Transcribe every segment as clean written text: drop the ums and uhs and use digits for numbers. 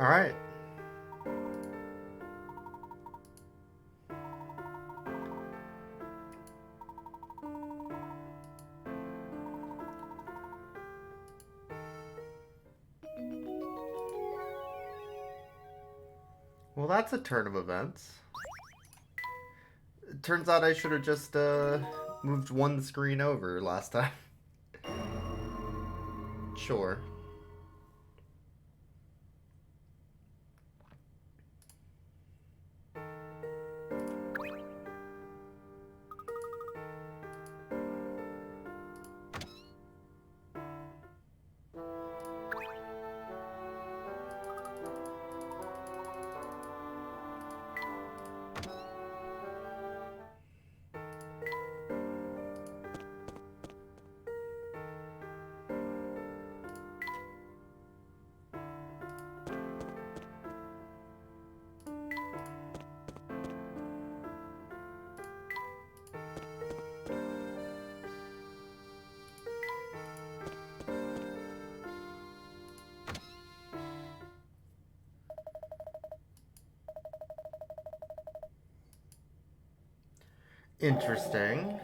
Alright. Well, that's a turn of events. It turns out I should have just moved one screen over last time. Sure. Interesting.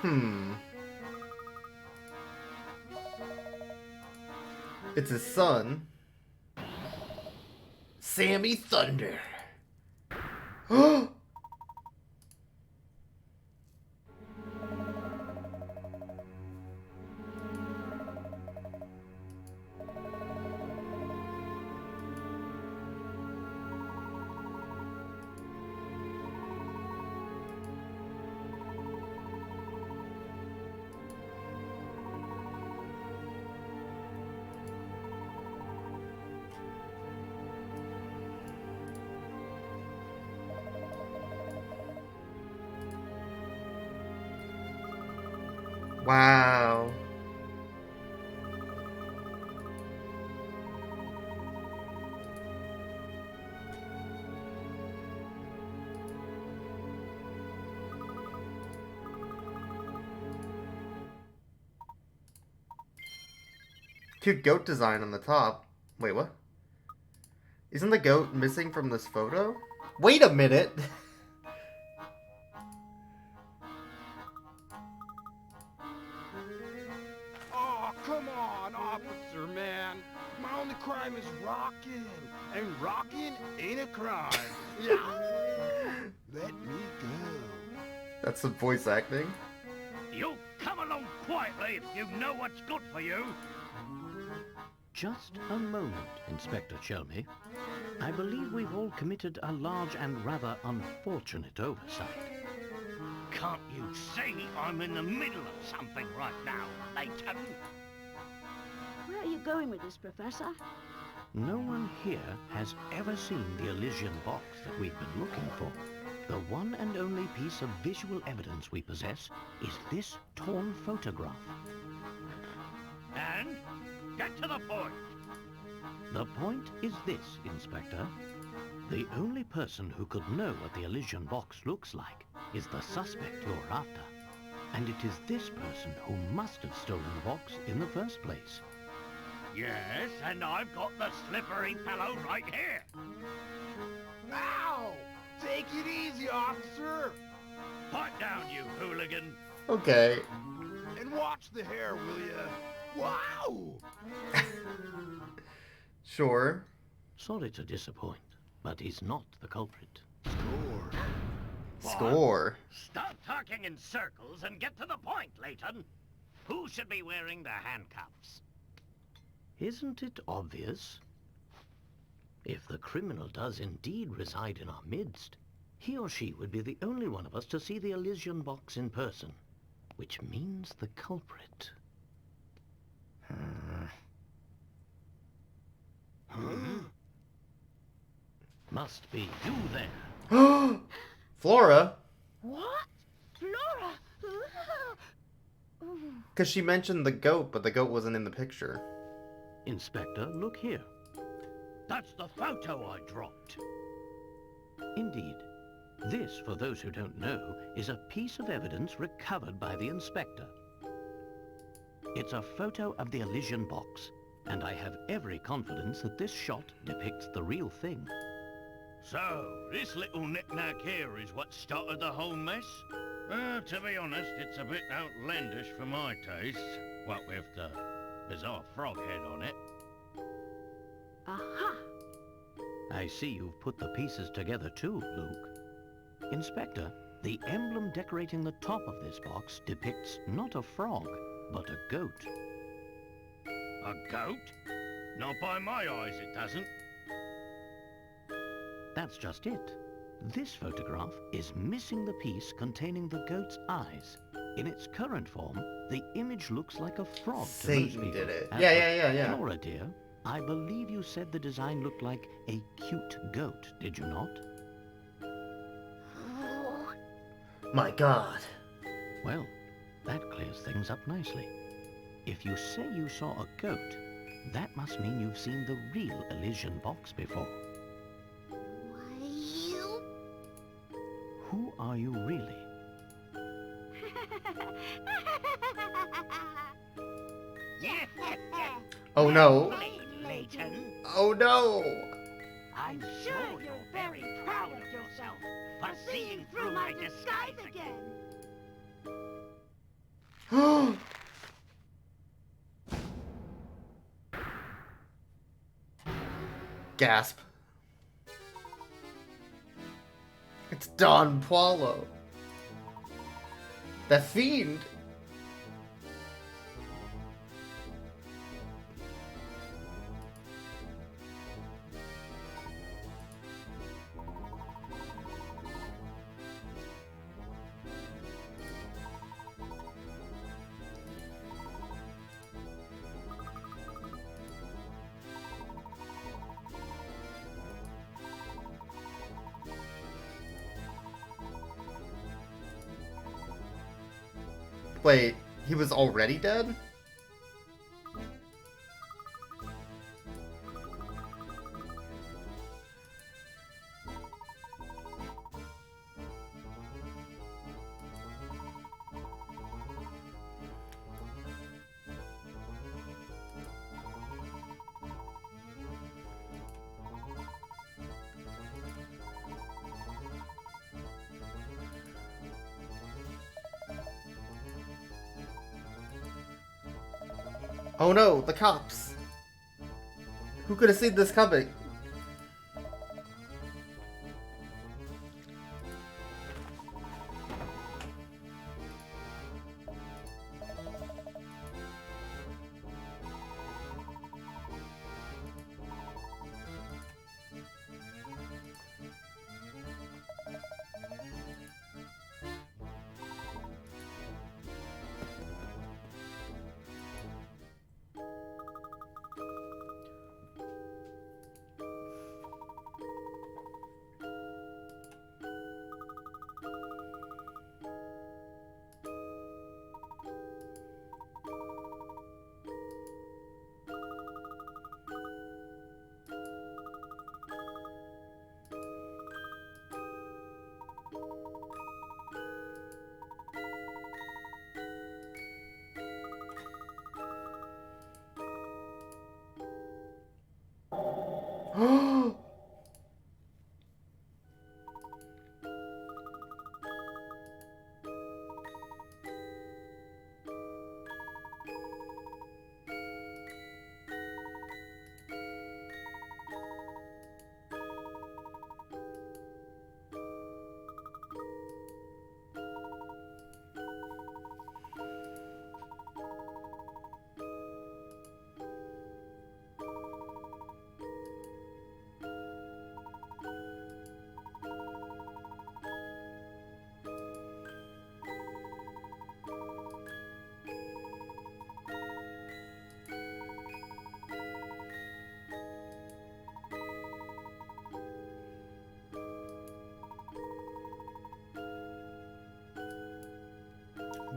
Hmm. It's his son. Sammy Thunder. Wow. Cute goat design on the top. Wait, what? Isn't the goat missing from this photo? Wait a minute! Oh, come on, officer, man. My only crime is rocking. And rocking ain't a crime. Yeah. Let me go. That's some voice acting. You come along quietly if you know what's good for you. Just a moment, Inspector Shelby. I believe we've all committed a large and rather unfortunate oversight. Can't you see I'm in the middle of something right now, Layton? Where are you going with this, Professor? No one here has ever seen the Elysian box that we've been looking for. The one and only piece of visual evidence we possess is this torn photograph. And? Get to the point. The point is this, Inspector. The only person who could know what the Elysian box looks like is the suspect you're after. And it is this person who must have stolen the box in the first place. Yes, and I've got the slippery fellow right here. Ow! Take it easy, officer. Pipe down, you hooligan. Okay. And watch the hair, will ya? Wow! Sure. Sorry to disappoint, but he's not the culprit. Score. Score. Stop talking in circles and get to the point, Layton. Who should be wearing the handcuffs? Isn't it obvious? If the criminal does indeed reside in our midst, he or she would be the only one of us to see the Elysian box in person, which means the culprit. Must be you there. Flora. What? Flora? Because she mentioned the goat, but the goat wasn't in the picture. Inspector, look here. That's the photo I dropped. Indeed. This, for those who don't know, is a piece of evidence recovered by the inspector. It's a photo of the Elysian box, and I have every confidence that this shot depicts the real thing. So, this little knick-knack here is what started the whole mess? To be honest, it's a bit outlandish for my taste. What with the bizarre frog head on it. Aha! I see you've put the pieces together too, Luke. Inspector, the emblem decorating the top of this box depicts not a frog, but a goat. A goat? Not by my eyes, it doesn't. That's just it. This photograph is missing the piece containing the goat's eyes. In its current form, the image looks like a frog to most Satan people. did it. And Yeah. Flora, dear, I believe you said the design looked like a cute goat, did you not? My God. Well, that clears things up nicely. If you say you saw a goat, that must mean you've seen the real Elysian box before. You? Who are you really? Oh no. Layton, Oh no. I'm sure you're very proud of yourself for seeing through my disguise again. Gasp. It's Don Paulo. The Fiend. Wait, he was already dead? Oh no, the cops! Who could have seen this coming?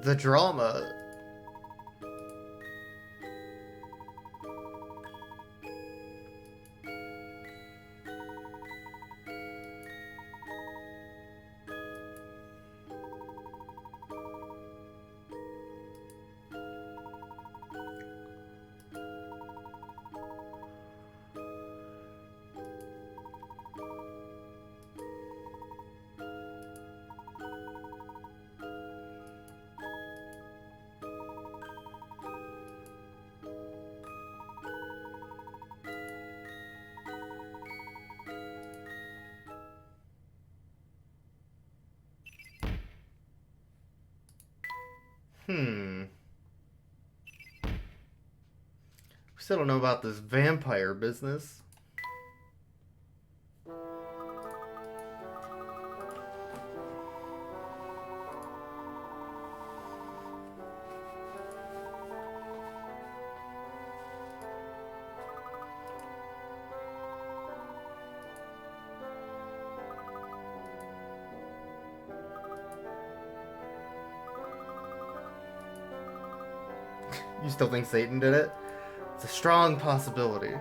The drama. We still don't know about this vampire business. You still think Satan did it? It's a strong possibility.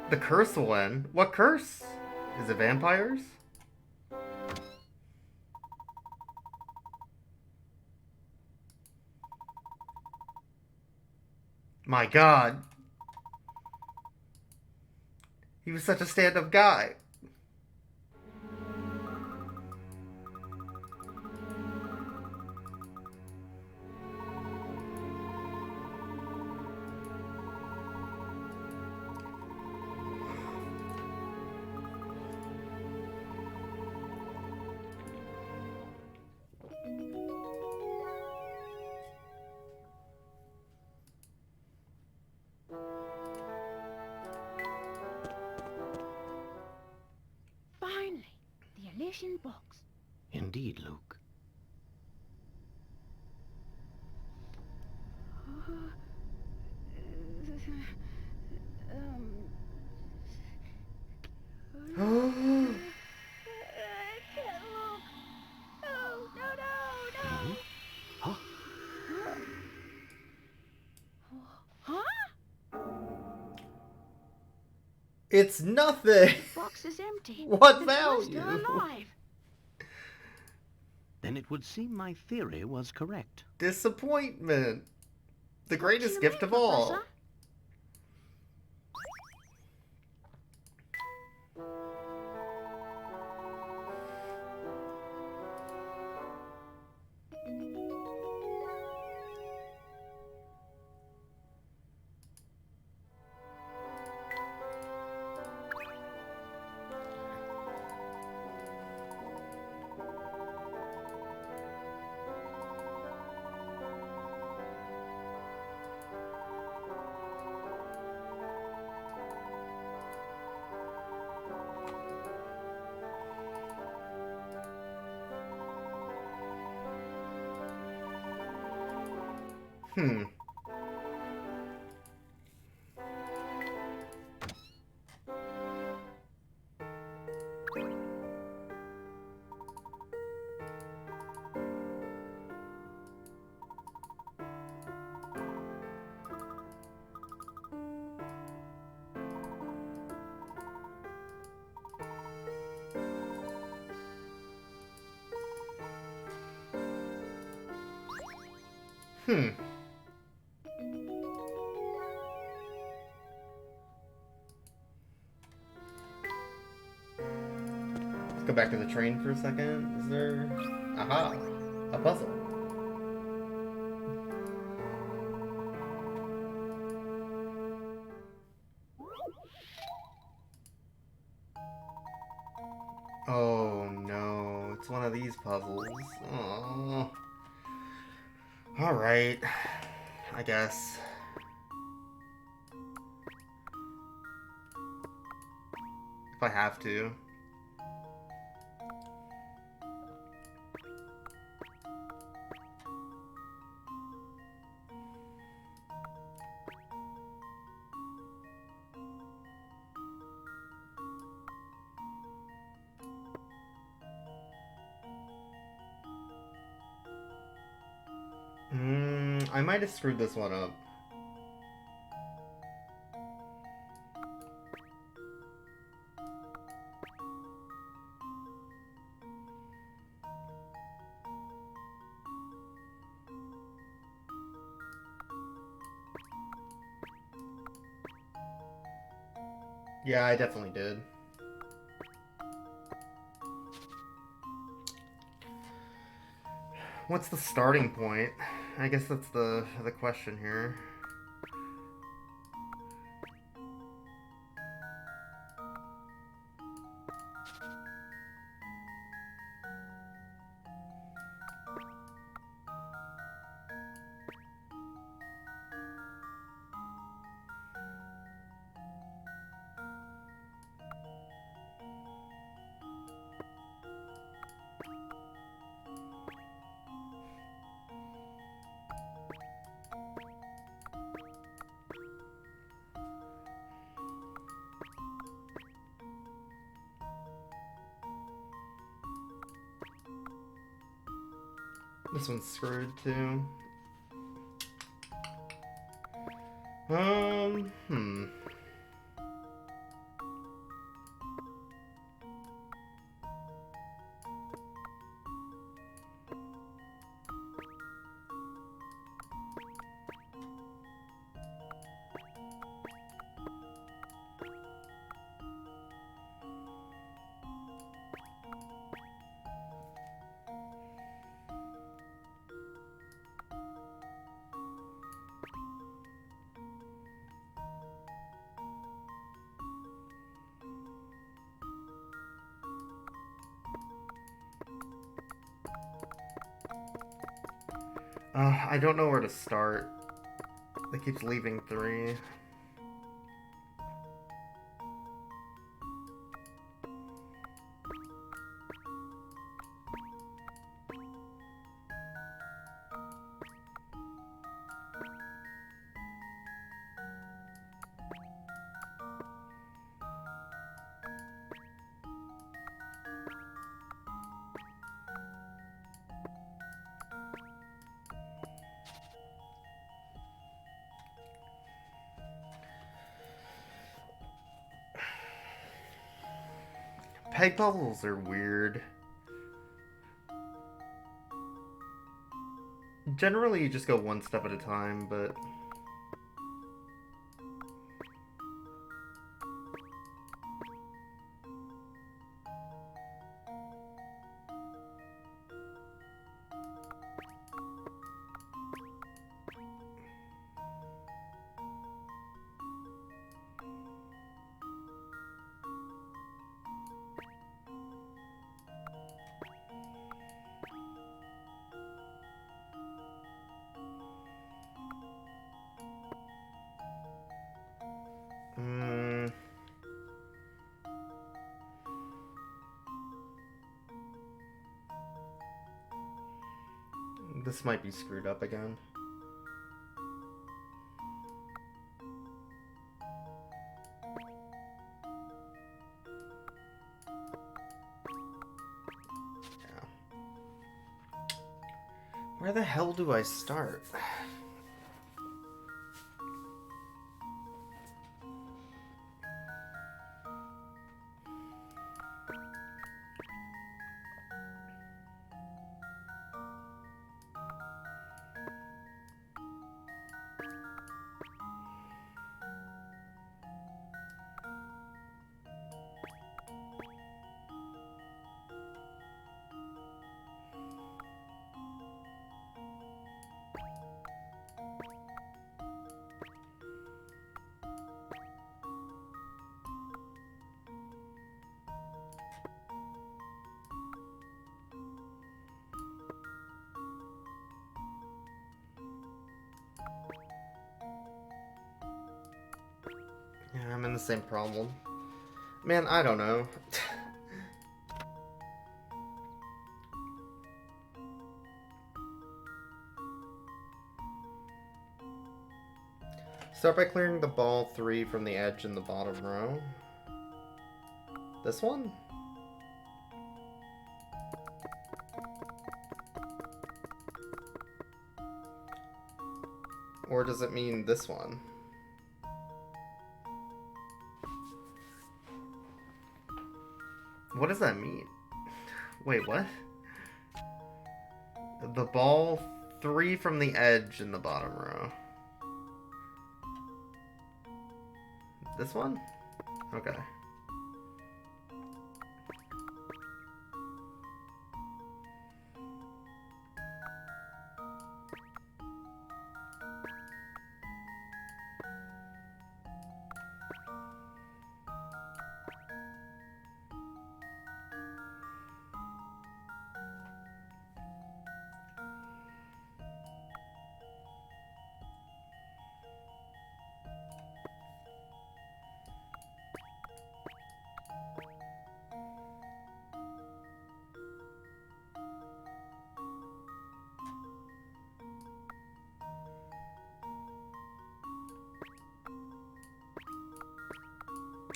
The curse will end. What curse? Is it vampires? My God. He was such a stand-up guy. Finally, the Elysian box. Indeed, Luke. I can't look. Oh, no. Huh? Huh? It's nothing. The box is empty. What You're value? still alive. Then it would seem my theory was correct. Disappointment. The What greatest do you gift mean, of all. Professor? Hmm. Hmm. Let's go back to the train for a second. Is there... Aha! A puzzle. Oh no, it's one of these puzzles. Oh. Alright. I guess. If I have to. I might have screwed this one up. Yeah, I definitely did. What's the starting point? I guess that's the question here. This one's screwed too. Hmm. I don't know where to start. It keeps leaving 3. Peg puzzles are weird. Generally, you just go one step at a time, but... This might be screwed up again. Yeah. Where the hell do I start? Yeah, I'm in the same problem. Man, I don't know. Start by clearing the ball 3 from the edge in the bottom row. This one? Or does it mean this one? What does that mean? Wait, what? The ball 3 from the edge in the bottom row. This one? Okay.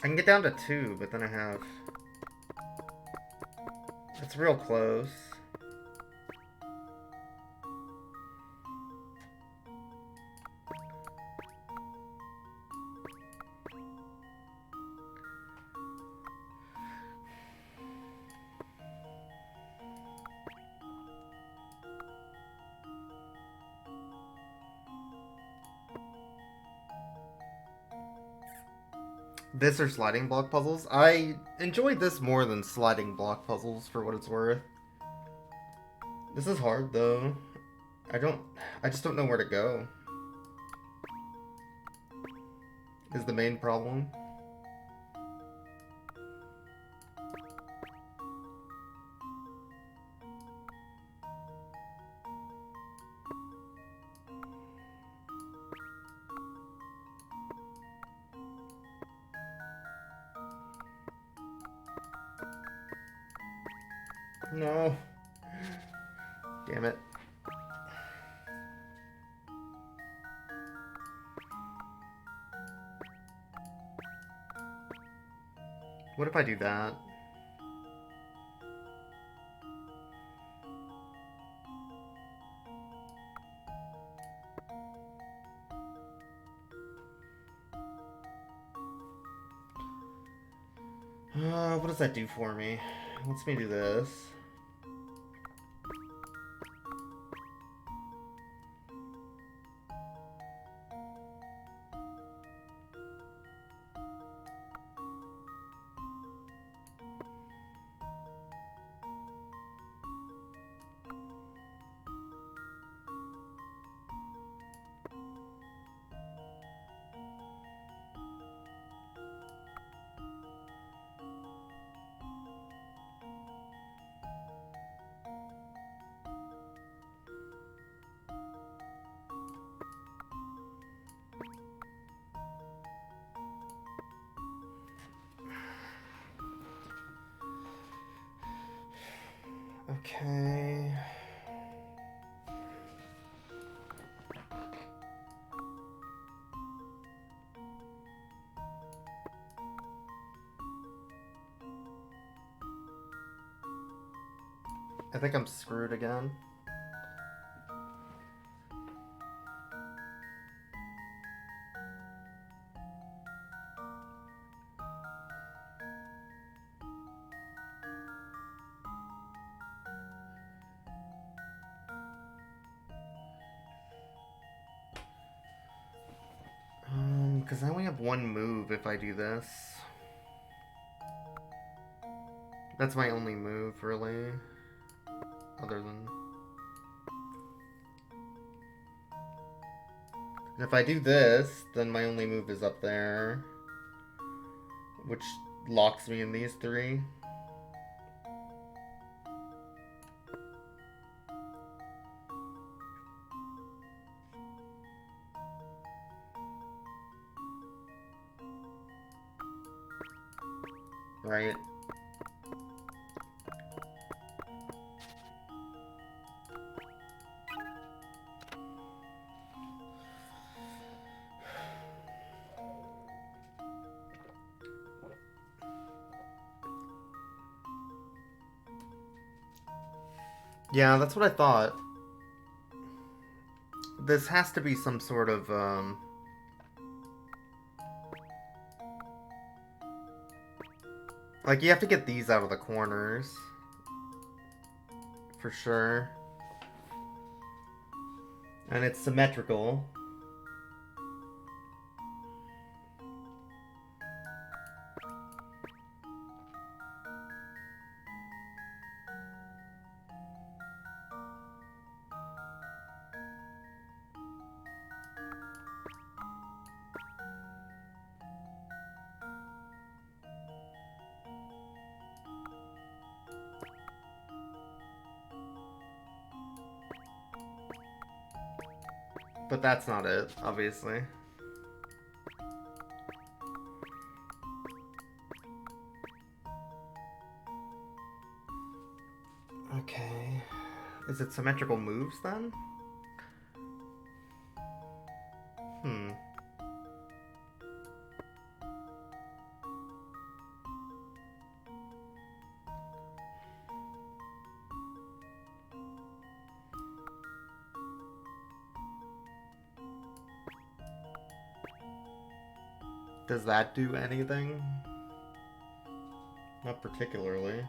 I can get down to 2, but then I have... It's real close. This or sliding block puzzles? I enjoyed this more than sliding block puzzles, for what it's worth. This is hard, though. I just don't know where to go. Is the main problem. No. Damn it. What if I do that? What does that do for me? Let's me do this. Okay. I think I'm screwed again. Because I only have one move if I do this. That's my only move, really. Other than... And if I do this, then my only move is up there. Which locks me in these 3. Right. Yeah, that's what I thought. this has to be some sort of, like, you have to get these out of the corners. For sure. And it's symmetrical. But that's not it, obviously. Okay. Is it symmetrical moves then? Hmm. Does that do anything? Not particularly.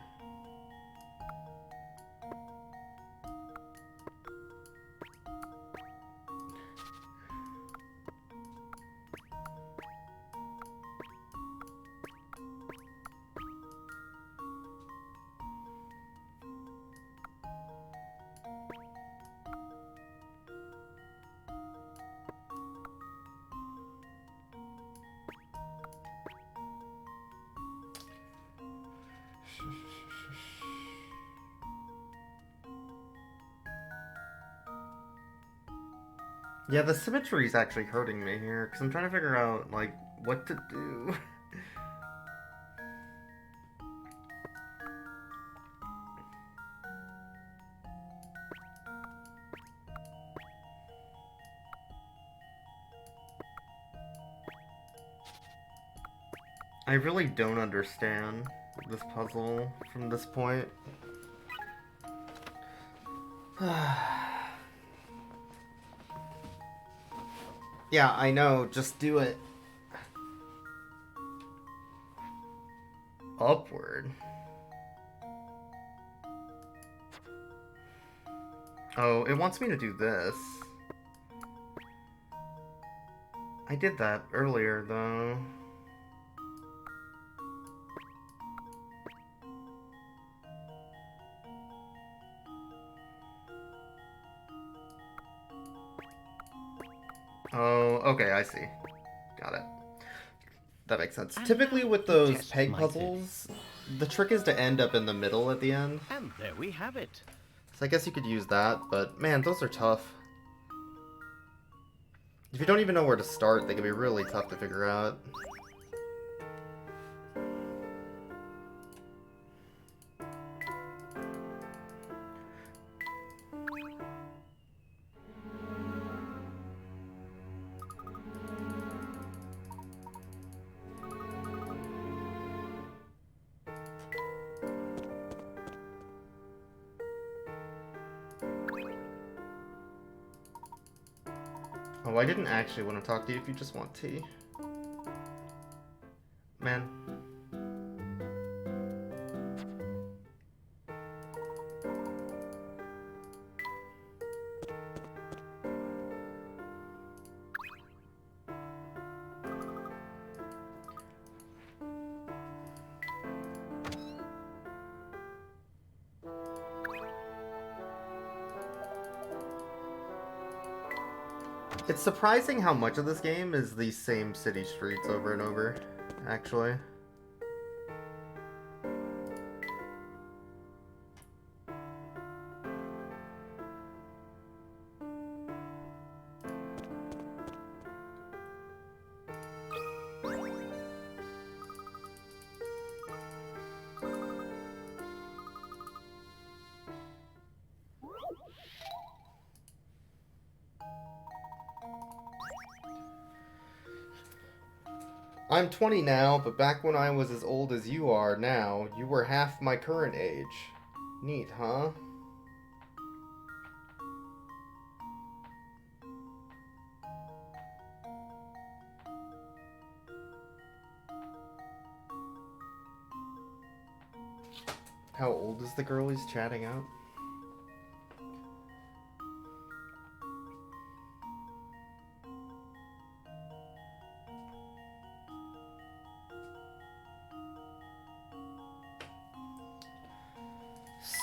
Yeah, the symmetry is actually hurting me here, because I'm trying to figure out, like, what to do. I really don't understand this puzzle from this point. Yeah, I know, just do it. Upward. Oh, it wants me to do this. I did that earlier, though. Oh, okay, I see. Got it. That makes sense. Typically with those peg puzzles, the trick is to end up in the middle at the end. And there we have it. So I guess you could use that, but man, those are tough. If you don't even know where to start, they can be really tough to figure out. Oh, I didn't actually want to talk to you if you just want tea. Man. It's surprising how much of this game is the same city streets over and over, actually. I'm 20 now, but back when I was as old as you are now, you were half my current age. Neat, huh? How old is the girl he's chatting out?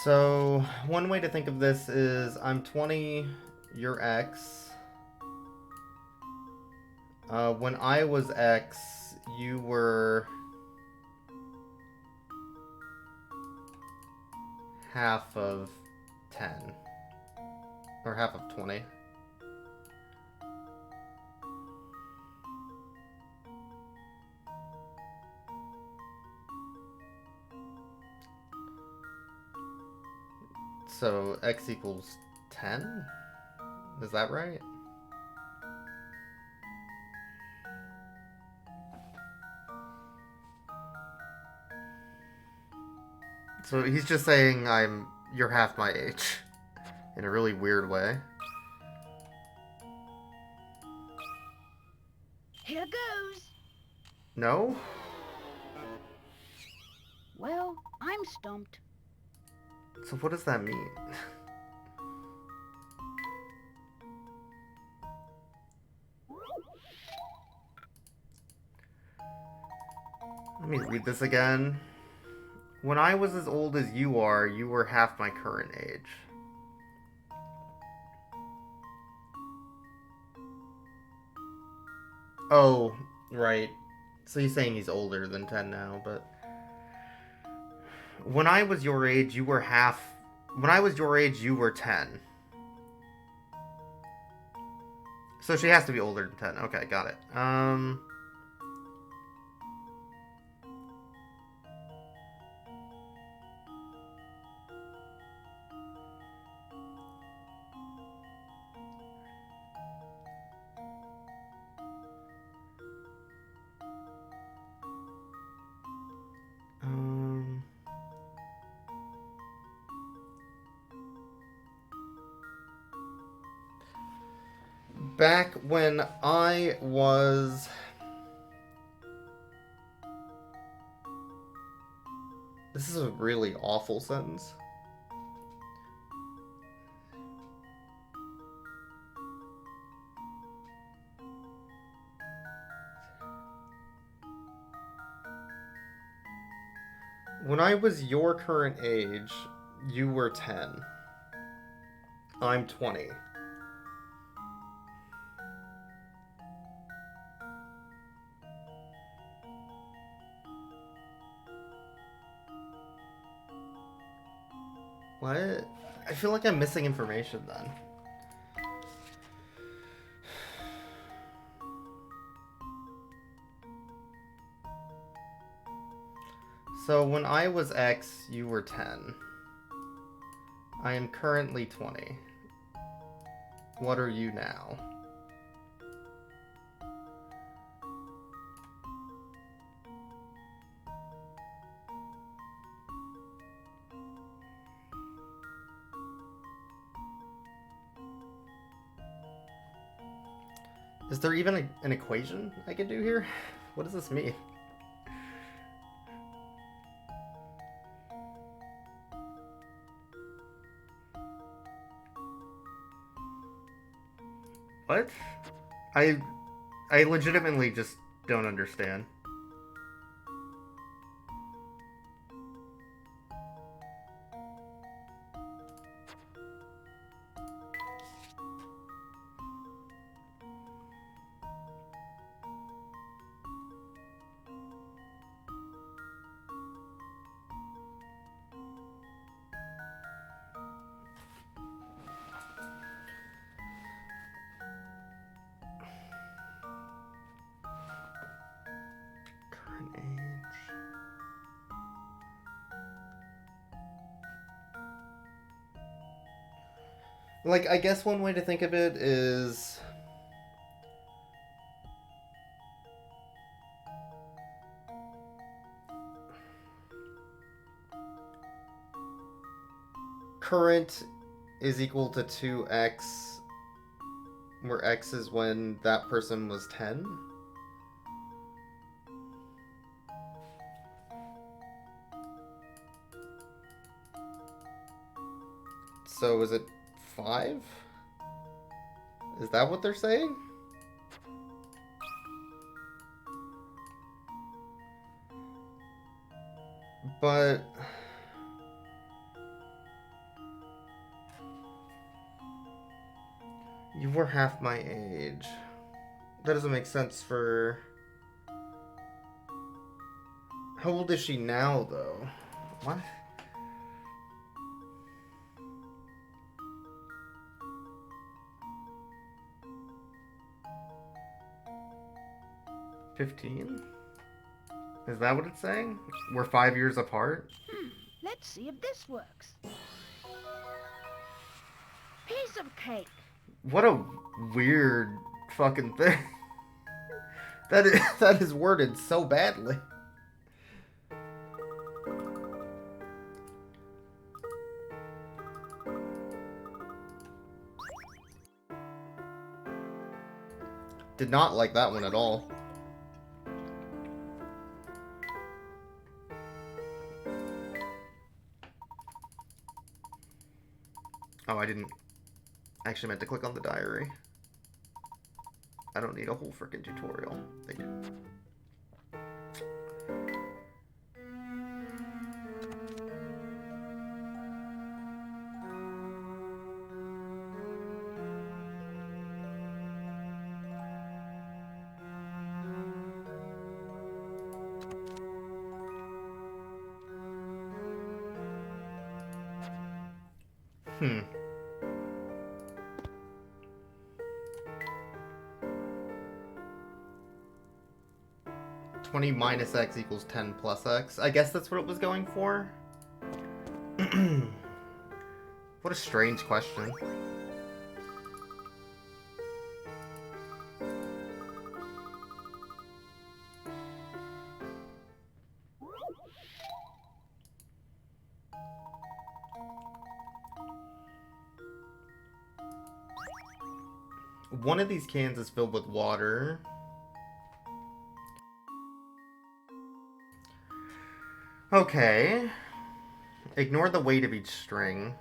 So, one way to think of this is I'm 20, you're X. When I was X, you were half of 10. Or half of 20. So X equals 10? Is that right? So he's just saying you're half my age. In a really weird way. Here goes. No? Well, I'm stumped. So what does that mean? Let me read this again. When I was as old as you were half my current age. Oh, right. So he's saying he's older than 10 now, but... When I was your age, you were half... When I was your age, you were 10. So she has to be older than 10. Okay, got it. Back when I was... This is a really awful sentence. When I was your current age, you were 10. I'm 20. What? I feel like I'm missing information then. So when I was X, you were 10. I am currently 20. What are you now? Is there even an equation I could do here? What does this mean? What? I legitimately just don't understand. Current age. Like, I guess one way to think of it is... Current is equal to 2x, where x is when that person was 10. So is it 5? Is that what they're saying? But you were half my age. That doesn't make sense for... How old is she now, though? What? "15? Is that what it's saying? We're 5 years apart? Let's see if this works. Piece of cake. What a weird fucking thing. That is worded so badly. Did not like that one at all. Oh, I didn't. I actually meant to click on the diary. I don't need a whole freaking tutorial. Thank you. Hmm. "20 minus x equals 10 plus x." I guess that's what it was going for. What a strange question. One of these cans is filled with water. Okay. Ignore the weight of each string.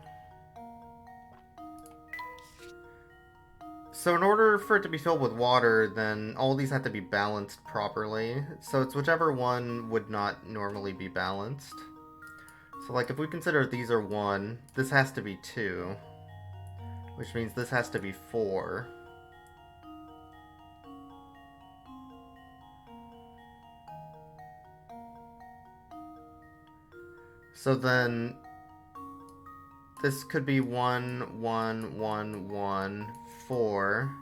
So in order for it to be filled with water, then all these have to be balanced properly. So it's whichever one would not normally be balanced. So like if we consider these are 1, this has to be 2. Which means this has to be 4. So then this could be 1, 1, 1, 1, 4.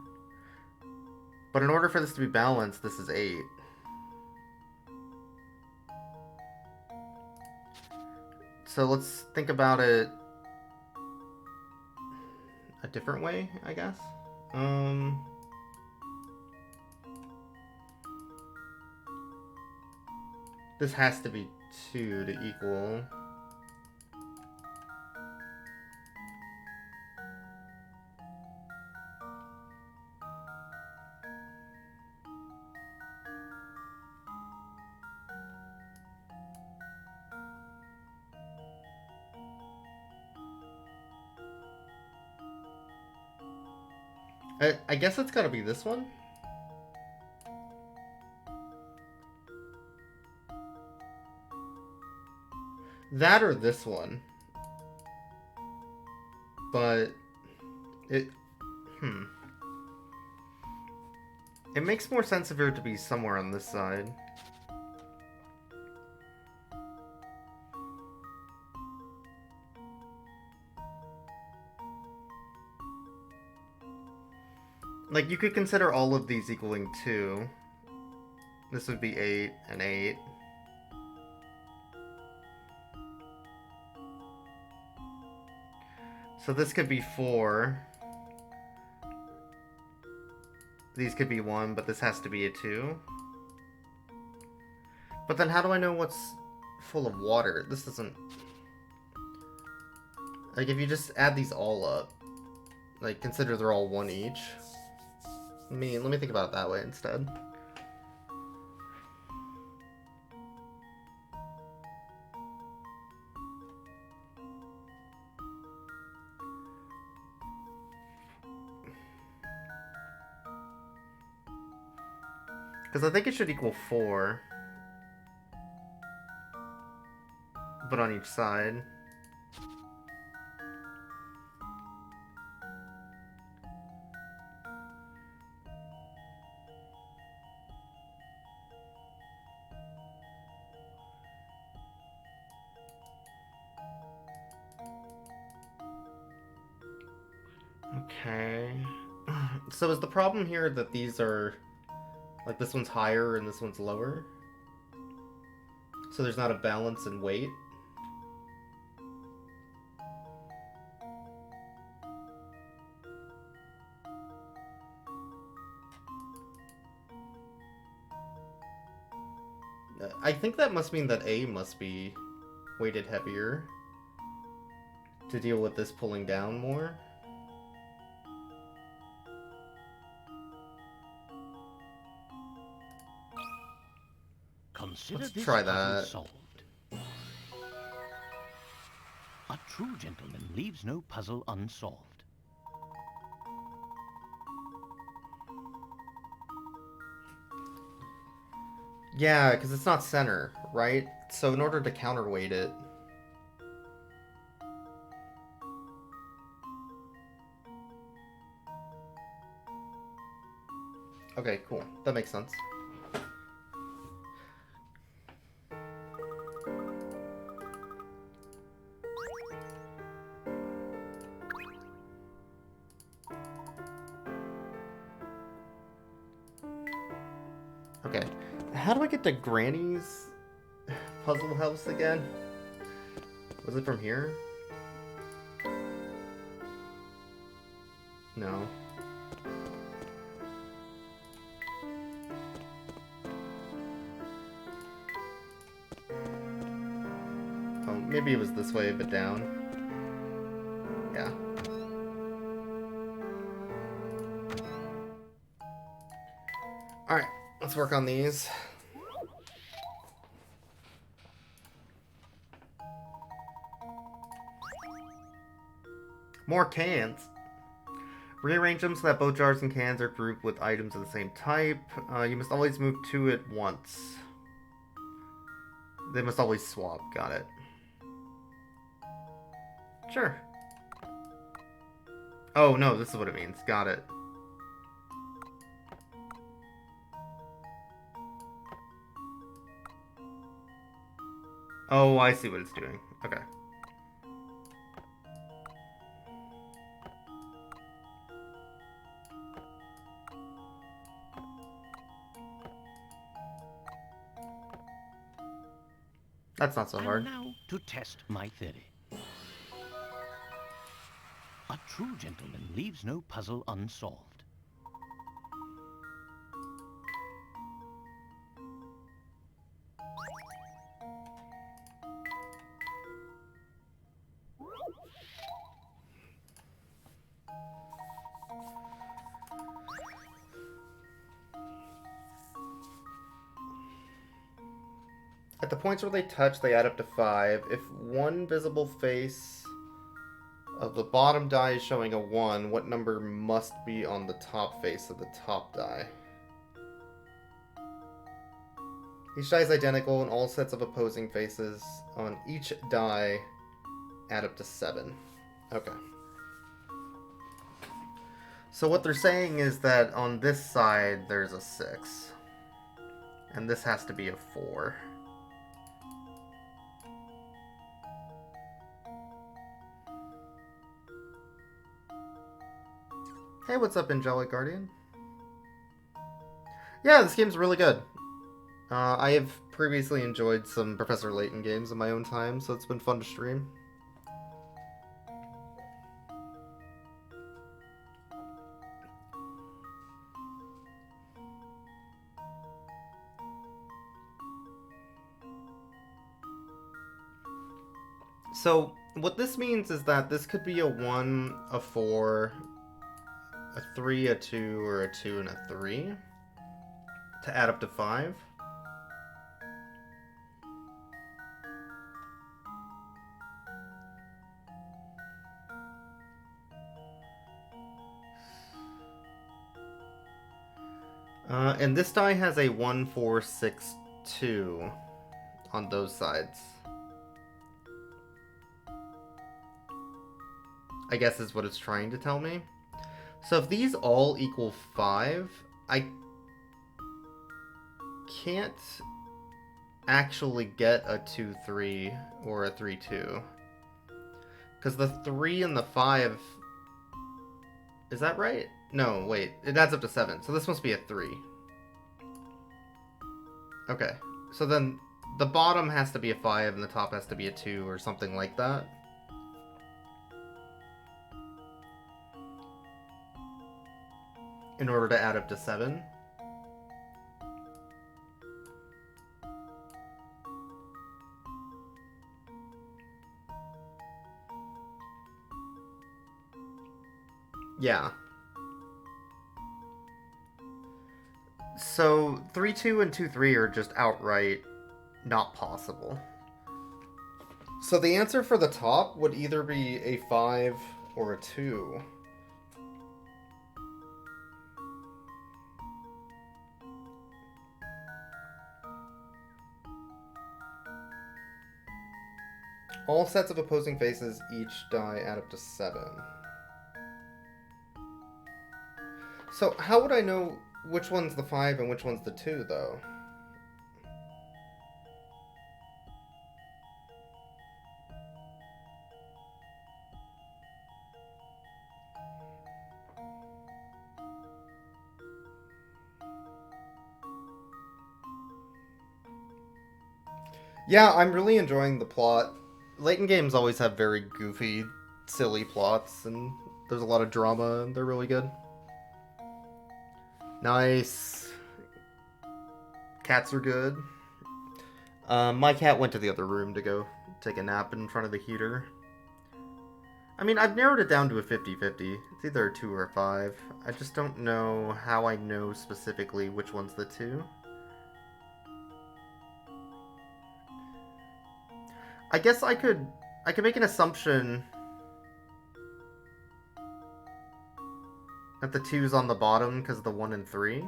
But in order for this to be balanced, this is 8. So let's think about it a different way, I guess. This has to be 2 to equal. I guess it's gotta be this one. That or this one. But it it makes more sense for it to be somewhere on this side. Like, you could consider all of these equaling 2. This would be 8 and 8. So this could be 4. These could be 1, but this has to be a 2. But then how do I know what's full of water? This doesn't... Like, if you just add these all up, like, consider they're all 1 each. Let me think about it that way instead. Because I think it should equal 4. But on each side. Okay. So is the problem here that these are... Like, this one's higher and this one's lower? So there's not a balance in weight? I think that must mean that A must be weighted heavier to deal with this pulling down more. Consider Let's this try puzzle that. solved. A true gentleman leaves no puzzle unsolved. Yeah, because it's not center, right? So in order to counterweight it... Okay, cool. That makes sense. Okay. How do I get to Granny's puzzle house again? Was it from here? No. Oh, maybe it was this way, but down. Yeah. Alright, let's work on these. More cans. Rearrange them so that both jars and cans are grouped with items of the same type. You must always move 2 at once. They must always swap. Got it. Sure. Oh, no, this is what it means. Got it. Oh, I see what it's doing. Okay. That's not so hard. And now to test my theory. A true gentleman leaves no puzzle unsolved. At the points where they touch, they add up to 5. If one visible face of the bottom die is showing a 1, what number must be on the top face of the top die? Each die is identical, and all sets of opposing faces on each die add up to 7. Okay. So what they're saying is that on this side, there's a 6. And this has to be a 4. Hey, what's up, Angelic Guardian? Yeah, this game's really good. I have previously enjoyed some Professor Layton games in my own time, so it's been fun to stream. So, what this means is that this could be a 1, a 4, a 3, a 2, or a 2 and a 3 to add up to 5. And this die has a 1, 4, 6, 2 on those sides. I guess is what it's trying to tell me. So if these all equal 5, I can't actually get a 2, 3 or a 3, 2. Because the 3 and the 5... Is that right? No, wait. It adds up to 7. So this must be a 3. Okay. So then the bottom has to be a 5 and the top has to be a 2 or something like that. In order to add up to 7. Yeah. So 3, 2 and 2, 3 are just outright not possible. So the answer for the top would either be a 5 or a 2. All sets of opposing faces, each die add up to 7. So how would I know which one's the 5 and which one's the 2, though? Yeah, I'm really enjoying the plot. Layton games always have very goofy, silly plots, and there's a lot of drama, and they're really good. Nice. Cats are good. My cat went to the other room to go take a nap in front of the heater. I mean, I've narrowed it down to a 50-50. It's either a 2 or a 5. I just don't know how I know specifically which one's the 2. I guess I could make an assumption that the 2's on the bottom because of the 1 and 3.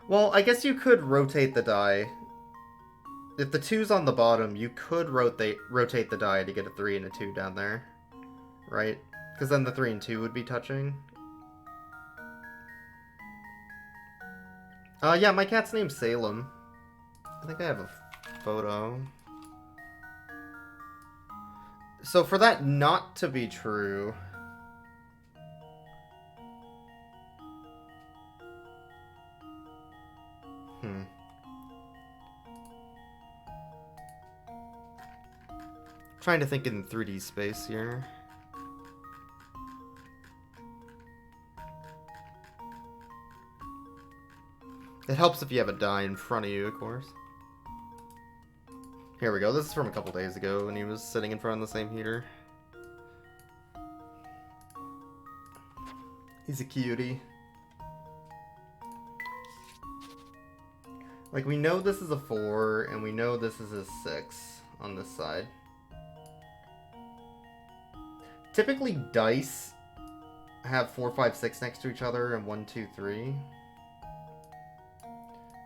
Well, I guess you could rotate the die. If the 2's on the bottom, you could rotate the die to get a 3 and a 2 down there. Right? Because then the 3 and 2 would be touching. Yeah, my cat's name's Salem. I think I have a photo. So for that not to be true... Trying to think in 3D space here. It helps if you have a die in front of you, of course. Here we go. This is from a couple days ago when he was sitting in front of the same heater. He's a cutie. Like, we know this is a 4, and we know this is a 6 on this side. Typically, dice have 4, 5, 6 next to each other, and 1, 2, 3.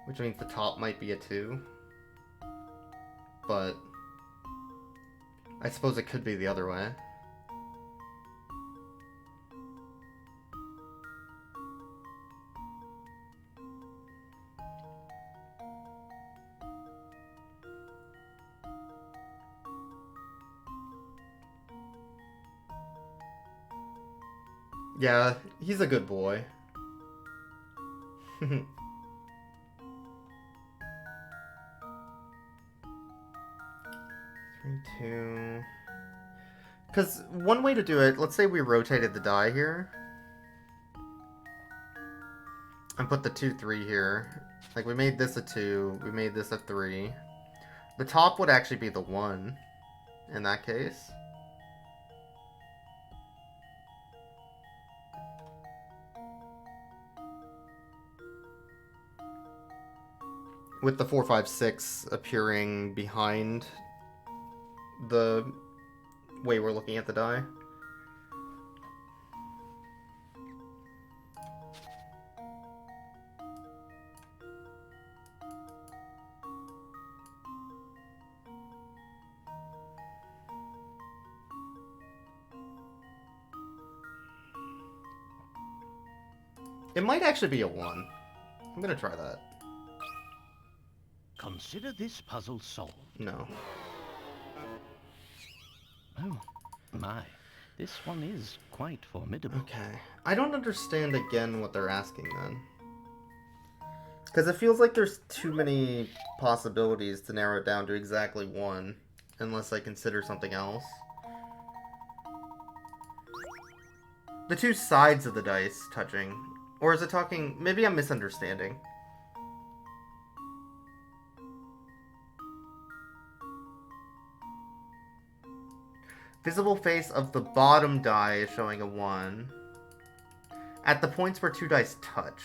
Which means the top might be a 2. But I suppose it could be the other way. Yeah, he's a good boy. 3, 2... Because one way to do it, let's say we rotated the die here. And put the 2, 3 here. Like, we made this a 2, we made this a 3. The top would actually be the 1 in that case. with the 4, 5, 6 appearing behind the way we're looking at the die. It might actually be a 1. I'm gonna try that. Consider this puzzle solved. No. Oh, my. This one is quite formidable. Okay. I don't understand again what they're asking then. Because it feels like there's too many possibilities to narrow it down to exactly 1, unless I consider something else. The 2 sides of the dice touching. Or is it talking... Maybe I'm misunderstanding. Visible face of the bottom die is showing a 1. At the points where 2 dice touch.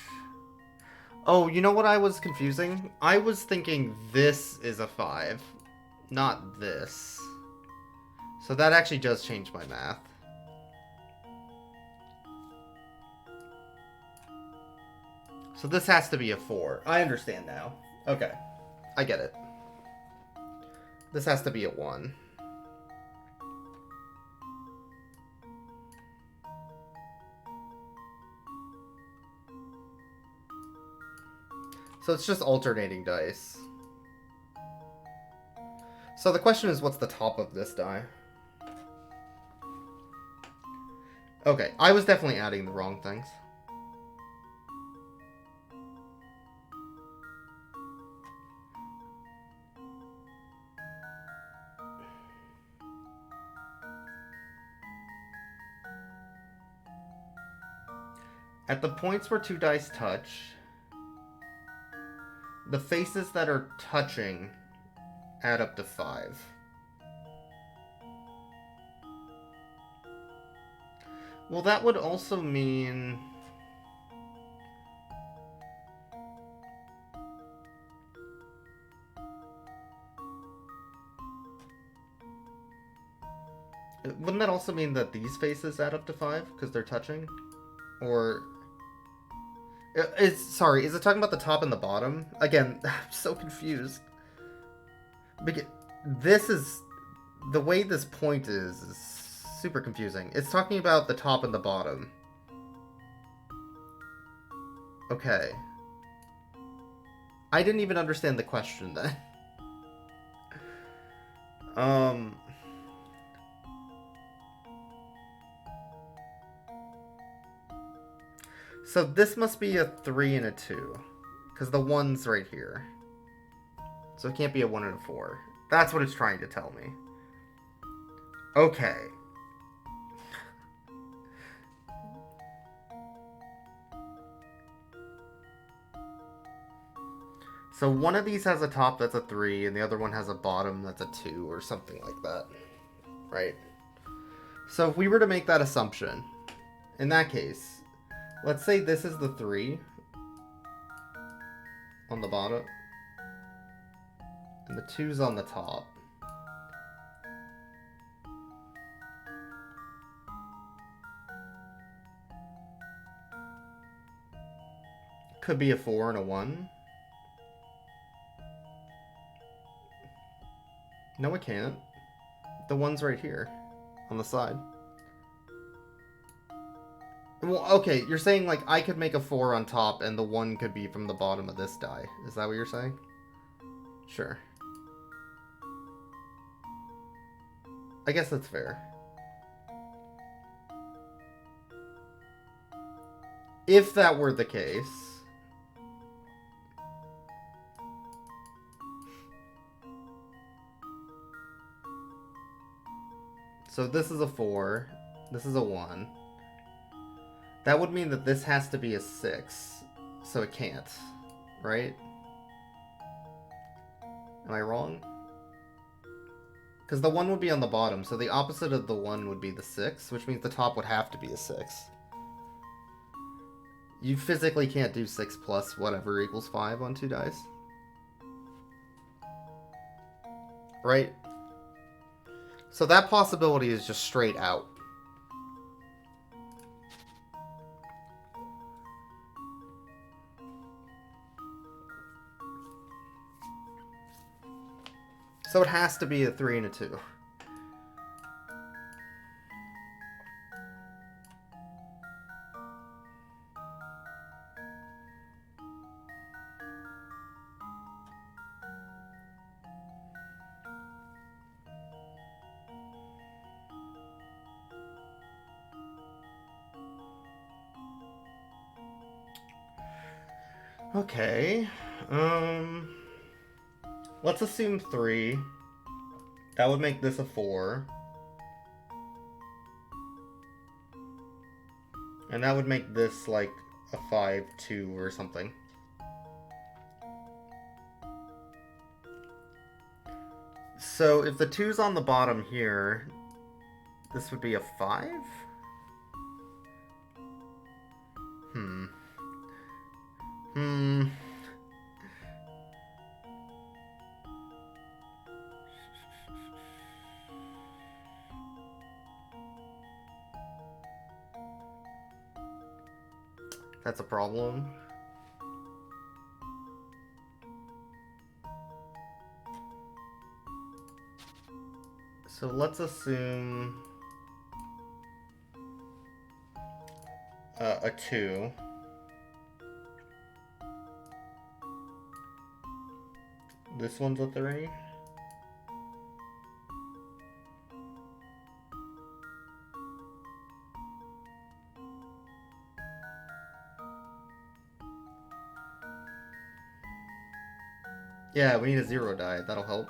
Oh, you know what I was confusing? I was thinking this is a 5, not this. So that actually does change my math. So this has to be a 4. I understand now. Okay. I get it. This has to be a 1. So it's just alternating dice. So the question is, what's the top of this die? Okay, I was definitely adding the wrong things. At the points where 2 dice touch, the faces that are touching add up to 5. Well, that would also mean... Wouldn't that also mean that these faces add up to 5 because they're touching? Or... Sorry, is it talking about the top and the bottom? Again, I'm so confused. Because this is... The way this point is super confusing. It's talking about the top and the bottom. Okay. I didn't even understand the question then. So this must be a 3 and a 2. Because the 1's right here. So it can't be a 1 and a 4. That's what it's trying to tell me. Okay. So one of these has a top that's a 3, and the other one has a bottom that's a 2, or something like that. Right? So if we were to make that assumption, in that case... Let's say this is the 3 on the bottom, and the 2's on the top. Could be a 4 and a 1. No, it can't. The 1's right here on the side. Well, okay, you're saying, like, I could make a 4 on top, and the 1 could be from the bottom of this die. Is that what you're saying? Sure. I guess that's fair. If that were the case... So this is a 4, this is a 1. That would mean that this has to be a 6, so it can't, right? Am I wrong? Because the 1 would be on the bottom, so the opposite of the 1 would be the 6, which means the top would have to be a 6. You physically can't do 6 plus whatever equals 5 on 2 dice. right? So that possibility is just straight out. So it has to be a 3 and a 2. Okay. Let's assume 3. That would make this a 4. And that would make this like a 5-2 or something. So if the 2's on the bottom here, this would be a 5? Hmm. That's a problem. So let's assume a 2. This one's a 3. Yeah, we need a 0 die. That'll help.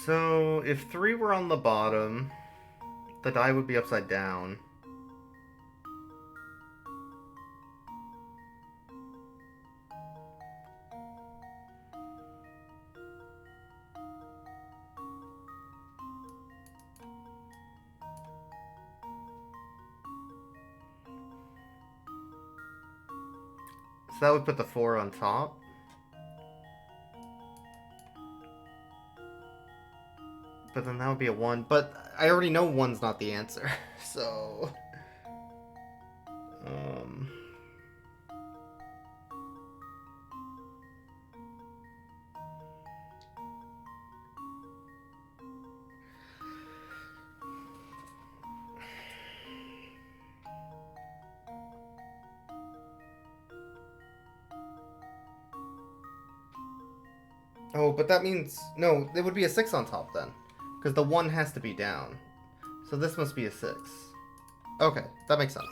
So, if 3 were on the bottom, the die would be upside down. So that would put the 4 on top. But then that would be a 1. But I already know 1's not the answer. So... Oh, but that means... No, it would be a 6 on top then. Because the 1 has to be down. So this must be a 6. Okay, that makes sense.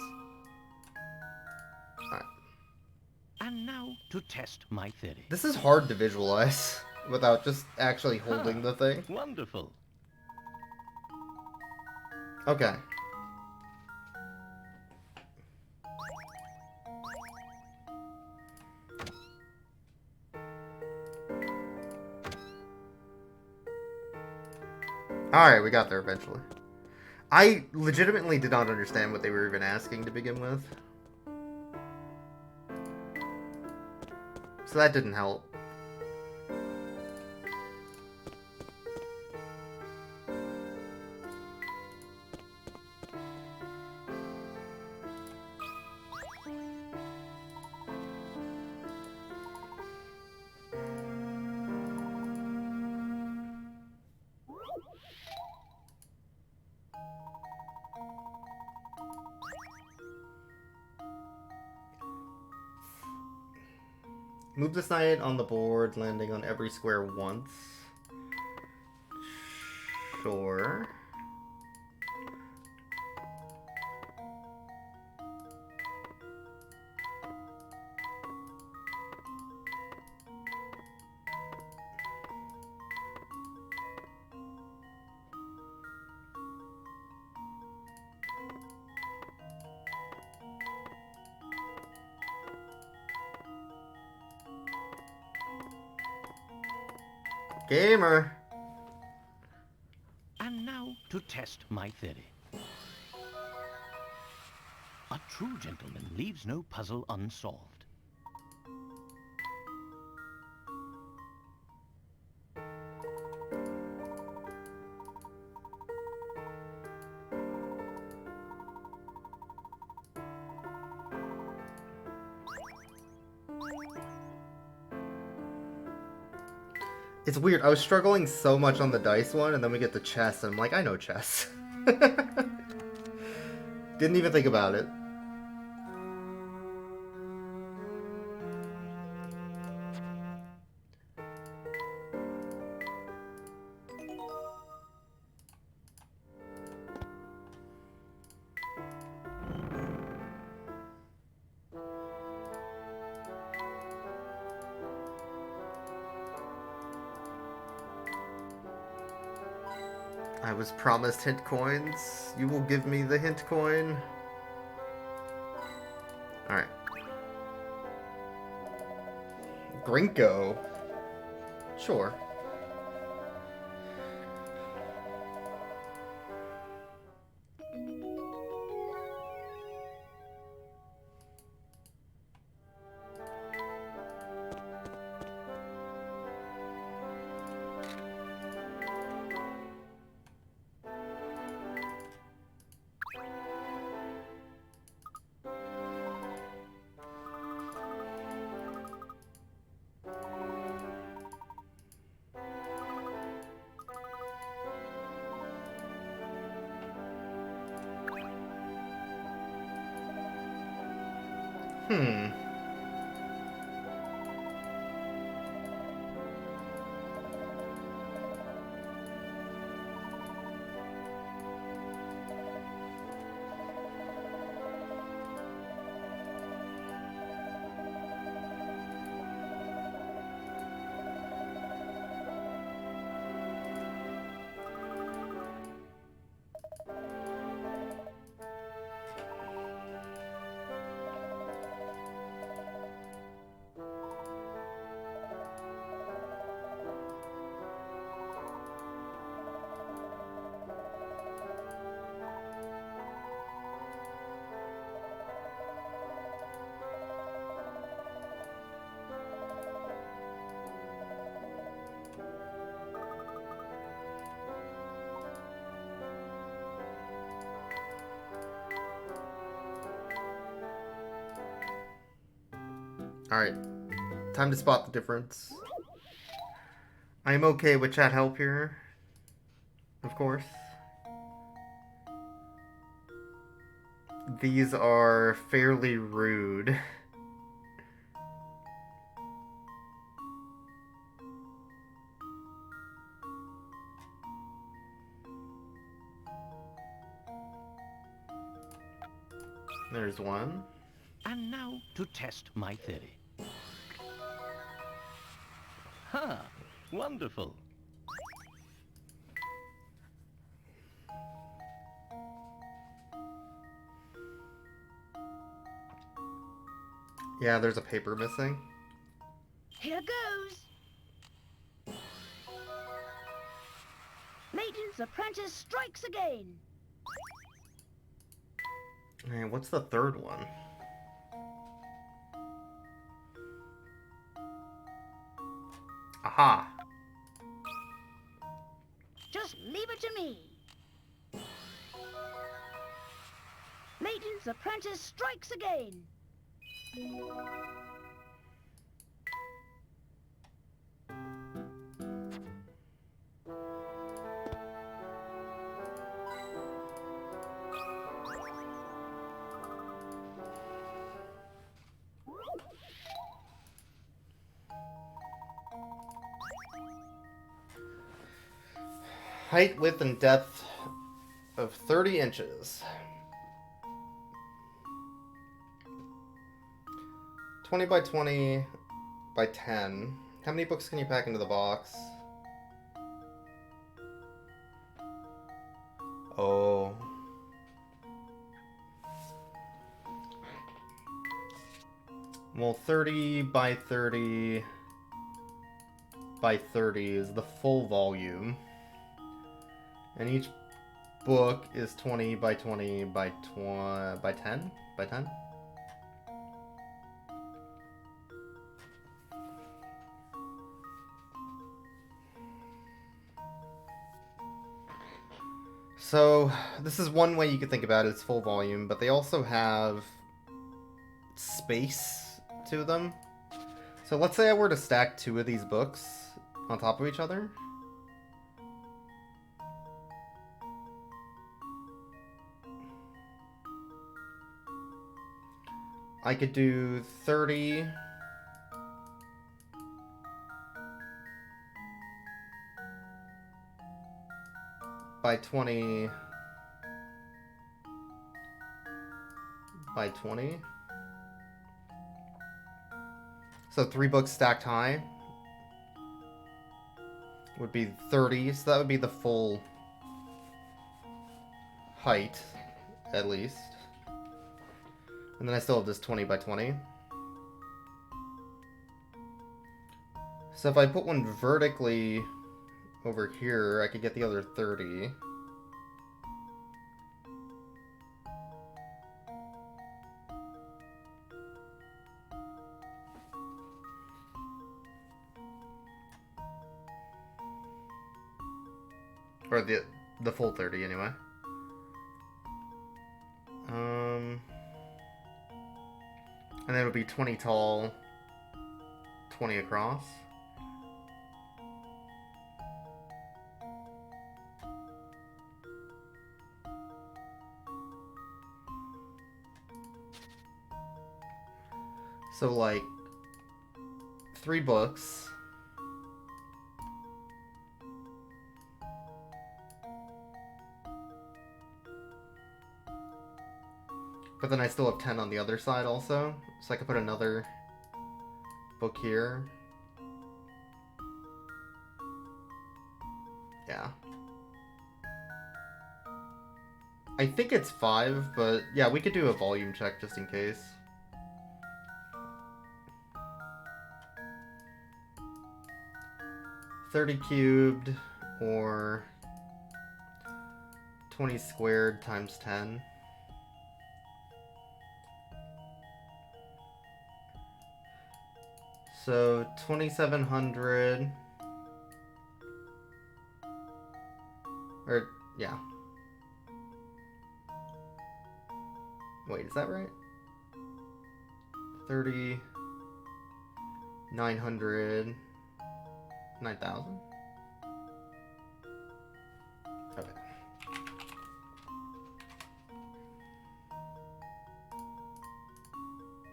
Alright. And now to test my theory. This is hard to visualize without just actually holding the thing. Wonderful. Okay. Alright, we got there eventually. I legitimately did not understand what they were even asking to begin with. So that didn't help. Move this knight on the board, landing on every square once. Sure. Gamer! And now to test my theory. A true gentleman leaves no puzzle unsolved. It's weird, I was struggling so much on the dice one, and then we get to chess, and I'm like, I know chess. Didn't even think about it. I was promised hint coins. You will give me the hint coin. Alright. Grinko. Sure. Hmm. Alright. Time to spot the difference. I'm okay with chat help here. Of course. These are fairly rude. There's one. And now to test my theory. Ha! Wonderful. Yeah, there's a paper missing. Here goes. Layton's apprentice strikes again. Man, what's the third one? Aha! Just leave it to me. Layton's apprentice strikes again. Height, width, and depth of 30 inches. 20 by 20 by 10. How many books can you pack into the box? Oh. Well, 30 by 30 by 30 is the full volume. And each book is 20 by 20 by 10? By 10? So, this is one way you could think about it, it's full volume, but they also have space to them. So let's say I were to stack 2 of these books on top of each other. I could do 30 by 20 by 20. So 3 books stacked high would be 30, so that would be the full height, at least. And then I still have this 20 by 20. So if I put one vertically over here, I could get the other 30. Or the full 30 anyway. And then it would be 20 tall, 20 across. So like 3 books. But then I still have 10 on the other side also. So I could put another book here. Yeah. I think it's 5, but yeah, we could do a volume check just in case. $30 cubed or 20 squared times 10. So 2,700, or yeah. Wait, is that right? 30, 900, 9,000? Okay.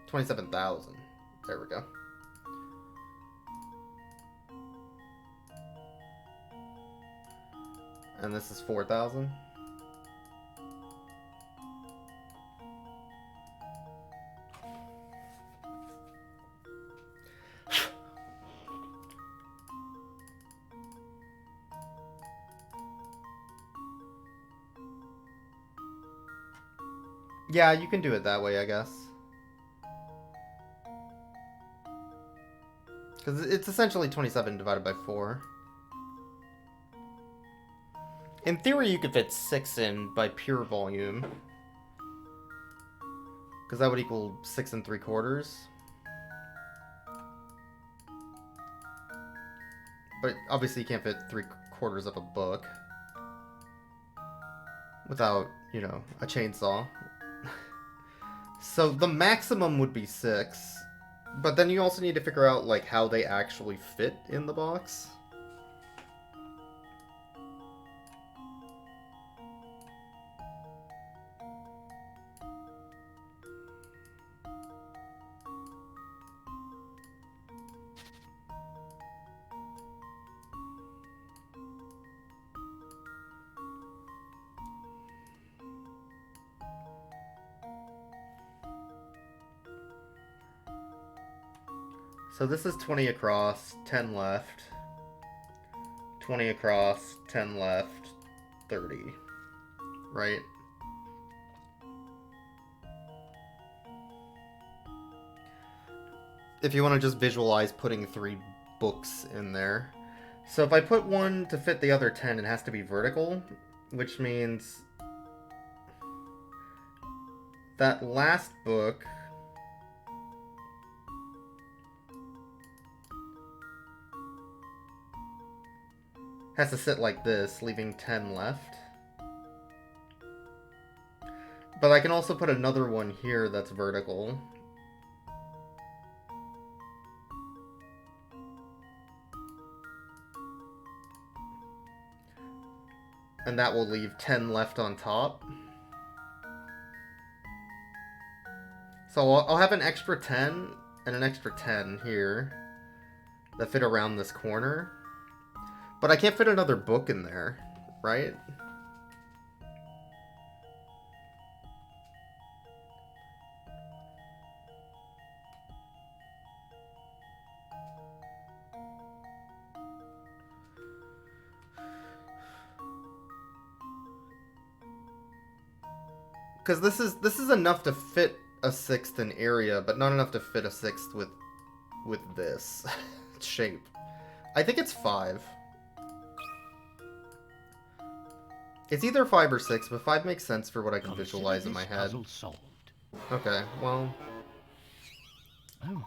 $27,000. There we go. And this is 4,000. Yeah, you can do it that way, I guess. Because it's essentially 27 divided by 4. In theory, you could fit 6 in by pure volume. Because that would equal 6 3/4. But obviously you can't fit 3/4 of a book. Without, you know, a chainsaw. So the maximum would be 6. But then you also need to figure out, like, how they actually fit in the box. So this is 20 across, 10 left. 20 across, 10 left, 30. Right? If you want to just visualize putting 3 books in there. So if I put one to fit the other 10, it has to be vertical, which means that last book has to sit like this, leaving 10 left. But I can also put another one here that's vertical. And that will leave 10 left on top. So I'll have an extra 10 and an extra 10 here that fit around this corner. But I can't fit another book in there, right? Because this is enough to fit a sixth in area, but not enough to fit a sixth with this shape. I think it's 5. It's either 5 or 6, but 5 makes sense for what I can visualize in my head. Puzzle solved. Okay, well... Oh,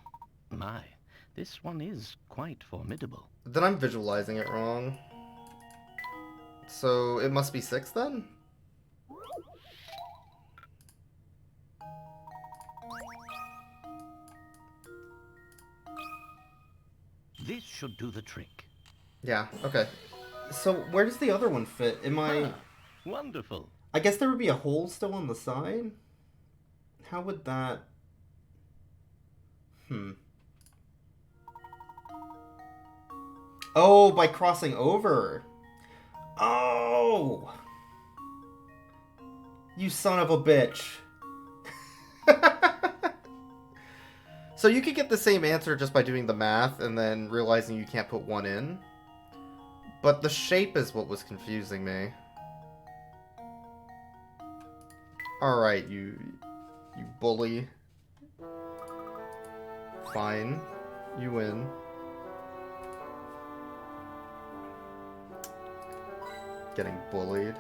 my. This one is quite formidable. Then I'm visualizing it wrong. So it must be 6 then? This should do the trick. Yeah, okay. So where does the other one fit? Am I... Wonderful. I guess there would be a hole still on the side? How would that... Oh, by crossing over. Oh! You son of a bitch. So you could get the same answer just by doing the math and then realizing you can't put one in. But the shape is what was confusing me. Alright, you bully. Fine. You win. Getting bullied.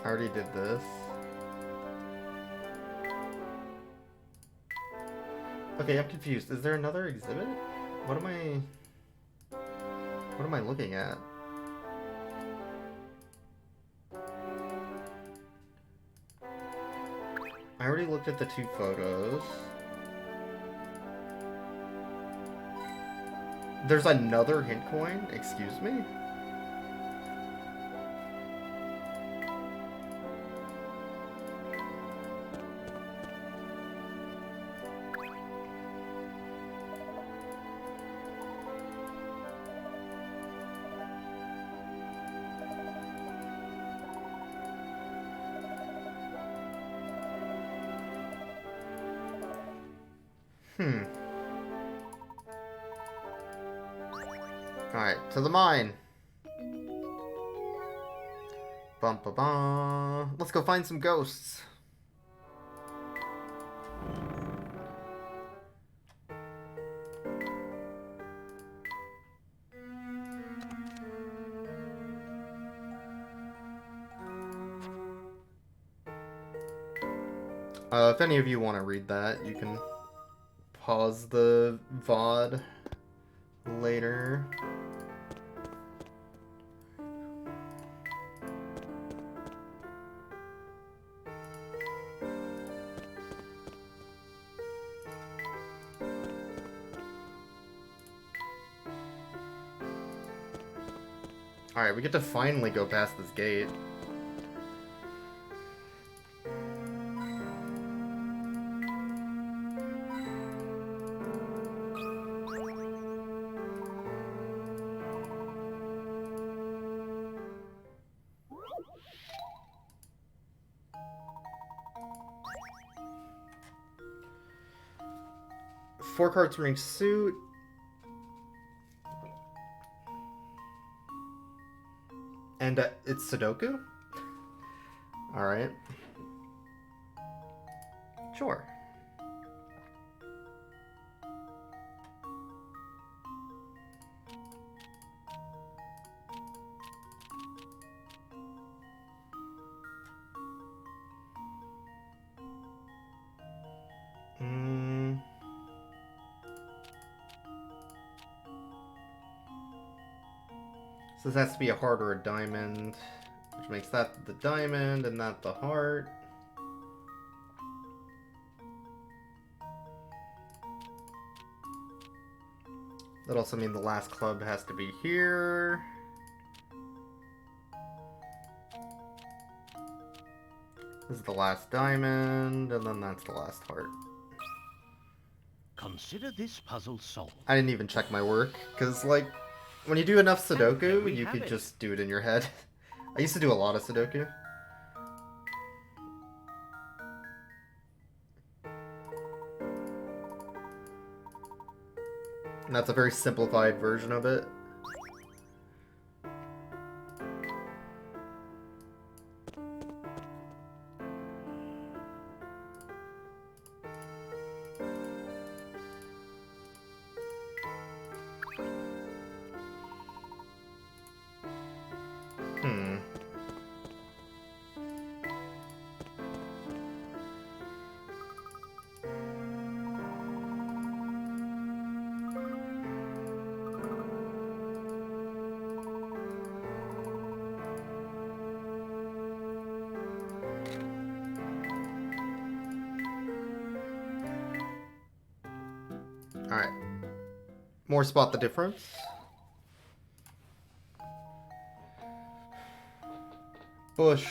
I already did this. Okay, I'm confused. Is there another exhibit? What am I looking at? I already looked at the 2 photos. There's another hint coin? Excuse me? Alright, to the mine. Bum ba ba. Let's go find some ghosts. If any of you want to read that, you can pause the VoD later. Alright, we get to finally go past this gate. 4 cards from each suit. And it's Sudoku? Alright. Sure. So this has to be a heart or a diamond, which makes that the diamond and that the heart. That also means the last club has to be here. This is the last diamond, and then that's the last heart. Consider this puzzle solved. I didn't even check my work, because, like, when you do enough And there Sudoku, we you have could it. just do it in your head. I used to do a lot of Sudoku. And that's a very simplified version of it. Alright. More spot the difference. Bush.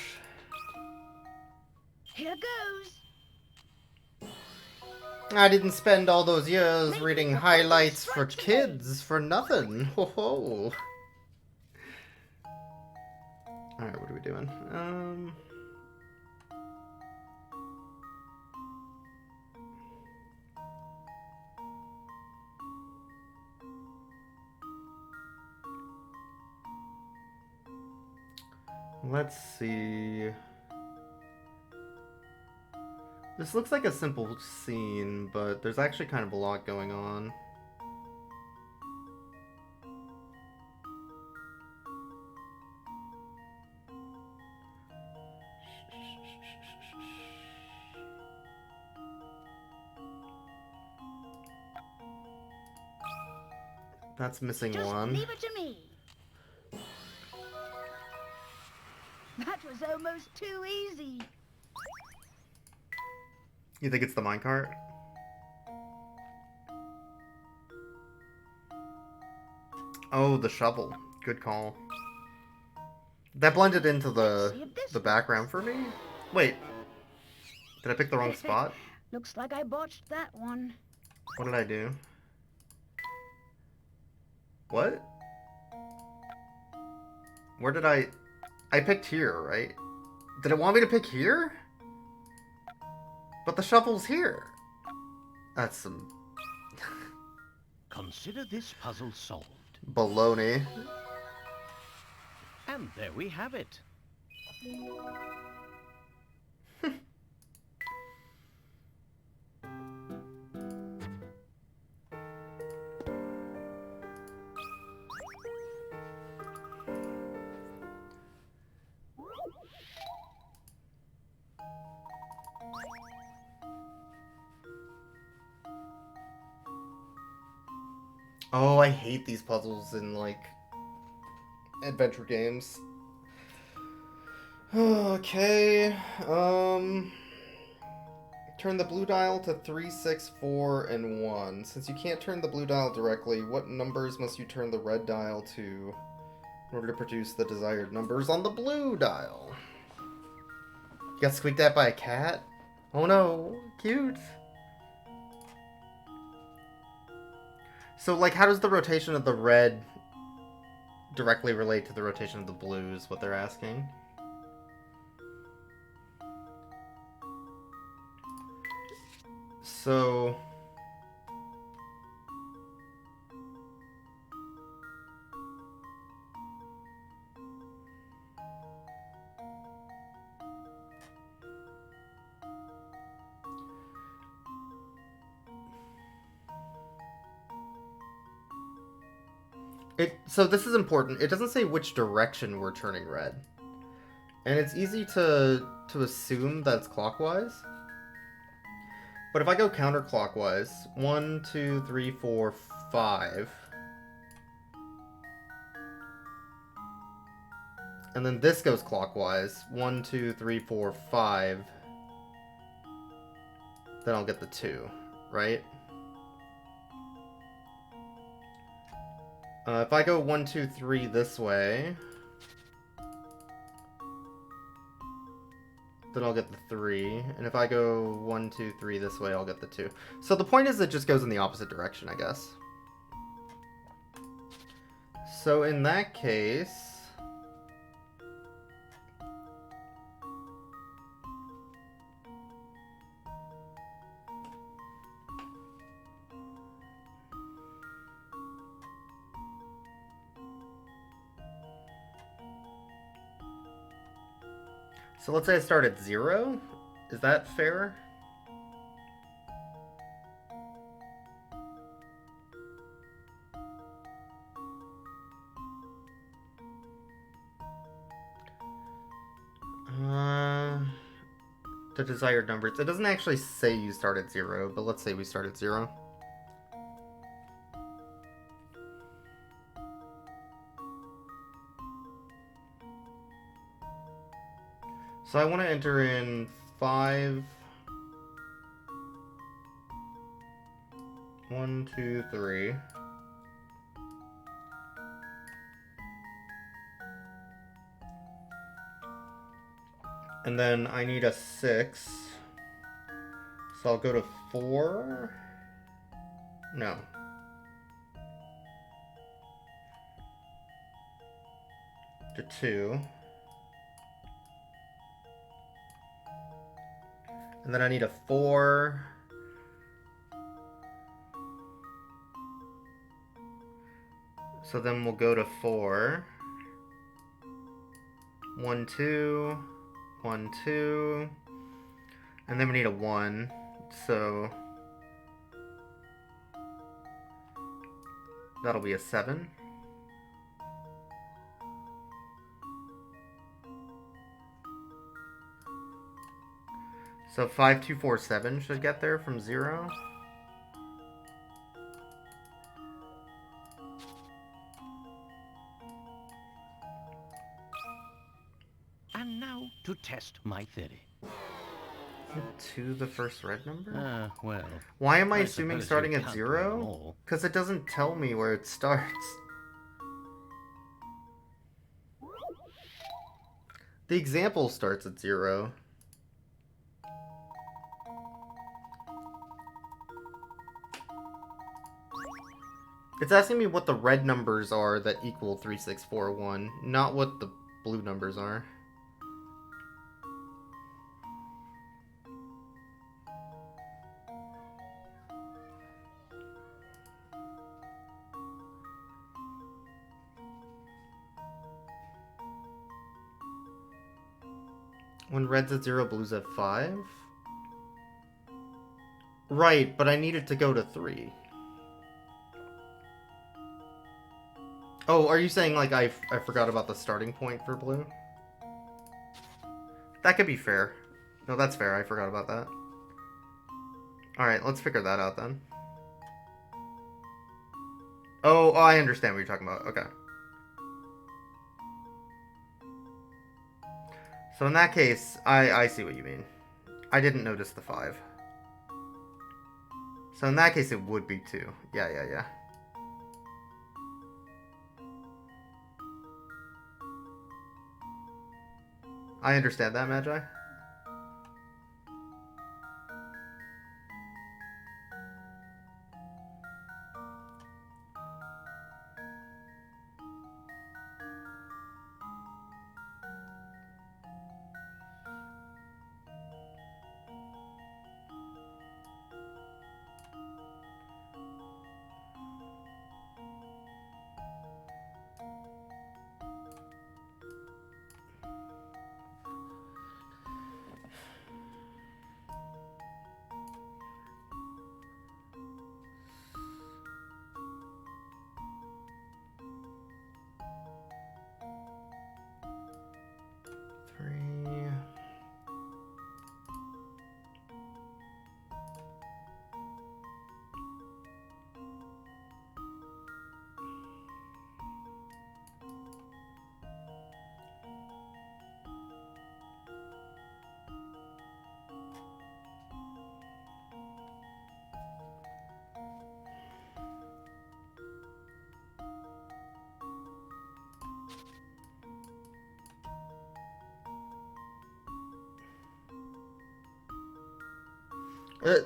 Here goes. I didn't spend all those years reading highlights for kids for nothing. Ho ho. Alright, what are we doing? Let's see. This looks like a simple scene, but there's actually kind of a lot going on. That's missing Just one. leave it to me. That was almost too easy. You think it's the minecart? Oh, the shovel. Good call. That blended into Let's see if this the background for me? Wait. Did I pick the wrong spot? Looks like I botched that one. What did I do? What? Where did I picked here, right? Did it want me to pick here? But the shovel's here. That's some Consider this puzzle solved. baloney. And there we have it. Oh, I hate these puzzles in, like, adventure games. Okay, turn the blue dial to 3, 6, 4, and 1. Since you can't turn the blue dial directly, what numbers must you turn the red dial to in order to produce the desired numbers on the blue dial? You got squeaked at by a cat? Oh no, cute. So, like, how does the rotation of the red directly relate to the rotation of the blue is what they're asking. So... So this is important. It doesn't say which direction we're turning red. And it's easy to assume that it's clockwise. But if I go counterclockwise, 1, 2, 3, 4, 5. And then this goes clockwise, 1, 2, 3, 4, 5. Then I'll get the 2, right? If I go 1, 2, 3 this way, then I'll get the 3. And if I go 1, 2, 3 this way, I'll get the 2. So the point is it just goes in the opposite direction, I guess. So in that case... So let's say I start at 0. Is that fair? The desired numbers. It doesn't actually say you start at 0, but let's say we start at 0. So I want to enter in 5, 1, 2, 3. And then I need a 6. So I'll go to 4. No. To 2. And then I need a 4. So then we'll go to 4. 1, 2. 1, 2. And then we need a 1. So that'll be a 7. So 5, 2, 4, 7 should get there from 0. And now to test my theory. 2 the first red number? Well... Why am I I assuming suppose starting you at can't do 0? more. Because it doesn't tell me where it starts. The example starts at 0. It's asking me what the red numbers are that equal 3, 6, 4, 1, not what the blue numbers are. When red's at 0, blue's at 5? Right, but I needed to go to 3. Oh, are you saying, like, I forgot about the starting point for blue? That could be fair. No, that's fair. I forgot about that. Alright, let's figure that out then. Oh, I understand what you're talking about. Okay. So in that case, I see what you mean. I didn't notice the 5. So in that case, it would be 2. Yeah. I understand that, Magi.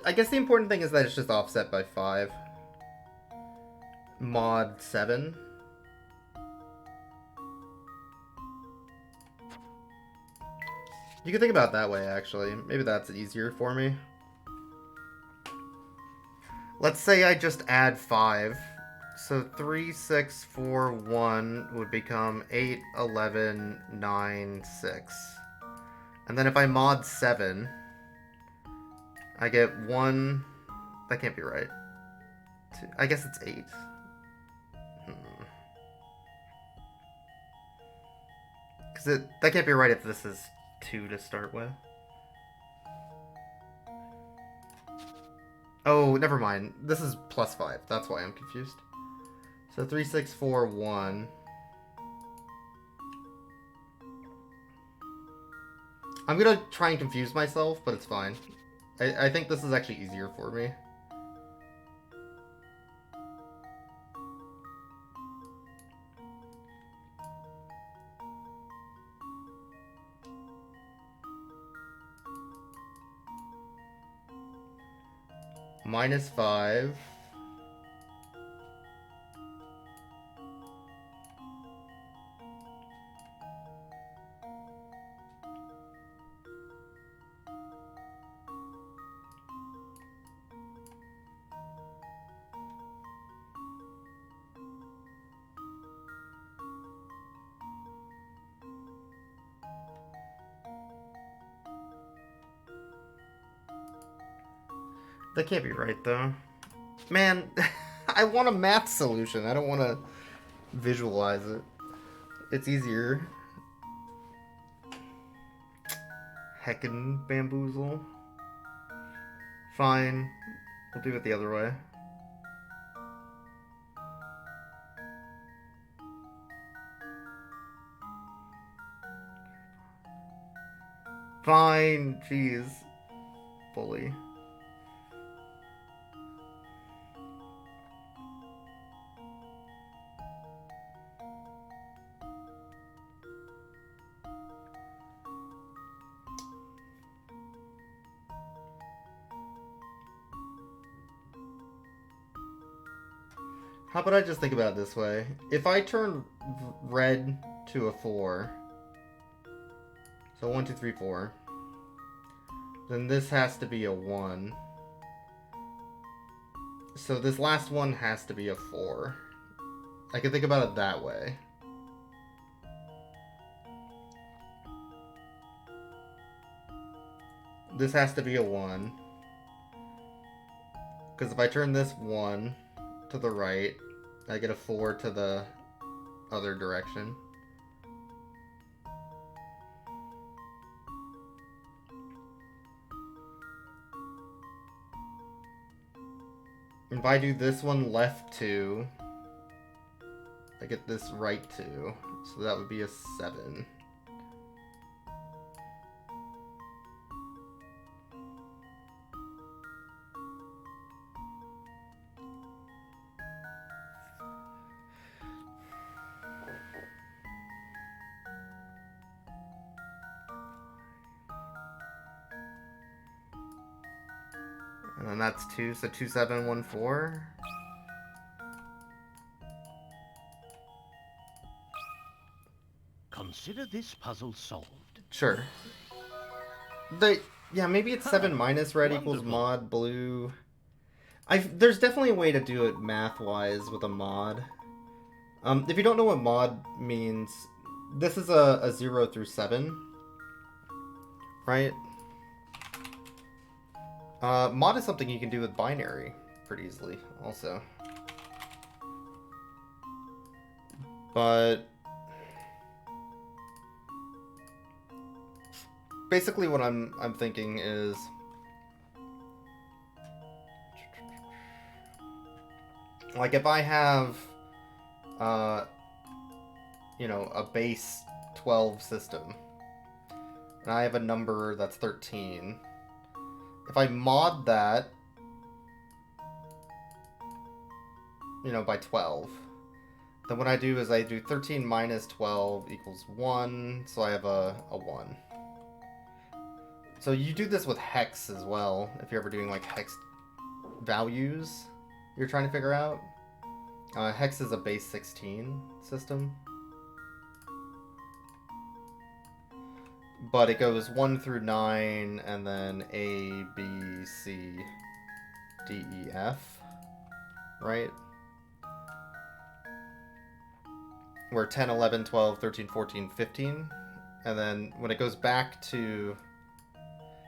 I guess the important thing is that it's just offset by 5. Mod 7. You can think about it that way, actually. Maybe that's easier for me. Let's say I just add 5. So 3, 6, 4, 1 would become 8, 11, 9, 6. And then if I mod 7, I get 1... That can't be right. 2, I guess it's 8. Because that can't be right if this is 2 to start with. Oh, never mind. This is plus 5. That's why I'm confused. So 3, 6, 4, 1. I'm gonna try and confuse myself, but it's fine. I think this is actually easier for me. Minus 5. That can't be right, though. Man, I want a math solution. I don't want to visualize it. It's easier. Heckin' bamboozle. Fine. We'll do it the other way. Fine. Jeez. Bully. How about I just think about it this way? If I turn red to a 4, so 1, 2, 3, 4, then this has to be a 1. So this last one has to be a 4. I can think about it that way. This has to be a 1. Because if I turn this 1 to the right, I get a 4 to the other direction. If I do this one left 2, I get this right 2, so that would be a 7. And then that's 2, so 2, 7, 1, 4. Consider this puzzle solved. Sure. Yeah, maybe it's 7 minus red equals mod blue. There's definitely a way to do it math-wise with a mod. If you don't know what mod means, this is a 0 through 7, right? Mod is something you can do with binary pretty easily, also. But basically what I'm thinking is like if I have you know, a base 12 system and I have a number that's 13, if I mod that, you know, by 12, then what I do is I do 13 minus 12 equals 1, so I have a 1. So you do this with hex as well, if you're ever doing like hex values you're trying to figure out. Hex is a base 16 system. But it goes 1 through 9, and then A, B, C, D, E, F, right? Where 10, 11, 12, 13, 14, 15. And then when it goes back to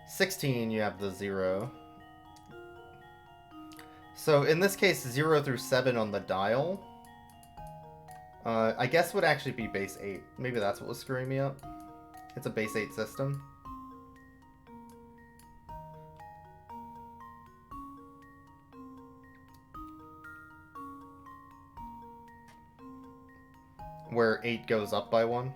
16, you have the 0. So in this case, 0 through 7 on the dial, I guess would actually be base 8. Maybe that's what was screwing me up. It's a base 8 system. Where 8 goes up by 1.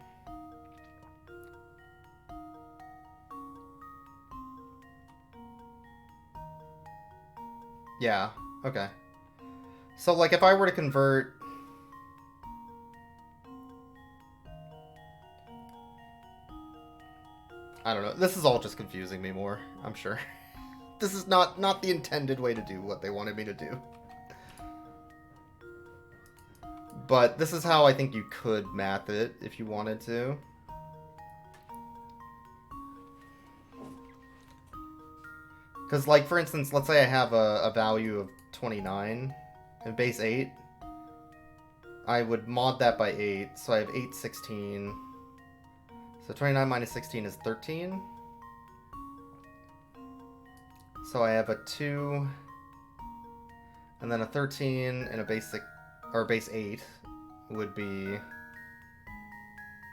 Yeah, okay. So, like, if I were to convert... I don't know. This is all just confusing me more, I'm sure. This is not the intended way to do what they wanted me to do. But this is how I think you could math it if you wanted to. Because, like, for instance, let's say I have a value of 29 in base 8. I would mod that by 8, so I have 8, 16. So 29 minus 16 is 13. So I have a 2, and then a 13, and a basic, or base 8 would be,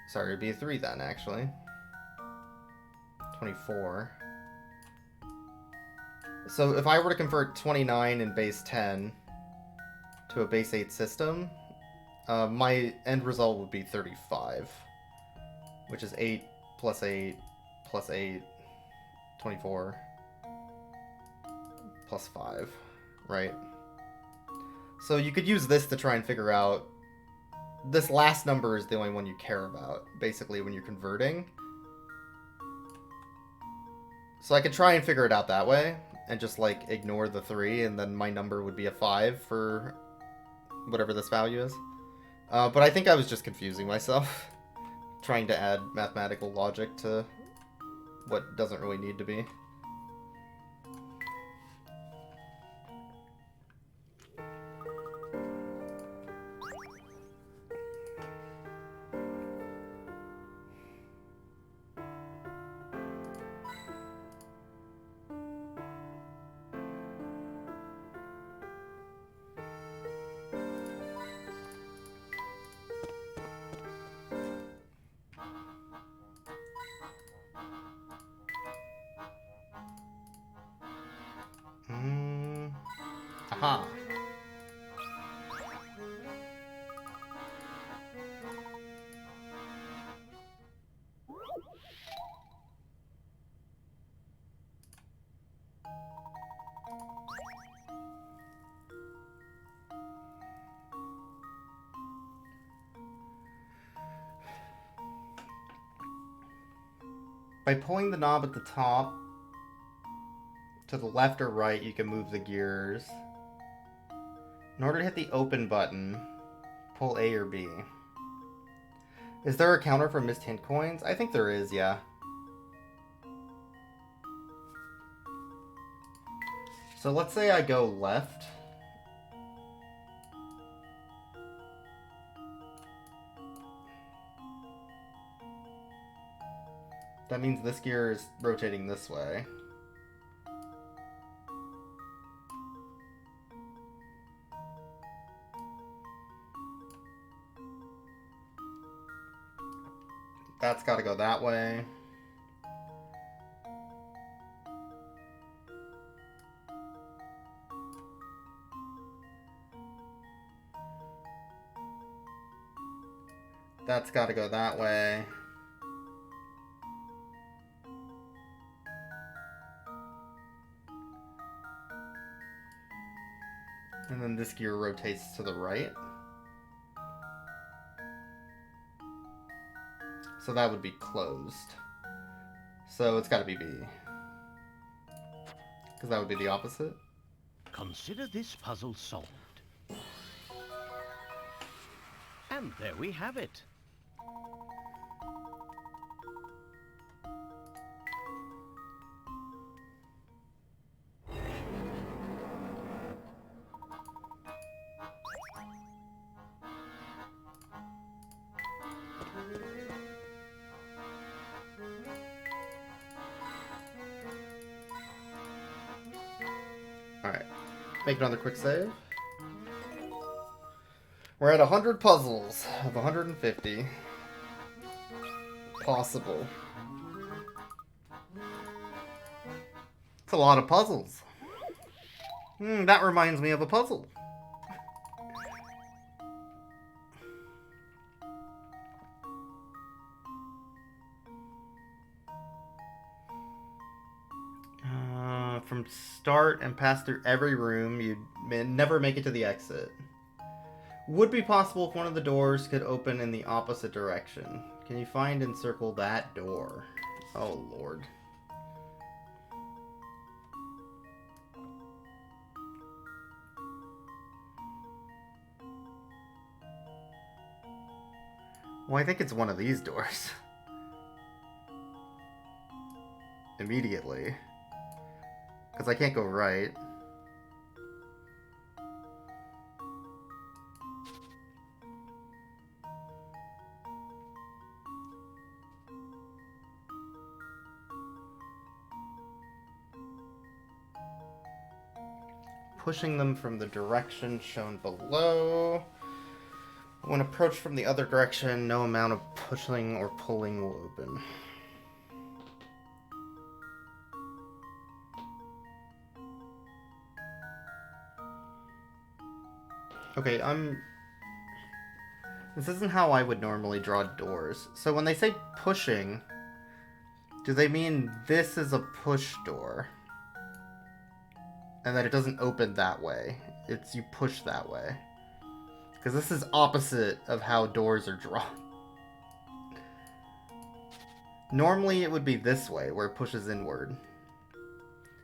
sorry, it'd be a 3 then, actually. 24. So if I were to convert 29 in base 10 to a base 8 system, my end result would be 35. Which is 8 plus 8 plus 8, 24, plus 5, right? So you could use this to try and figure out... This last number is the only one you care about, basically, when you're converting. So I could try and figure it out that way, and just, like, ignore the 3, and then my number would be a 5 for whatever this value is. But I think I was just confusing myself. Trying to add mathematical logic to what doesn't really need to be. Aha. By pulling the knob at the top to the left or right, you can move the gears. In order to hit the open button, pull A or B. Is there a counter for missed hint coins? I think there is, yeah. So let's say I go left. That means this gear is rotating this way. That's got to go that way. That's got to go that way. And then this gear rotates to the right. So that would be closed. So it's got to be B. Because that would be the opposite. Consider this puzzle solved. And there we have it. Alright. Make another quick save. We're at 100 puzzles of 150. Possible. It's a lot of puzzles. That reminds me of a puzzle. From start and pass through every room, you'd never make it to the exit. Would be possible if one of the doors could open in the opposite direction. Can you find and circle that door? Oh, Lord. Well, I think it's one of these doors. Immediately. Because I can't go right. Pushing them from the direction shown below. When approached from the other direction, no amount of pushing or pulling will open. Okay, this isn't how I would normally draw doors. So when they say pushing, do they mean this is a push door? And that it doesn't open that way. It's you push that way. Because this is opposite of how doors are drawn. Normally it would be this way, where it pushes inward.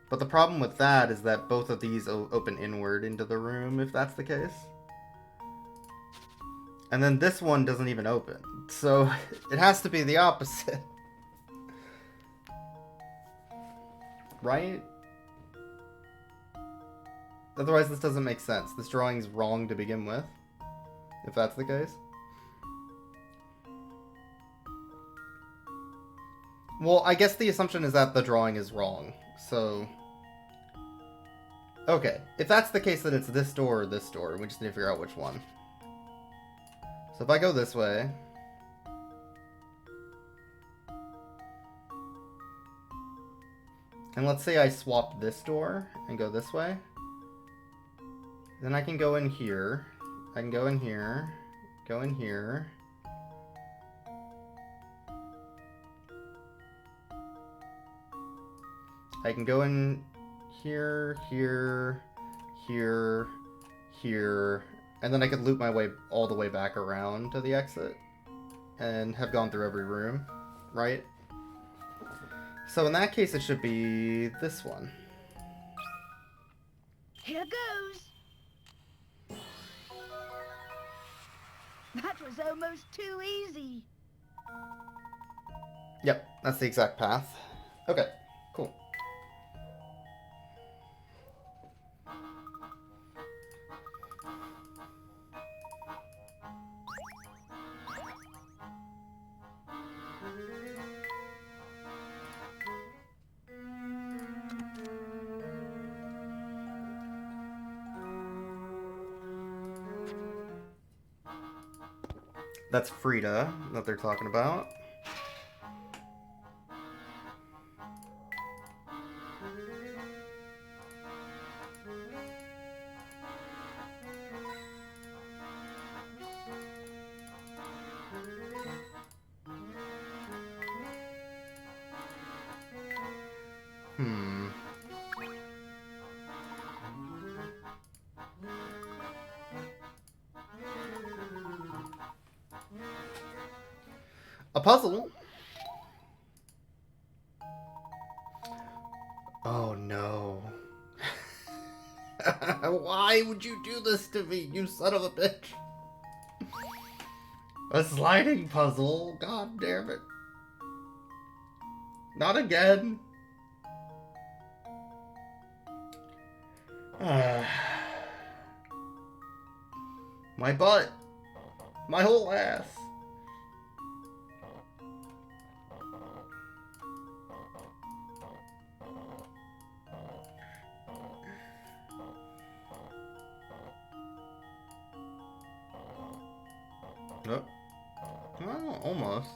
But the problem with that is that both of these open inward into the room, if that's the case. And then this one doesn't even open. So it has to be the opposite. Right? Otherwise this doesn't make sense. This drawing's wrong to begin with. If that's the case. Well, I guess the assumption is that the drawing is wrong. So... okay. If that's the case, then it's this door or this door. We just need to figure out which one. So if I go this way... and let's say I swap this door and go this way. Then I can go in here. I can go in here. Go in here. I can go in here, here, here, here, and then I could loop my way all the way back around to the exit and have gone through every room, right? So in that case, it should be this one. Here goes. That was almost too easy. Yep, that's the exact path. Okay, cool. That's Frida that they're talking about. A puzzle? Oh no. Why would you do this to me, you son of a bitch? A sliding puzzle? God damn it. Not again. My butt. My whole ass. Oh. Well, almost.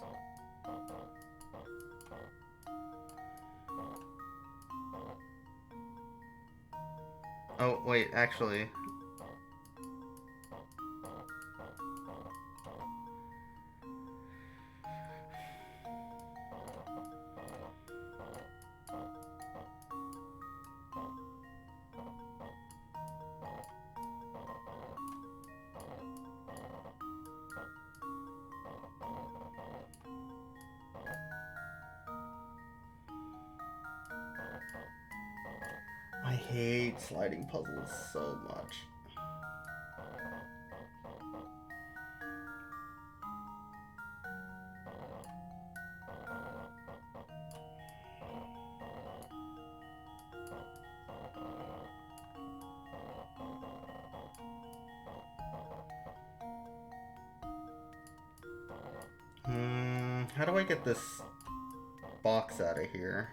Oh, wait, actually. I hate sliding puzzles so much. How do I get this box out of here?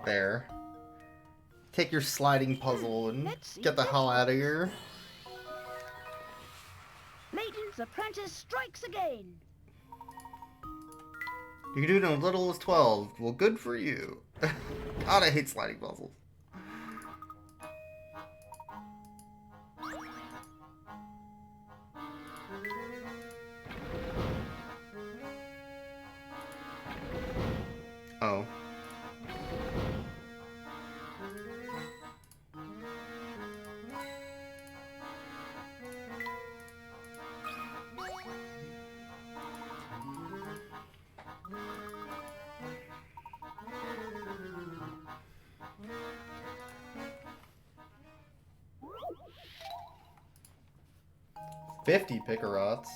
There. Take your sliding puzzle and get the hell out of here. Layton's apprentice strikes again. You can do it in as little as 12. Well, good for you. God, I hate sliding puzzles. Oh. $50 Picarots.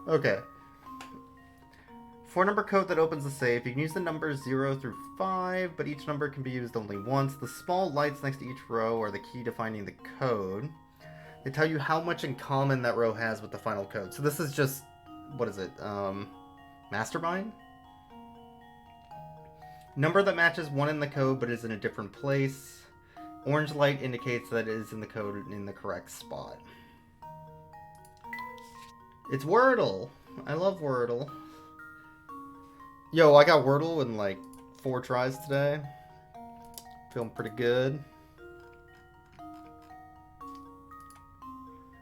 Okay. 4-number code that opens the safe. You can use the numbers 0 through 5, but each number can be used only once. The small lights next to each row are the key to finding the code. They tell you how much in common that row has with the final code. So this is just, what is it? Mastermind? Number that matches 1 in the code but is in a different place. Orange light indicates that it is in the code in the correct spot. It's Wordle! I love Wordle. Yo, I got Wordle in like 4 tries today. Feeling pretty good.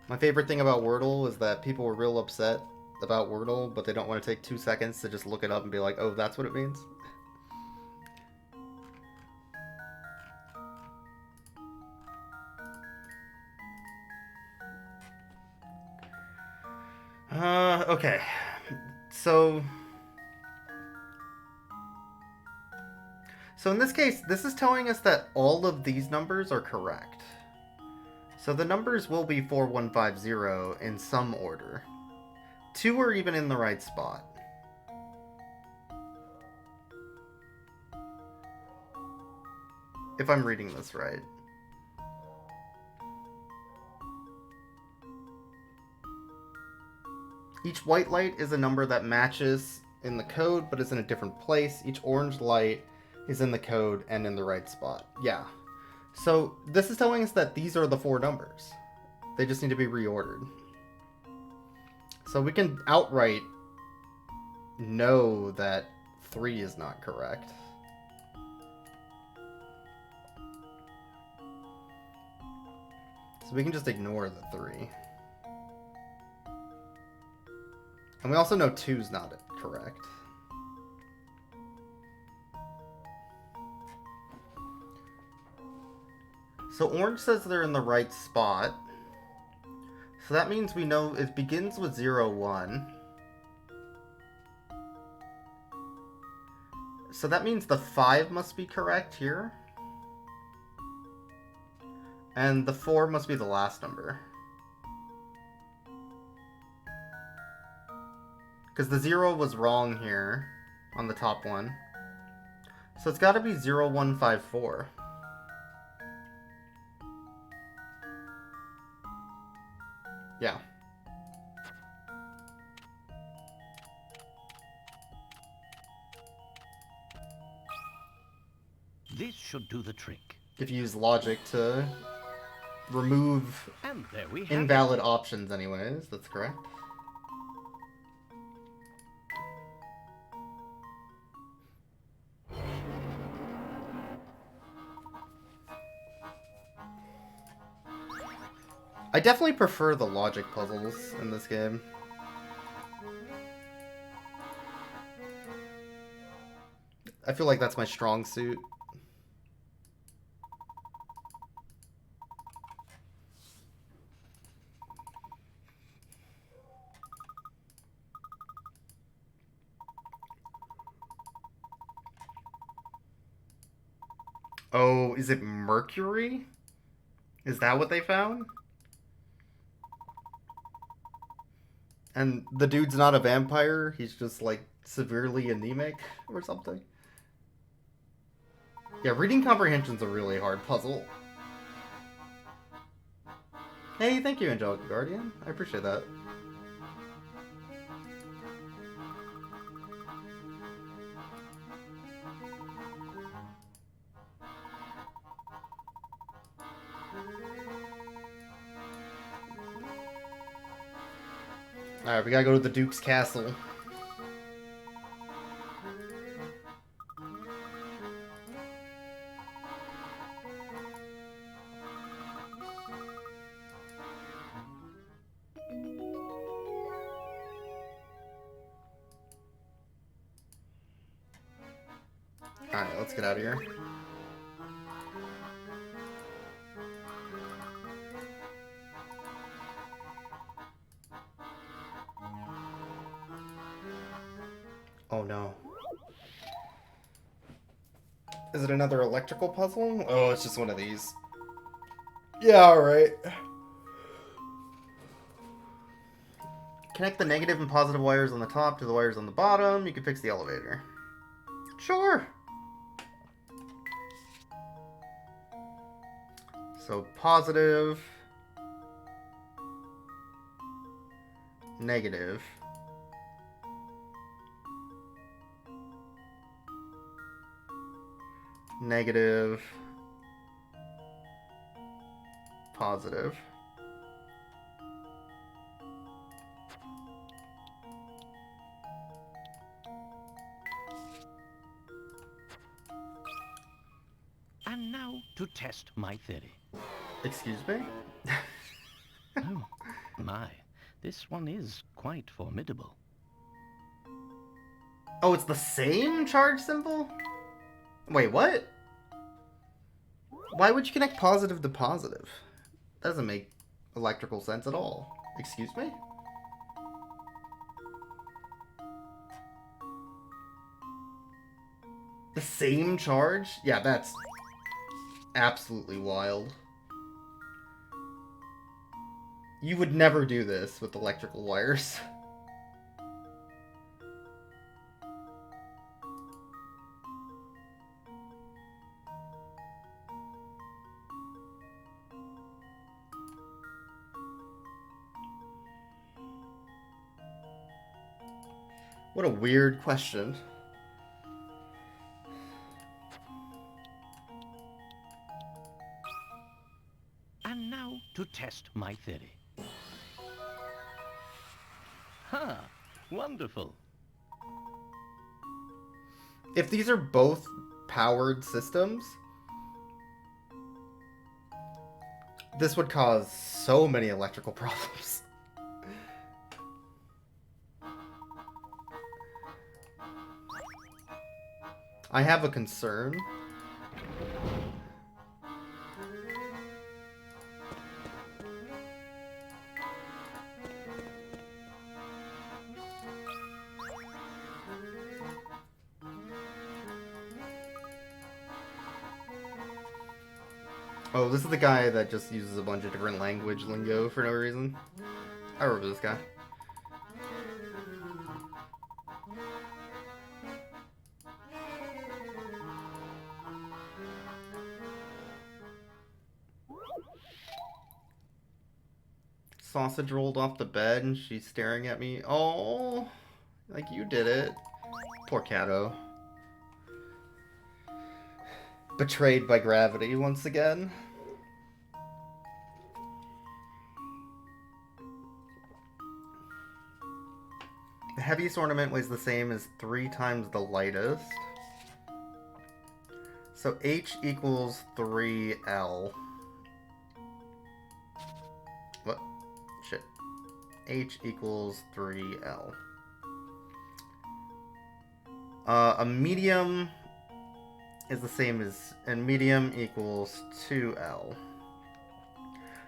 My favorite thing about Wordle is that people were real upset about Wordle, but they don't want to take 2 seconds to just look it up and be like, oh, that's what it means? Okay. So in this case, this is telling us that all of these numbers are correct. So the numbers will be 4150 in some order. 2 are even in the right spot. If I'm reading this right. Each white light is a number that matches in the code, but is in a different place. Each orange light is in the code and in the right spot. Yeah. So this is telling us that these are the 4 numbers. They just need to be reordered. So we can outright know that 3 is not correct. So So we can just ignore the 3. And we also know 2's not correct. So orange says they're in the right spot. So that means we know it begins with 0, 1. So that means the 5 must be correct here. And the 4 must be the last number. Because the 0 was wrong here on the top one. So it's got to be 0, 1, 5, 4. Yeah. This should do the trick. If you use logic to remove And there we have invalid options anyways, that's correct. I definitely prefer the logic puzzles in this game. I feel like that's my strong suit. Oh, is it mercury? Is that what they found? And the dude's not a vampire, he's just like severely anemic or something. Yeah, reading comprehension's a really hard puzzle. Hey, thank you, Angelica Guardian. I appreciate that. Alright, we gotta go to the Duke's castle. Alright, let's get out of here. Oh no. Is it another electrical puzzle? Oh, it's just one of these. Yeah, alright. Connect the negative and positive wires on the top to the wires on the bottom. You can fix the elevator. Sure. So positive, negative, negative, positive. And now to test my theory. Excuse me? Oh, my. This one is quite formidable. Oh, it's the same charge symbol? Wait, what? Why would you connect positive to positive? That doesn't make electrical sense at all. Excuse me? The same charge? Yeah, that's absolutely wild. You would never do this with electrical wires. What a weird question. And now to test my theory. Ha! Wonderful. If these are both powered systems, This would cause so many electrical problems. I have a concern. Oh, this is the guy that just uses a bunch of different language lingo for no reason. I remember this guy. Sausage rolled off the bed and she's staring at me. Oh, like you did it. Poor Cato. Betrayed by gravity once again. The heaviest ornament weighs the same as 3 times the lightest. So H equals 3L. What? Shit. H equals 3L. A medium is the same as, and medium equals 2L.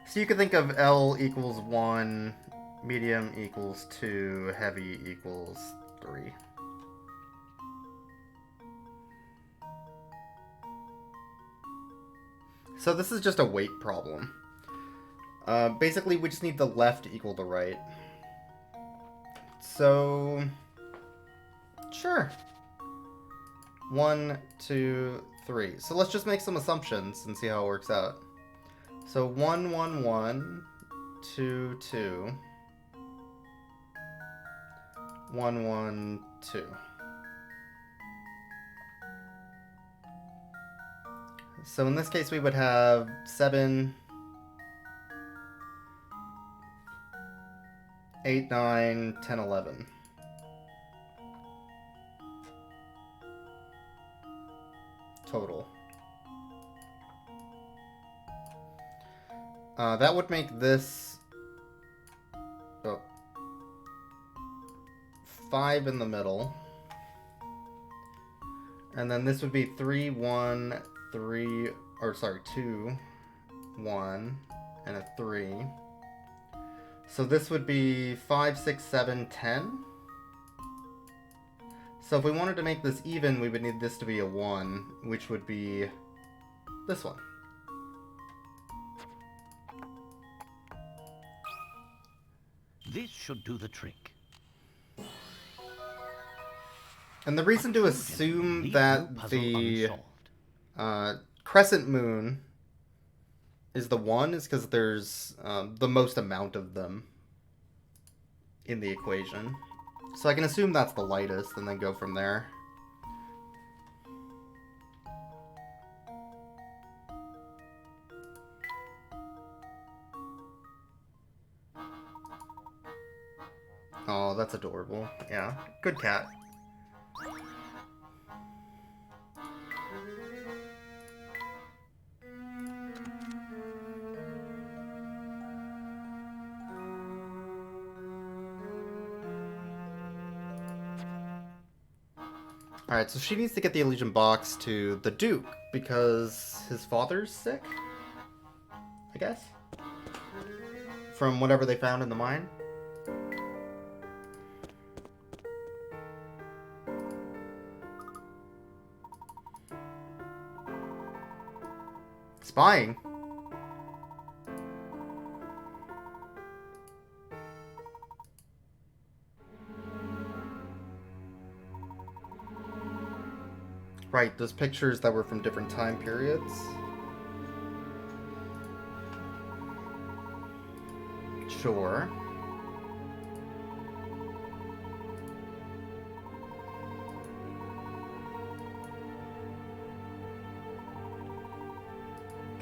So you could think of L equals 1, medium equals 2, heavy equals 3. So this is just a weight problem. Basically, we just need the left equal the right. So, sure. 1, 2, 3. So let's just make some assumptions and see how it works out. So 1, 1, 1, 2, 2, 1, 1, 2. So in this case, we would have 7, 8, 9, 10, 11. Total. That would make this 5 in the middle. And then this would be 3, 1, 3, or sorry, 2, 1, and a 3. So this would be 5, 6, 7, 10. So if we wanted to make this even, we would need this to be a 1, which would be this one. This should do the trick. And the reason to assume that the crescent moon is the 1 is because there's the most amount of them in the equation. So I can assume that's the lightest and then go from there. Oh, that's adorable. Yeah, good cat. Alright, so she needs to get the Elysian box to the Duke, because his father's sick? I guess? From whatever they found in the mine? Spying? Right, those pictures that were from different time periods. Sure.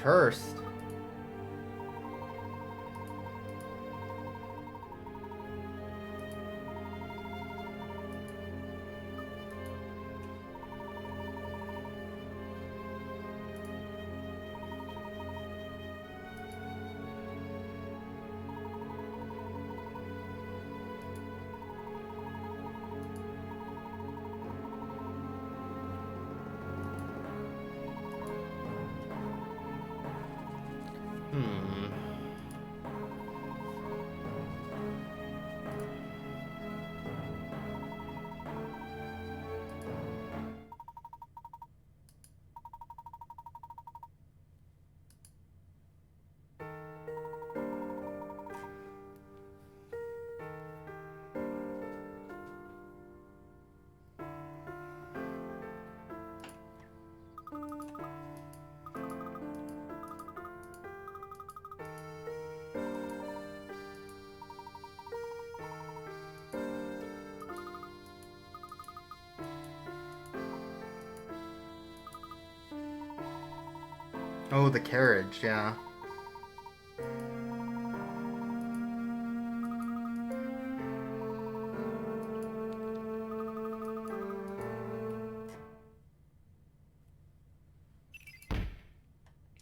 Cursed. Oh, the carriage, yeah.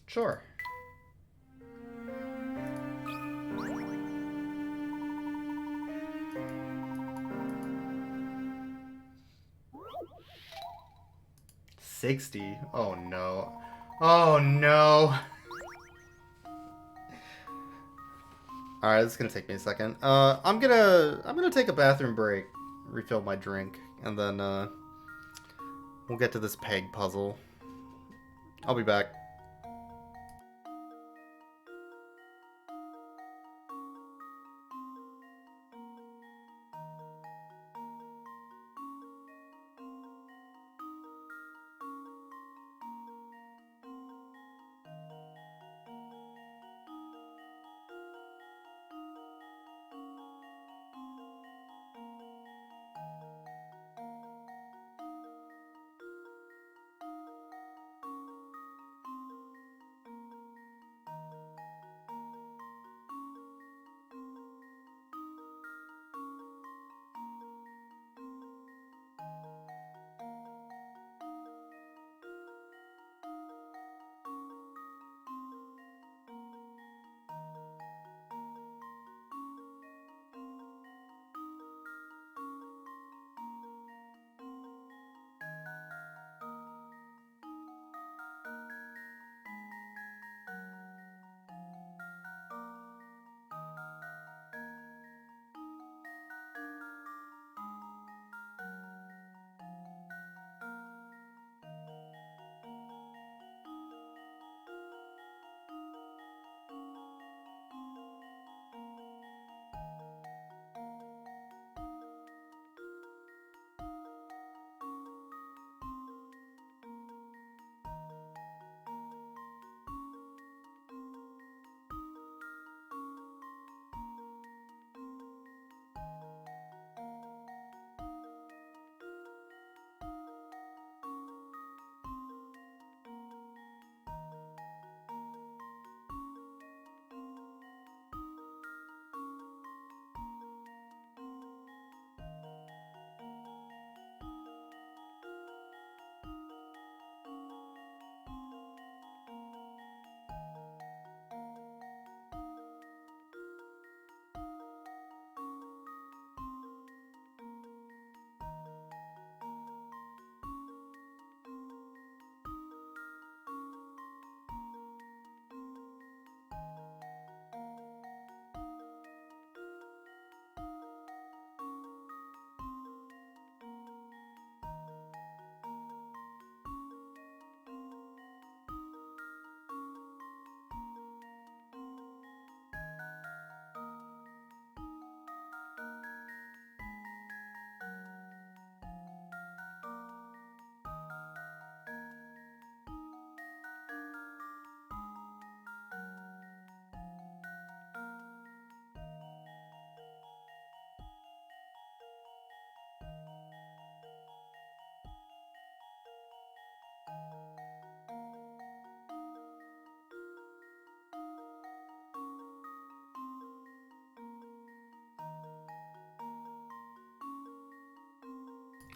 Sure. $60. Oh no. Oh no. Alright, this is gonna take me a second. I'm gonna take a bathroom break, refill my drink, and then we'll get to this peg puzzle. I'll be back.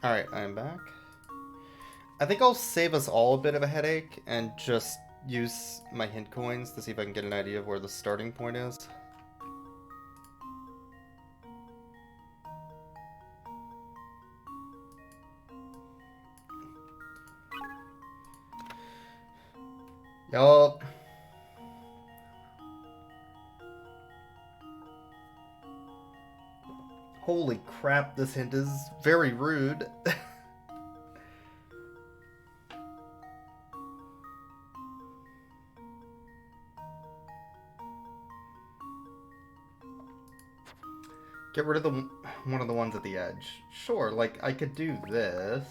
Alright, I'm back. I think I'll save us all a bit of a headache and just use my hint coins to see if I can get an idea of where the starting point is. Yup. Holy crap, this hint is very rude. Get rid of one of the ones at the edge. Sure, like, I could do this.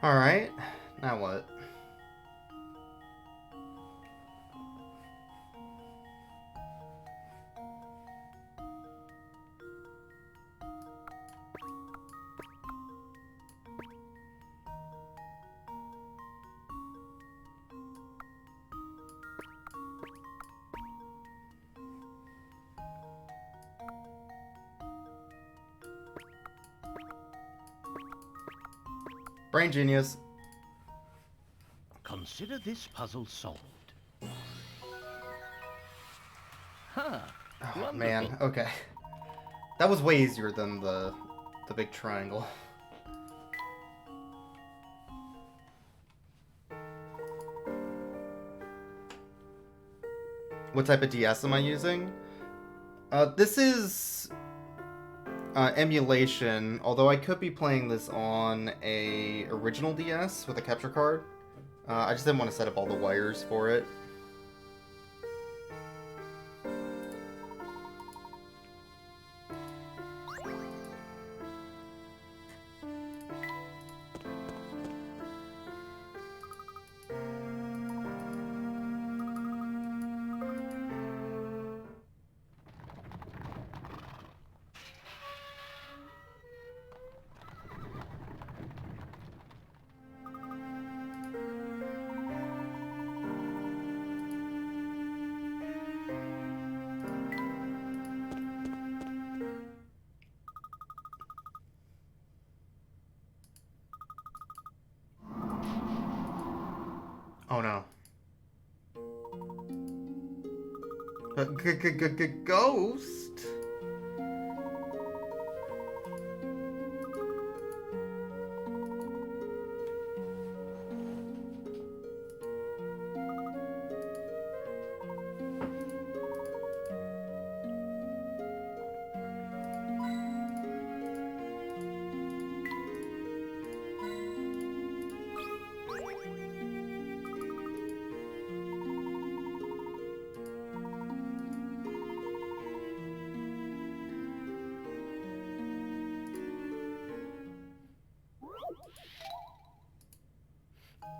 Alright, now what? Brain genius. Consider this puzzle solved. Huh. Oh, man, okay. That was way easier than the big triangle. What type of DS am I using? This is emulation, although I could be playing this on a original DS with a capture card. I just didn't want to set up all the wires for it. Oh no. Ghost?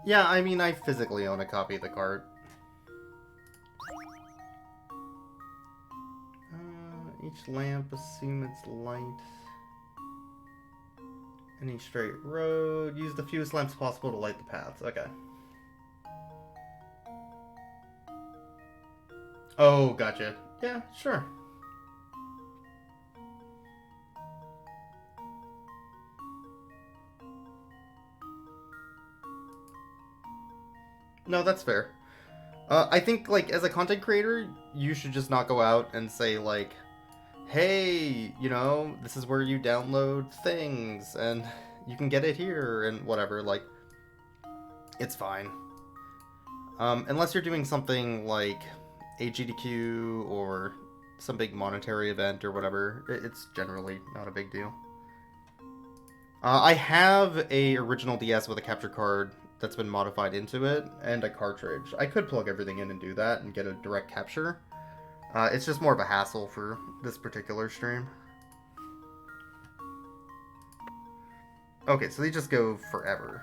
Yeah, I mean, I physically own a copy of the cart. Each lamp, assume it's light. Any straight road. Use the fewest lamps possible to light the paths. Okay. Oh, gotcha. Yeah, sure. No, that's fair. I think, like, as a content creator, you should just not go out and say, like, hey, you know, this is where you download things, and you can get it here, and whatever, like, it's fine. Unless you're doing something like AGDQ or some big monetary event or whatever, it's generally not a big deal. I have a original DS with a capture card that's been modified into it, and a cartridge. I could plug everything in and do that and get a direct capture. It's just more of a hassle for this particular stream. Okay, so they just go forever.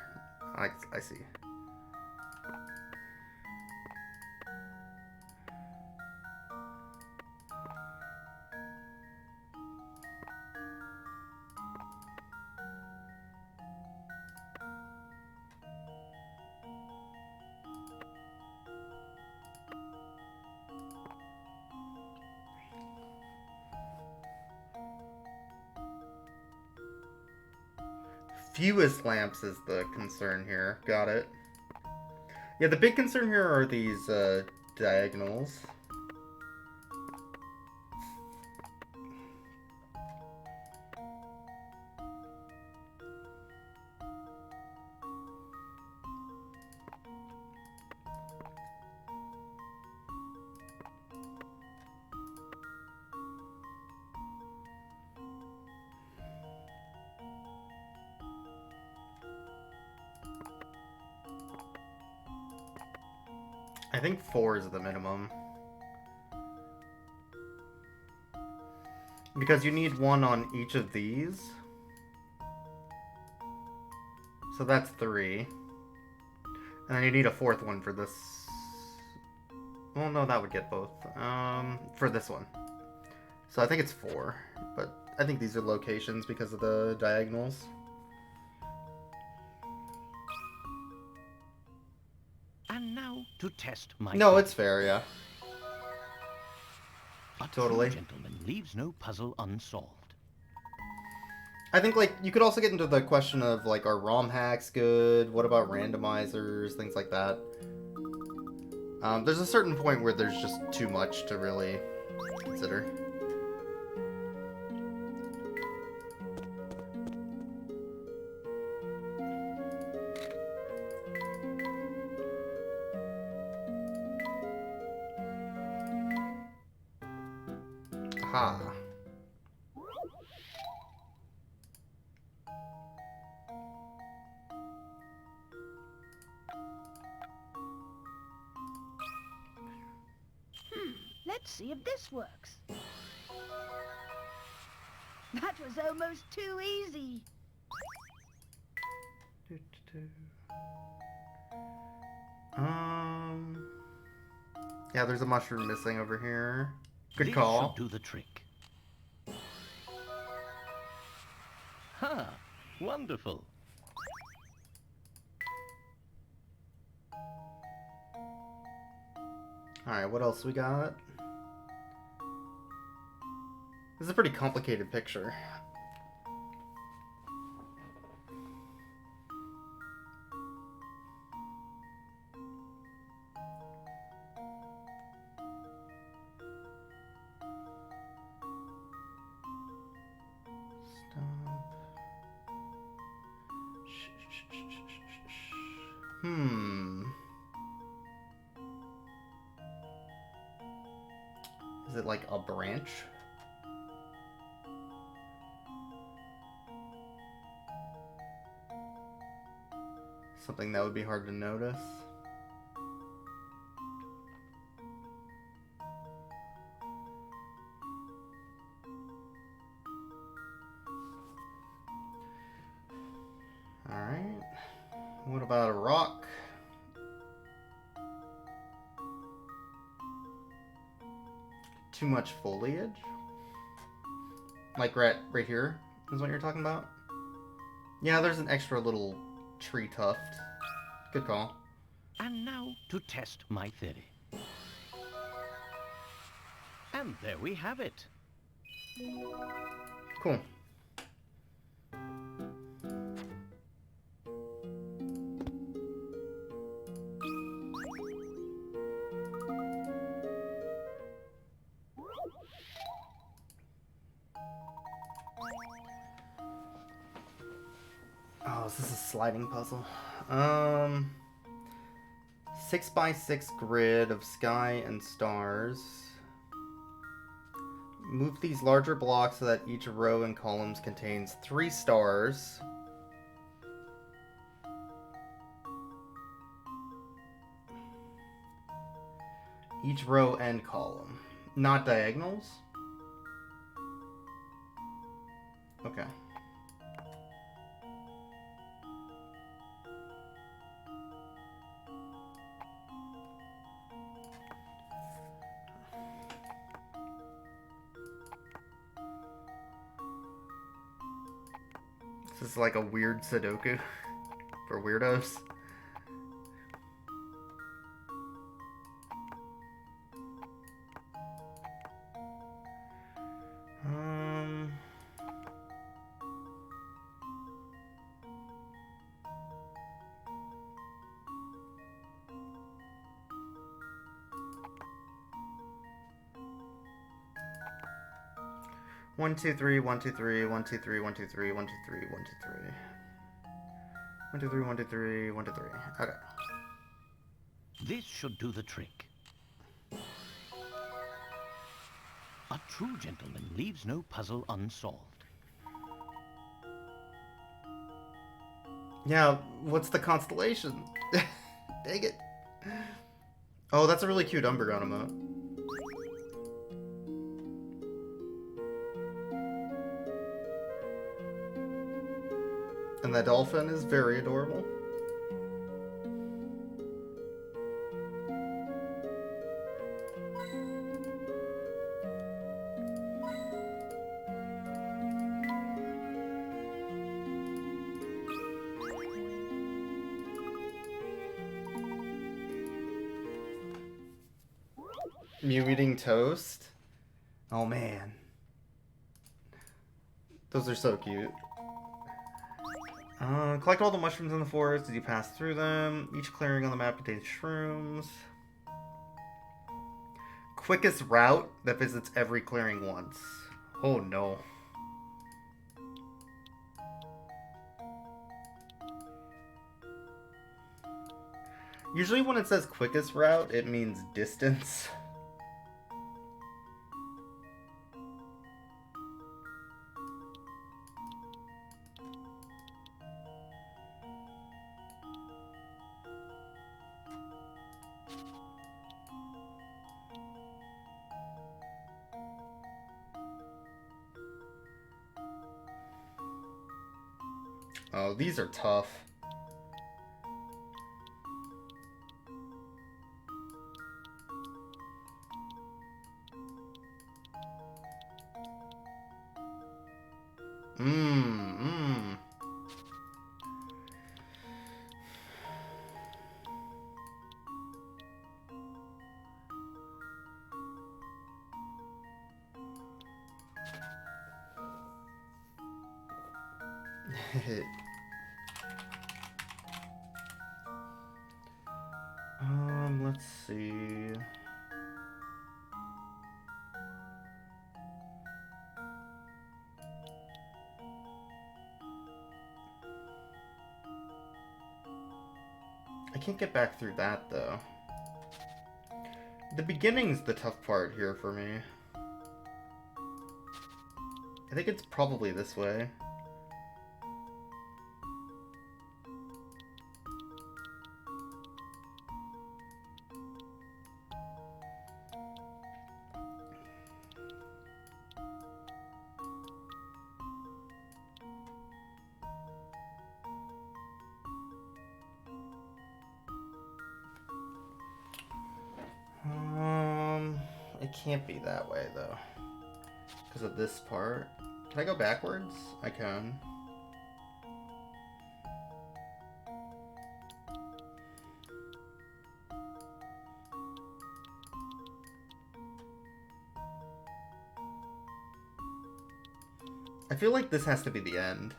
I see. Fewest lamps is the concern here. Got it. Yeah, the big concern here are these diagonals. I think 4 is the minimum. Because you need one on each of these. So that's 3. And then you need a 4th one for this. Well, no, that would get both. For this one. So I think it's 4. But I think these are locations because of the diagonals. And now to test my... No, it's fair, yeah. A Totally. true gentleman leaves no puzzle unsolved. I think, like, you could also get into the question of, like, are ROM hacks good? What about randomizers? Things like that. There's a certain point where there's just too much to really consider. Aha. Let's see if this works. That was almost too easy. Yeah, there's a mushroom missing over here. Good This call. should do the trick. Ha! Wonderful. Alright, what else we got? This is a pretty complicated picture. Is it like a branch? Something that would be hard to notice. Alright. What about a rock? Too much foliage? Like right here is what you're talking about? Yeah, there's an extra little tree tuft. Good call. And now to test my theory. And there we have it. Cool. Oh, is this a sliding puzzle? 6x6 grid of sky and stars. Move these larger blocks so that each row and columns contains 3 stars. Each row and column. Not diagonals? Okay. This is like a weird Sudoku for weirdos. Um... 1, 2, 3, 1, 2, 3, 1, 2, 3, 1, 2, 3, 1, 2, 3, 1, 2, 3. 1, 2, 3, 1, 2, 3, 1, 2, 3. Okay. This should do the trick. A true gentleman leaves no puzzle unsolved. Yeah, what's the constellation? Dang it. Oh, that's a really cute Umbergon emote. And And that dolphin is very adorable. Mew eating toast? Oh man. Those are so cute. Collect all the mushrooms in the forest as you pass through them. Each clearing on the map contains shrooms. Quickest route that visits every clearing once. Oh no. Usually when it says quickest route, it means distance. Oh, these are tough. Mmm. Let's see. I can't get back through that, though. The beginning's the tough part here for me. I think it's probably this way. It can't be that way, though. Because of this part. Can I go backwards? I can. I feel like this has to be the end.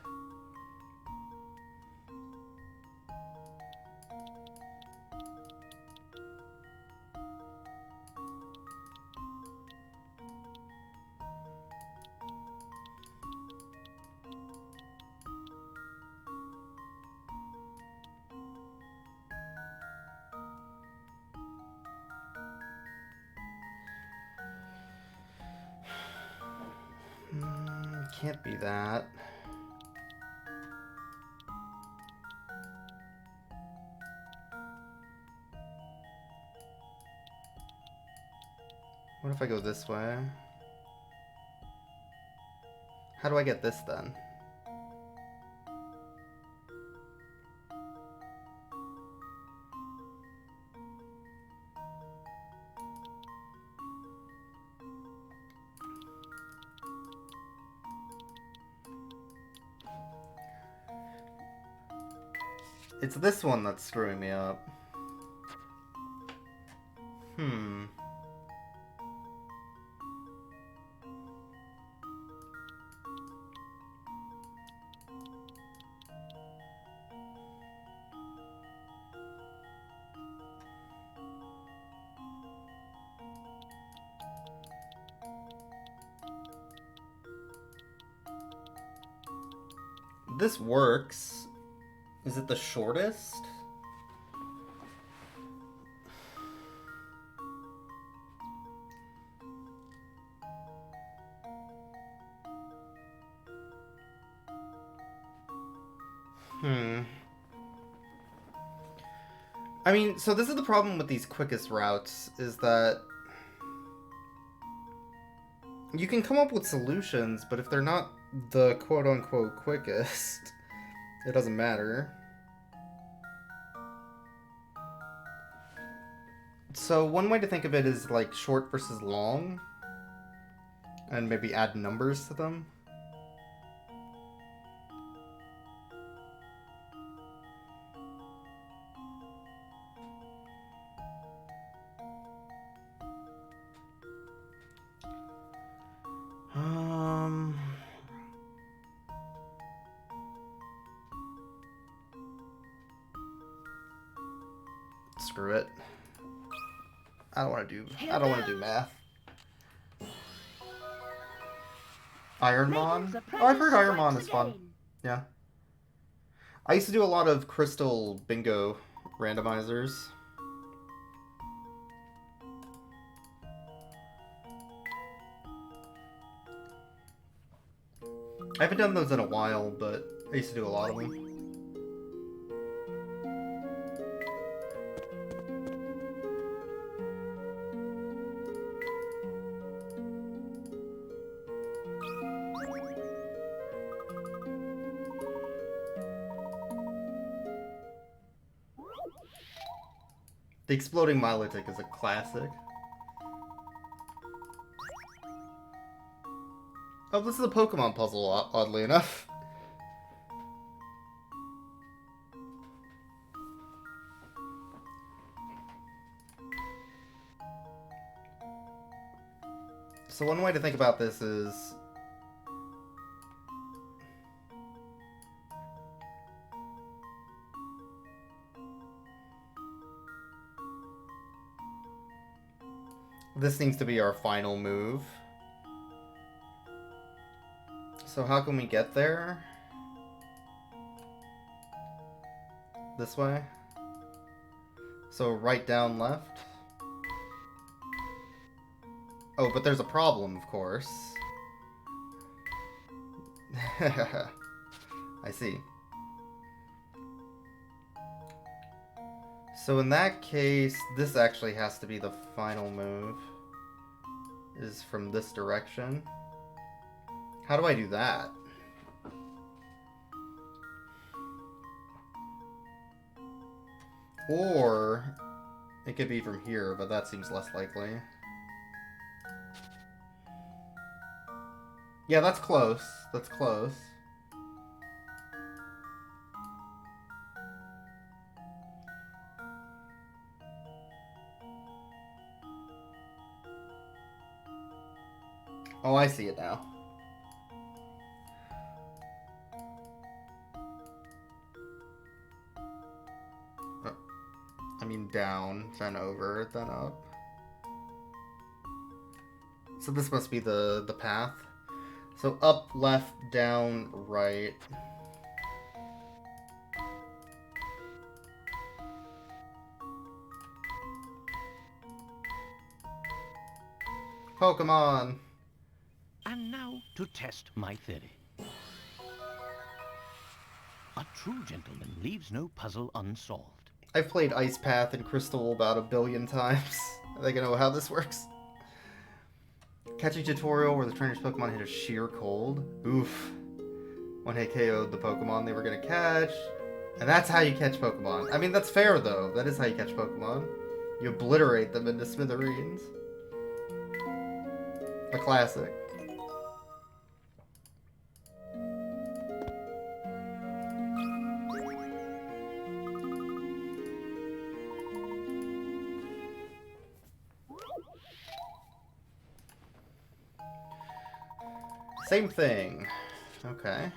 Can't be that. What if I go this way? How do I get this then? It's this one that's screwing me up. This works. Is it the shortest? I mean, so this is the problem with these quickest routes, is that you can come up with solutions, but if they're not the quote-unquote quickest, It doesn't matter. So one way to think of it is like short versus long, and maybe add numbers to them. Screw it. I don't want to do math. Ironmon? Oh, I've heard Ironmon is fun. Yeah. I used to do a lot of crystal bingo randomizers. I haven't done those in a while, but I used to do a lot of them. The Exploding Milotic is a classic. Oh, this is a Pokemon puzzle, oddly enough. So one way to think about this is... this needs to be our final move. So how can we get there? This way? So right, down, left? Oh, but there's a problem, of course. I see. So in that case, this actually has to be the final move. Is from this direction. How do I do that? Or it could be from here, but that seems less likely. Yeah, that's close. That's close. Oh, I see it now. I mean down, then over, then up. So this must be the path. So up, left, down, right. Pokemon! And now to test my theory. A true gentleman leaves no puzzle unsolved. I've played Ice Path and Crystal about 1 billion times. I think I know how this works. Catching tutorial where the trainer's Pokemon hit a sheer cold. Oof. When they KO'd the Pokemon they were gonna catch. And that's how you catch Pokemon. I mean, that's fair though. That is how you catch Pokemon. You obliterate them into smithereens. A classic. Same thing. Okay.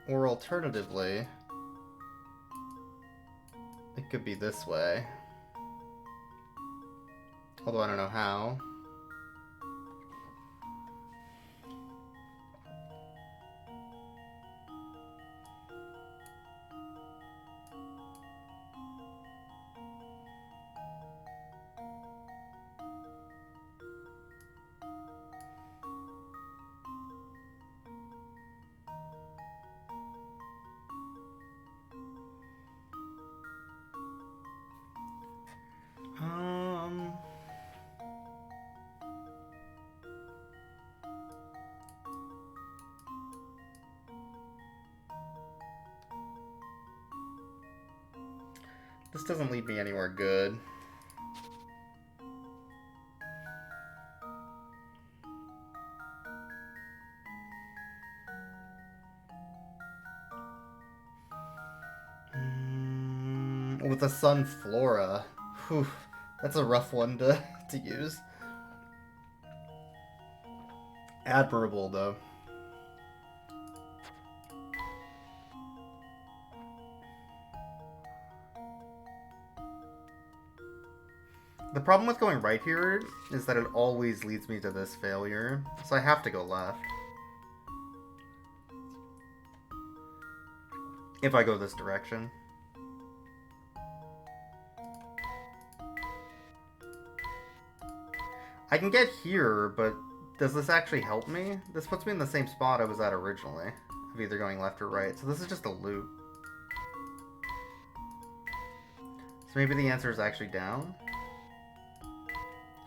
Or alternatively, it could be this way. Although I don't know how. This doesn't lead me anywhere good. With the Sun Flora. Whew, that's a rough one to use. Admirable, though. The problem with going right here is that it always leads me to this failure, so I have to go left. If I go this direction. I can get here, but does this actually help me? This puts me in the same spot I was at originally, of either going left or right, so this is just a loop. So maybe the answer is actually down?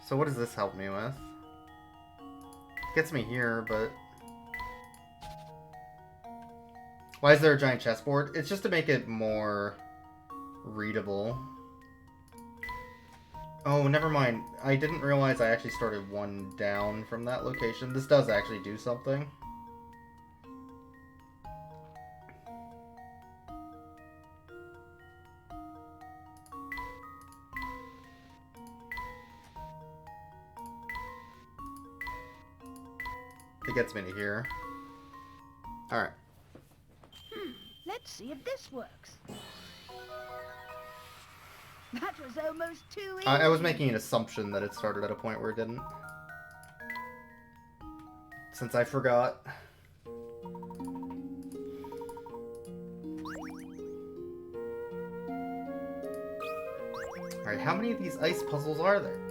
So what does this help me with? It gets me here, but... Why is there a giant chessboard? It's just to make it more readable. Oh, never mind. I didn't realize I actually started one down from that location. This does actually do something. It gets me to here. Alright. Let's see if this works. That was almost too easy. I was making an assumption that it started at a point where it didn't. Since I forgot. Alright, how many of these ice puzzles are there?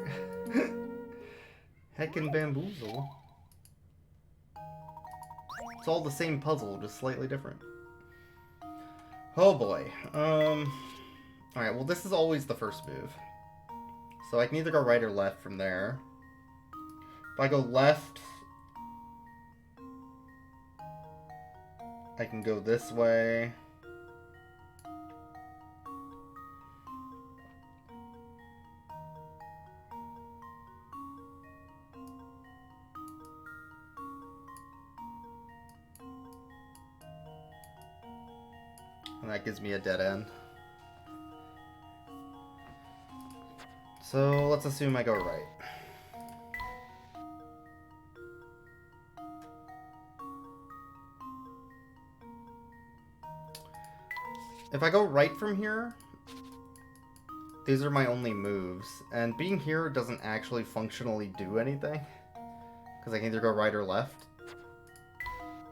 Heckin' bamboozle. It's all the same puzzle, just slightly different. Oh boy. Alright, well this is always the first move. So I can either go right or left from there. If I go left, I can go this way. And that gives me a dead end. So let's assume I go right. If I go right from here, these are my only moves. And being here doesn't actually functionally do anything, because I can either go right or left.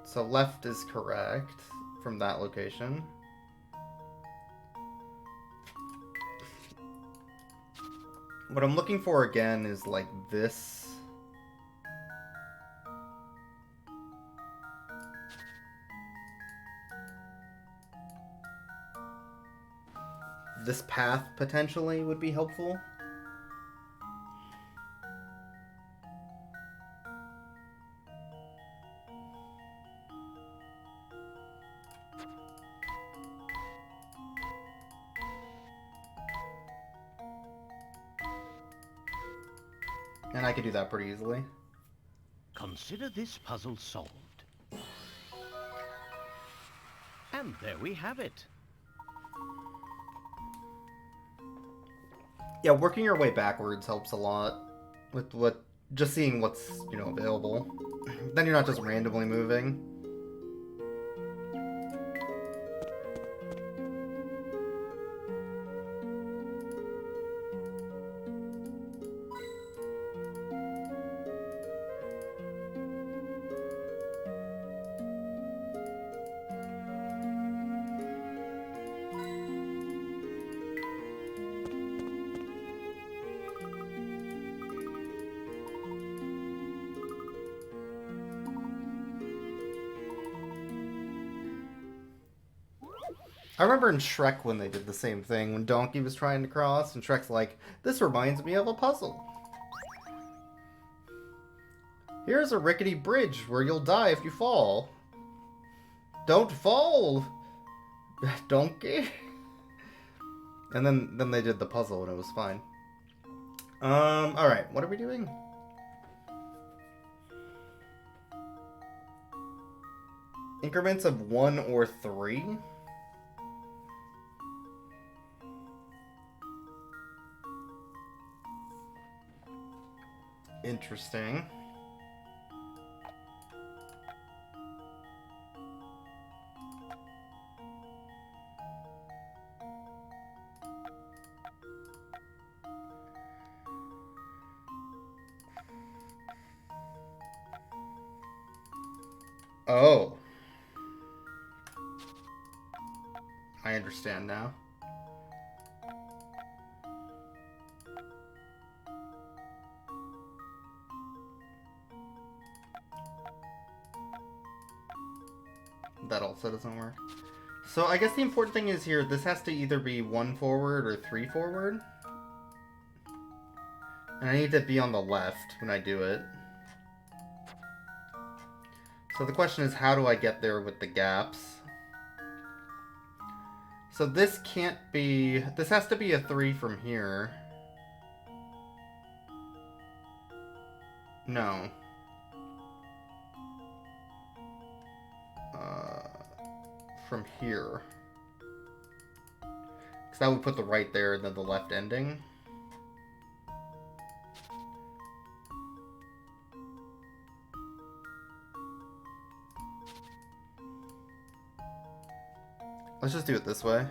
So left is correct from that location. What I'm looking for again is like this. This path potentially would be helpful. And I could do that pretty easily. Consider this puzzle solved. And there we have it. Yeah, working your way backwards helps a lot with just seeing what's, available. Then you're not just randomly moving. I remember in Shrek when they did the same thing, when Donkey was trying to cross, and Shrek's like, this reminds me of a puzzle. Here's a rickety bridge where you'll die if you fall. Don't fall, Donkey. And then they did the puzzle and it was fine. Alright, what are we doing? Increments of 1 or 3? Interesting. Oh. I understand now. That also doesn't work. So I guess the important thing is here, this has to either be 1 forward or 3 forward. And I need to be on the left when I do it. So the question is, how do I get there with the gaps? So this can't be... This has to be a 3 from here. No. From here. Because that would put the right there and then the left ending. Let's just do it this way.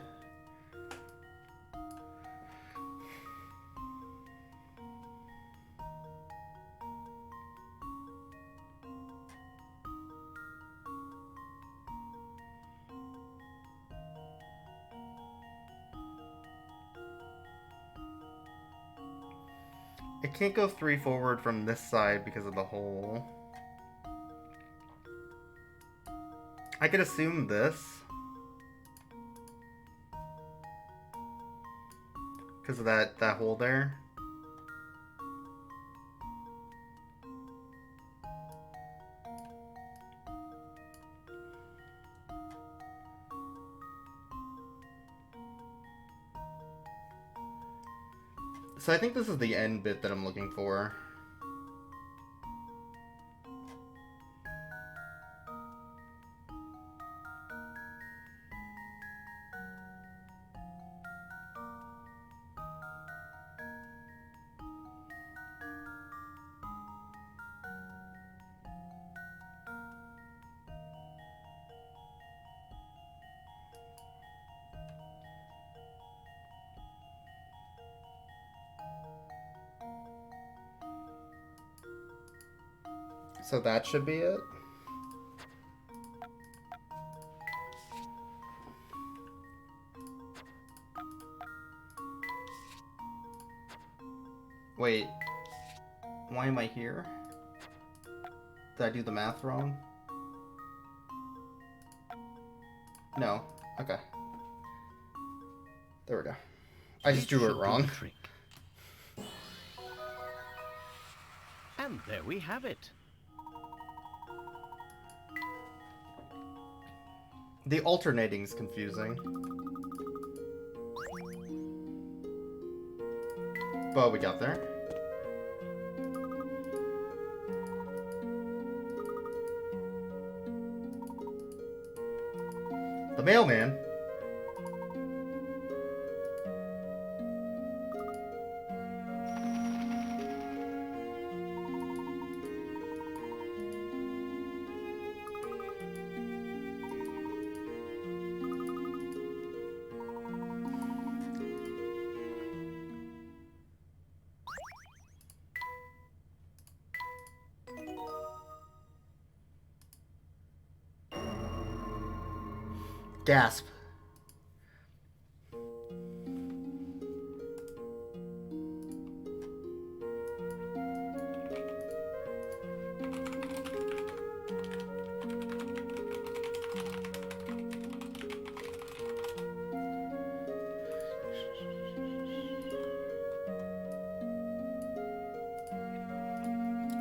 It can't go 3 forward from this side because of the hole. I could assume this. Because of that hole there. So I think this is the end bit that I'm looking for. So that should be it. Wait. Why am I here? Did I do the math wrong? No. Okay. There we go. I just drew it wrong. Trick. And there we have it. The alternating's confusing. But we got there. The mailman. Gasp.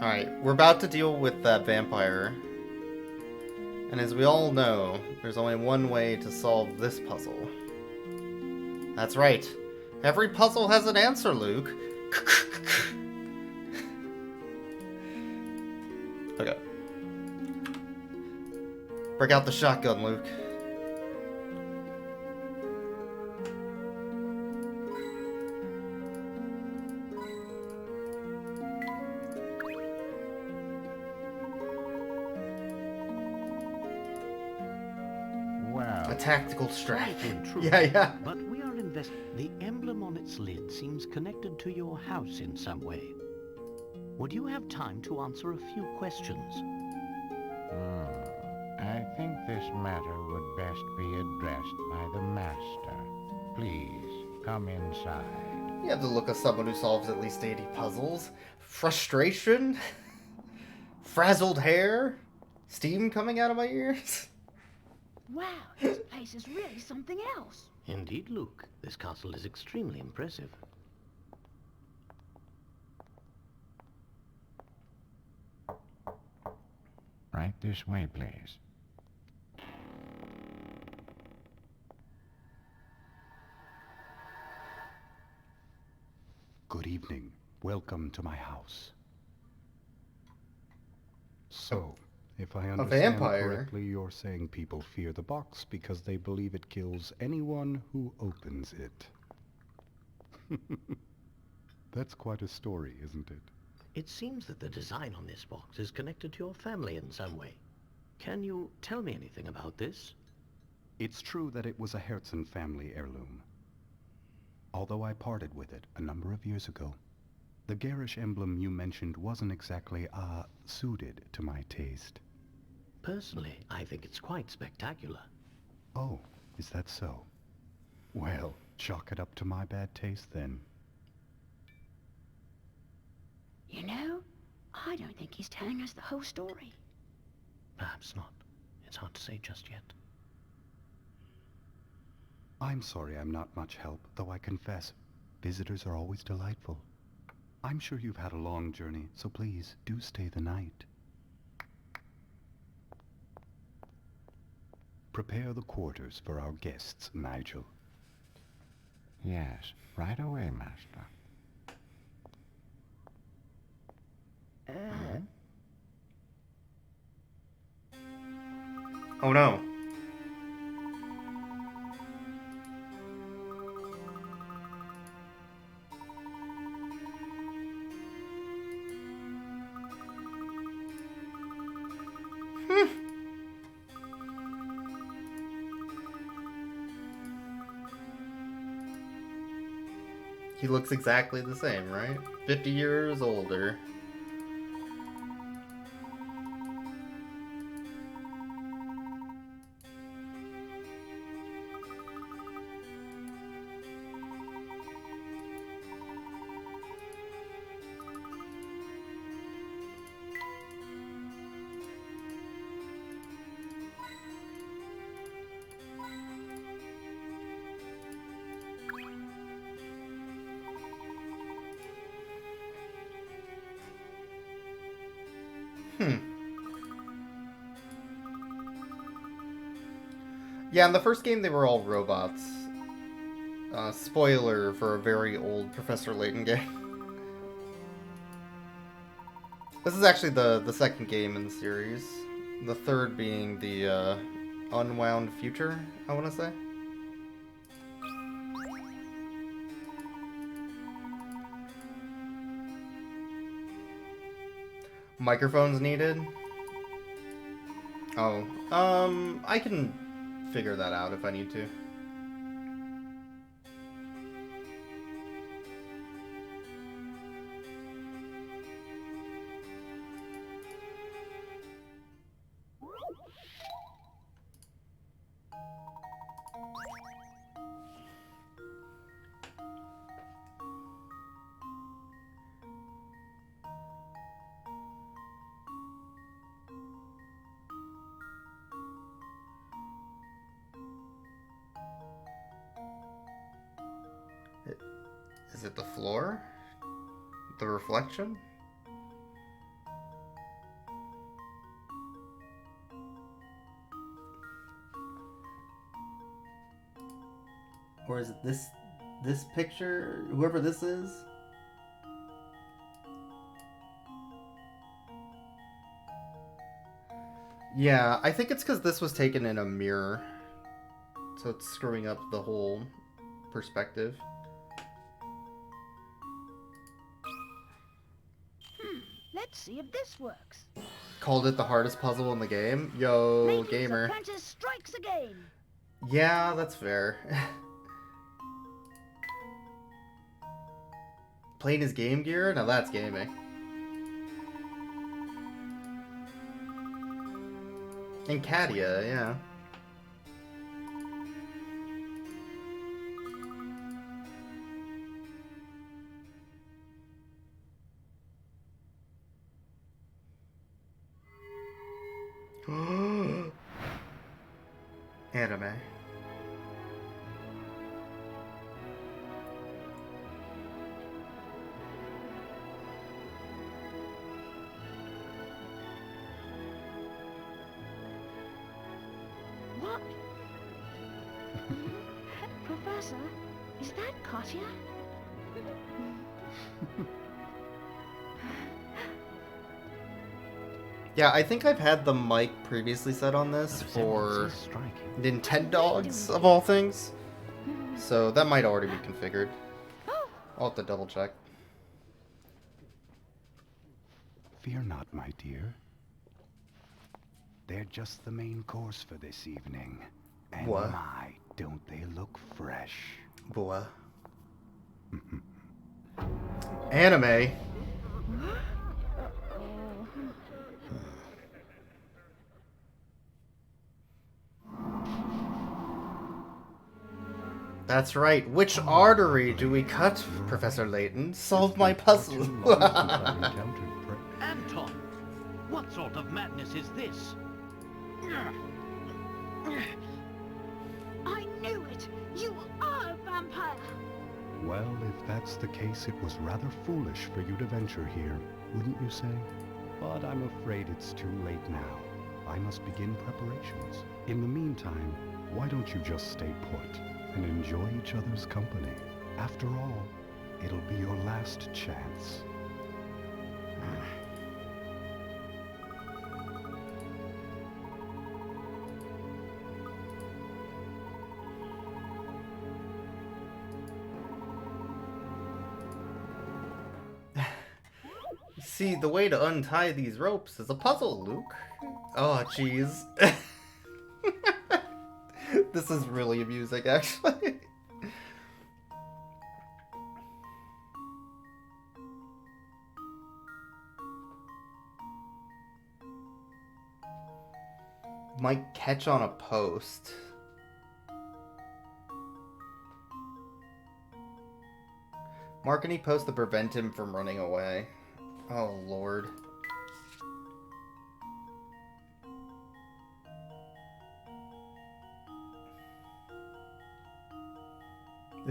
Alright, we're about to deal with that vampire. And as we all know, there's only one way to solve this puzzle. That's right. Every puzzle has an answer, Luke. Okay. Break out the shotgun, Luke. Well, A tactical Sorry strike. to intrude, Yeah. but we are the emblem on its lid seems connected to your house in some way. Would you have time to answer a few questions? I think this matter would best be addressed by the Master. Please, come inside. You have the look of someone who solves at least 80 puzzles. Frustration? Frazzled hair? Steam coming out of my ears? Wow, this place is really something else. Indeed, Luke. This castle is extremely impressive. Right this way, please. Good evening. Welcome to my house. So, if I understand vampire. correctly, you're saying people fear the box because they believe it kills anyone who opens it. That's quite a story, isn't it? It seems that the design on this box is connected to your family in some way. Can you tell me anything about this? It's true that it was a Herzen family heirloom. Although I parted with it a number of years ago, the garish emblem you mentioned wasn't exactly, suited to my taste. Personally, I think it's quite spectacular. Oh, is that so? Well, chalk it up to my bad taste then. You know, I don't think he's telling us the whole story. Perhaps not. It's hard to say just yet. I'm sorry I'm not much help, though I confess, visitors are always delightful. I'm sure you've had a long journey, so please do stay the night. Prepare the quarters for our guests, Nigel. Yes, right away, Master. Oh no. He looks exactly the same, right? 50 years older. Yeah, in the first game they were all robots. Spoiler for a very old Professor Layton game. This is actually the second game in the series. The third being the Unwound Future, I want to say. Microphones needed? Oh, I can figure that out if I need to. Is it the floor? The reflection? Or is it this picture, whoever this is. Yeah, I think it's because this was taken in a mirror. So it's screwing up the whole perspective. Let's see if this works. Called it the hardest puzzle in the game? Yo, Layton's gamer. apprentice strikes again. Yeah, that's fair. Playing his Game Gear? Now that's gaming. And Katia, yeah. Anime. What? Professor, is that Katya? Yeah, I think I've had the mic previously set on this for Nintendogs, of all things. So that might already be configured. I'll have to double check. Fear not, my dear. They're just the main course for this evening. And What? my, don't they look fresh? Boy. Anime. That's right. Which artery do we cut, Professor Layton? Solve my puzzle. Anton! What sort of madness is this? I knew it! You are a vampire! Well, if that's the case, it was rather foolish for you to venture here, wouldn't you say? But I'm afraid it's too late now. I must begin preparations. In the meantime, why don't you just stay put and enjoy each other's company? After all, it'll be your last chance. See, the way to untie these ropes is a puzzle, Luke. Oh, jeez. This is really amusing, actually. Might catch on a post. Mark any post to prevent him from running away. Oh, Lord.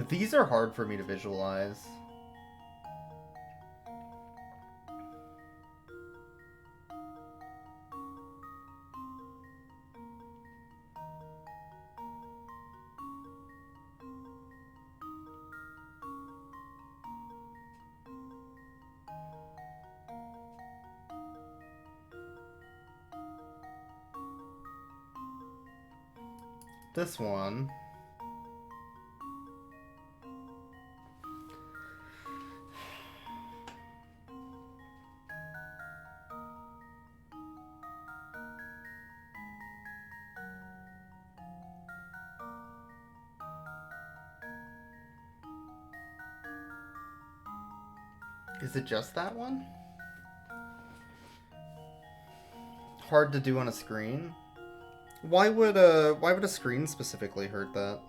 These are hard for me to visualize. This one. Is it just that one? Hard to do on a screen? Why would a screen specifically hurt that?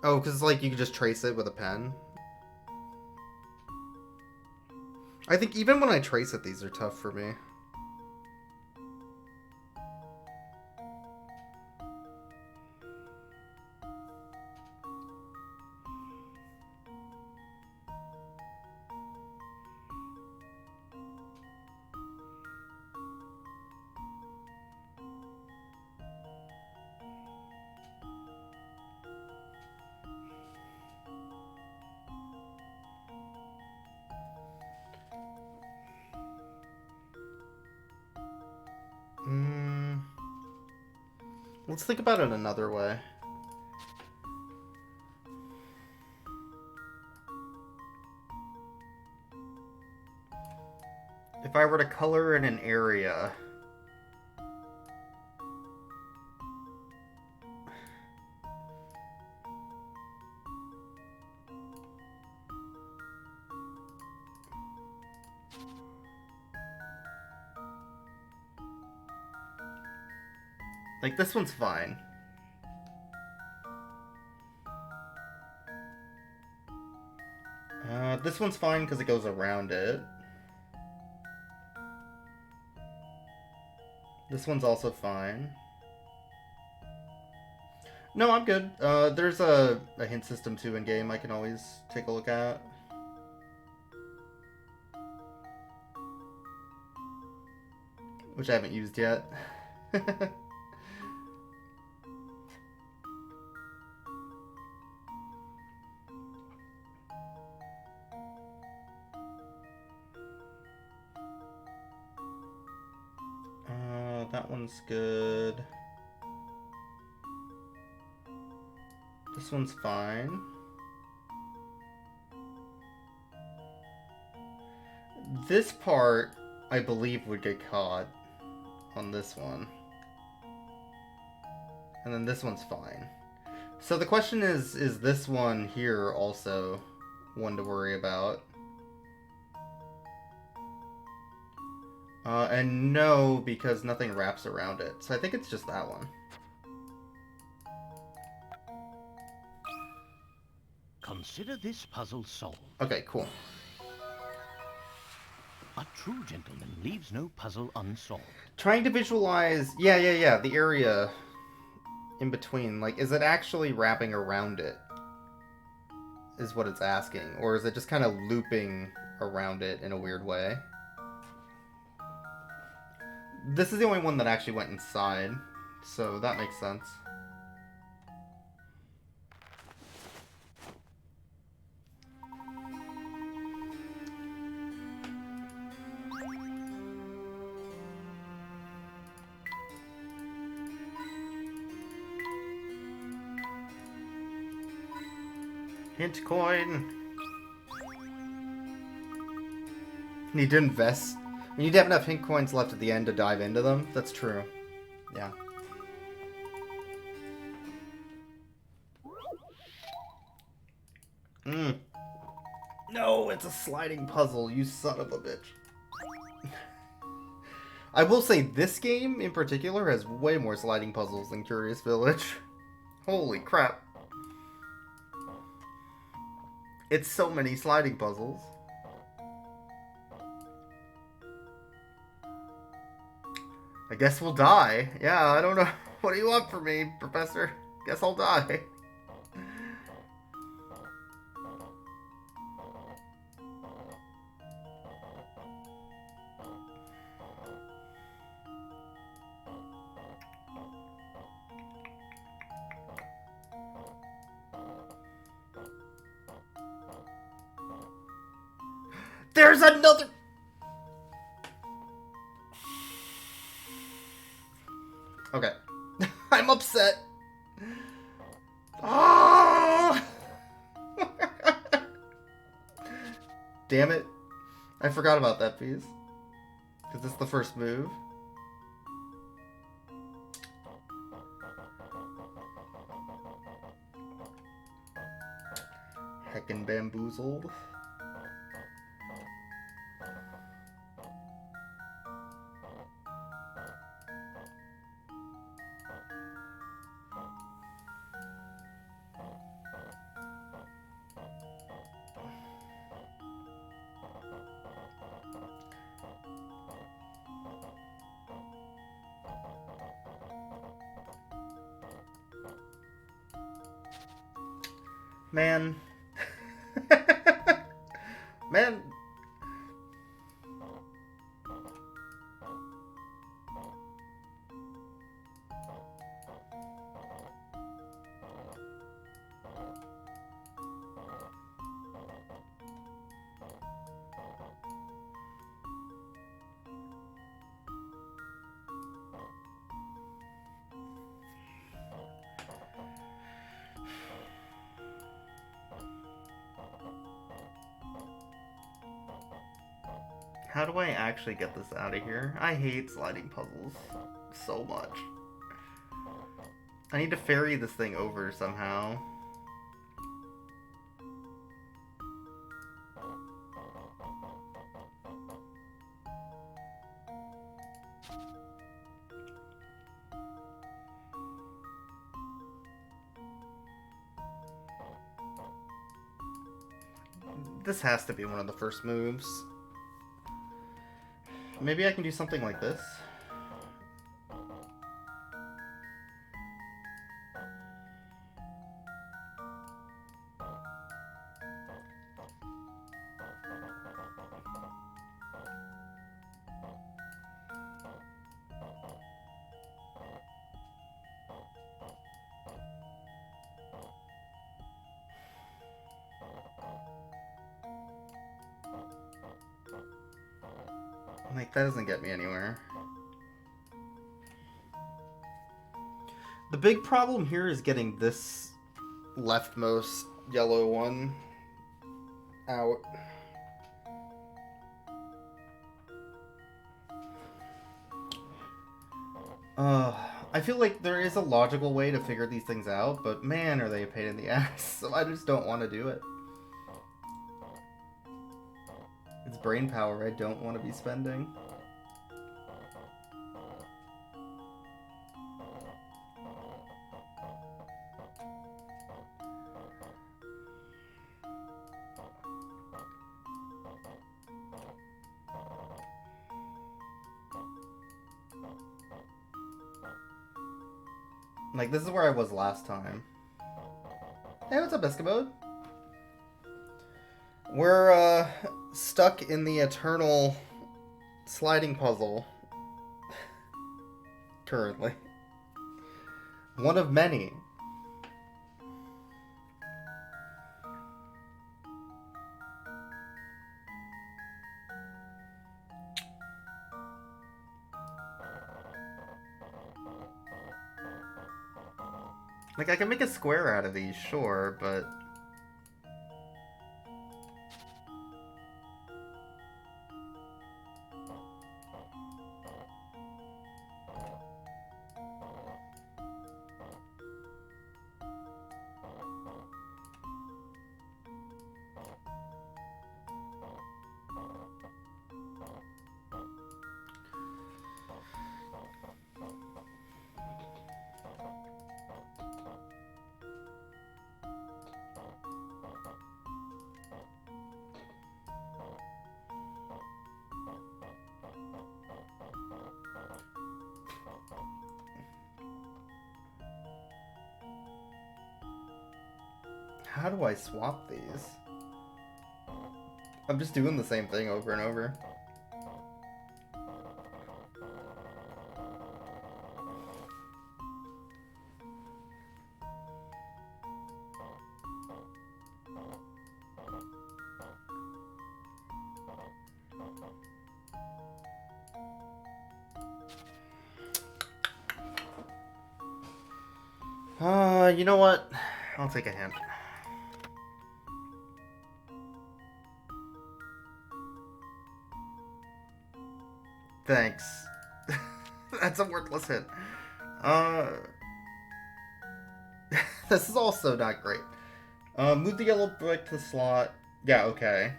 Oh, because like you could just trace it with a pen. I think even when I trace it, these are tough for me. Let's think about it another way. If I were to color in an area... Like, this one's fine. This one's fine because it goes around it. This one's also fine. No, I'm good. There's a hint system too in-game I can always take a look at. Which I haven't used yet. That one's good. This one's fine. This part, I believe, would get caught on this one. And then this one's fine. So the question is this one here also one to worry about? And no, because nothing wraps around it. So I think it's just that one. Consider this puzzle solved. Okay, cool. A true gentleman leaves no puzzle unsolved. Trying to visualize... Yeah. The area in between. Like, is it actually wrapping around it? Is what it's asking. Or is it just kind of looping around it in a weird way? This is the only one that actually went inside, so that makes sense. Hint coin! Need to invest. You need to have enough hint coins left at the end to dive into them. That's true. Yeah. No, it's a sliding puzzle, you son of a bitch. I will say this game in particular has way more sliding puzzles than Curious Village. Holy crap. It's so many sliding puzzles. I guess we'll die. Yeah, I don't know. What do you want from me, Professor? Guess I'll die. There's another... Okay. I'm upset. Oh! Damn it. I forgot about that piece. Because it's the first move. Heckin' bamboozled. Man. Man. How do I actually get this out of here? I hate sliding puzzles so much. I need to ferry this thing over somehow. This has to be one of the first moves. Maybe I can do something like this. Like, that doesn't get me anywhere. The big problem here is getting this leftmost yellow one out. I feel like there is a logical way to figure these things out, but man, are they a pain in the ass, so I just don't want to do it. It's brain power I don't want to be spending. Like, this is where I was last time. Hey, what's up, Eskimode? We're, stuck in the eternal sliding puzzle. Currently. One of many. Like, I can make a square out of these, sure, but... How do I swap these? I'm just doing the same thing over and over. You know what? I'll take a hint. Thanks. That's a worthless hint. This is also not great. Move the yellow brick to the slot. Yeah, okay.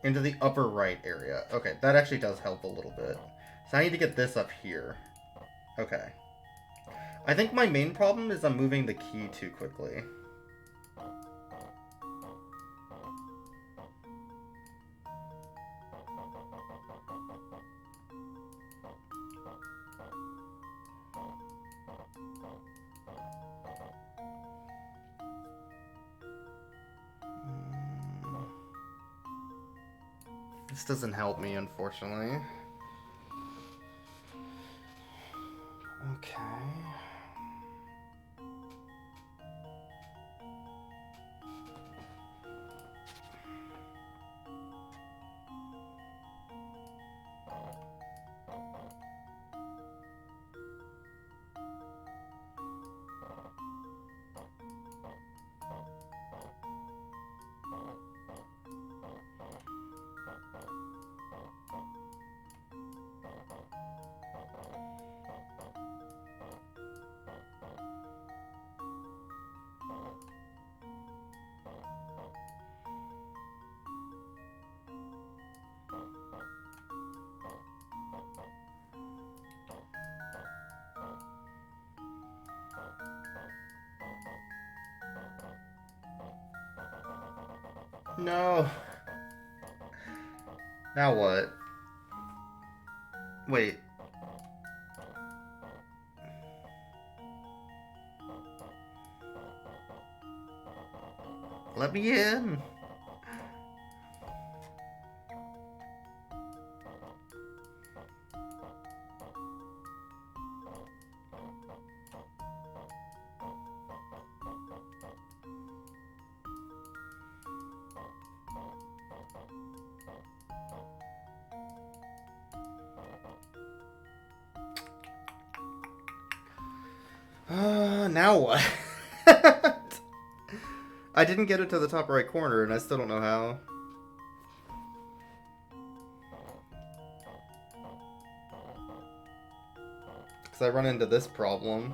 Into the upper right area. Okay, that actually does help a little bit. So I need to get this up here. Okay. I think my main problem is I'm moving the key too quickly. This doesn't help me, unfortunately. Okay. No. Now what? Wait. Let me in. Now what? I didn't get it to the top right corner, and I still don't know how. Because I run into this problem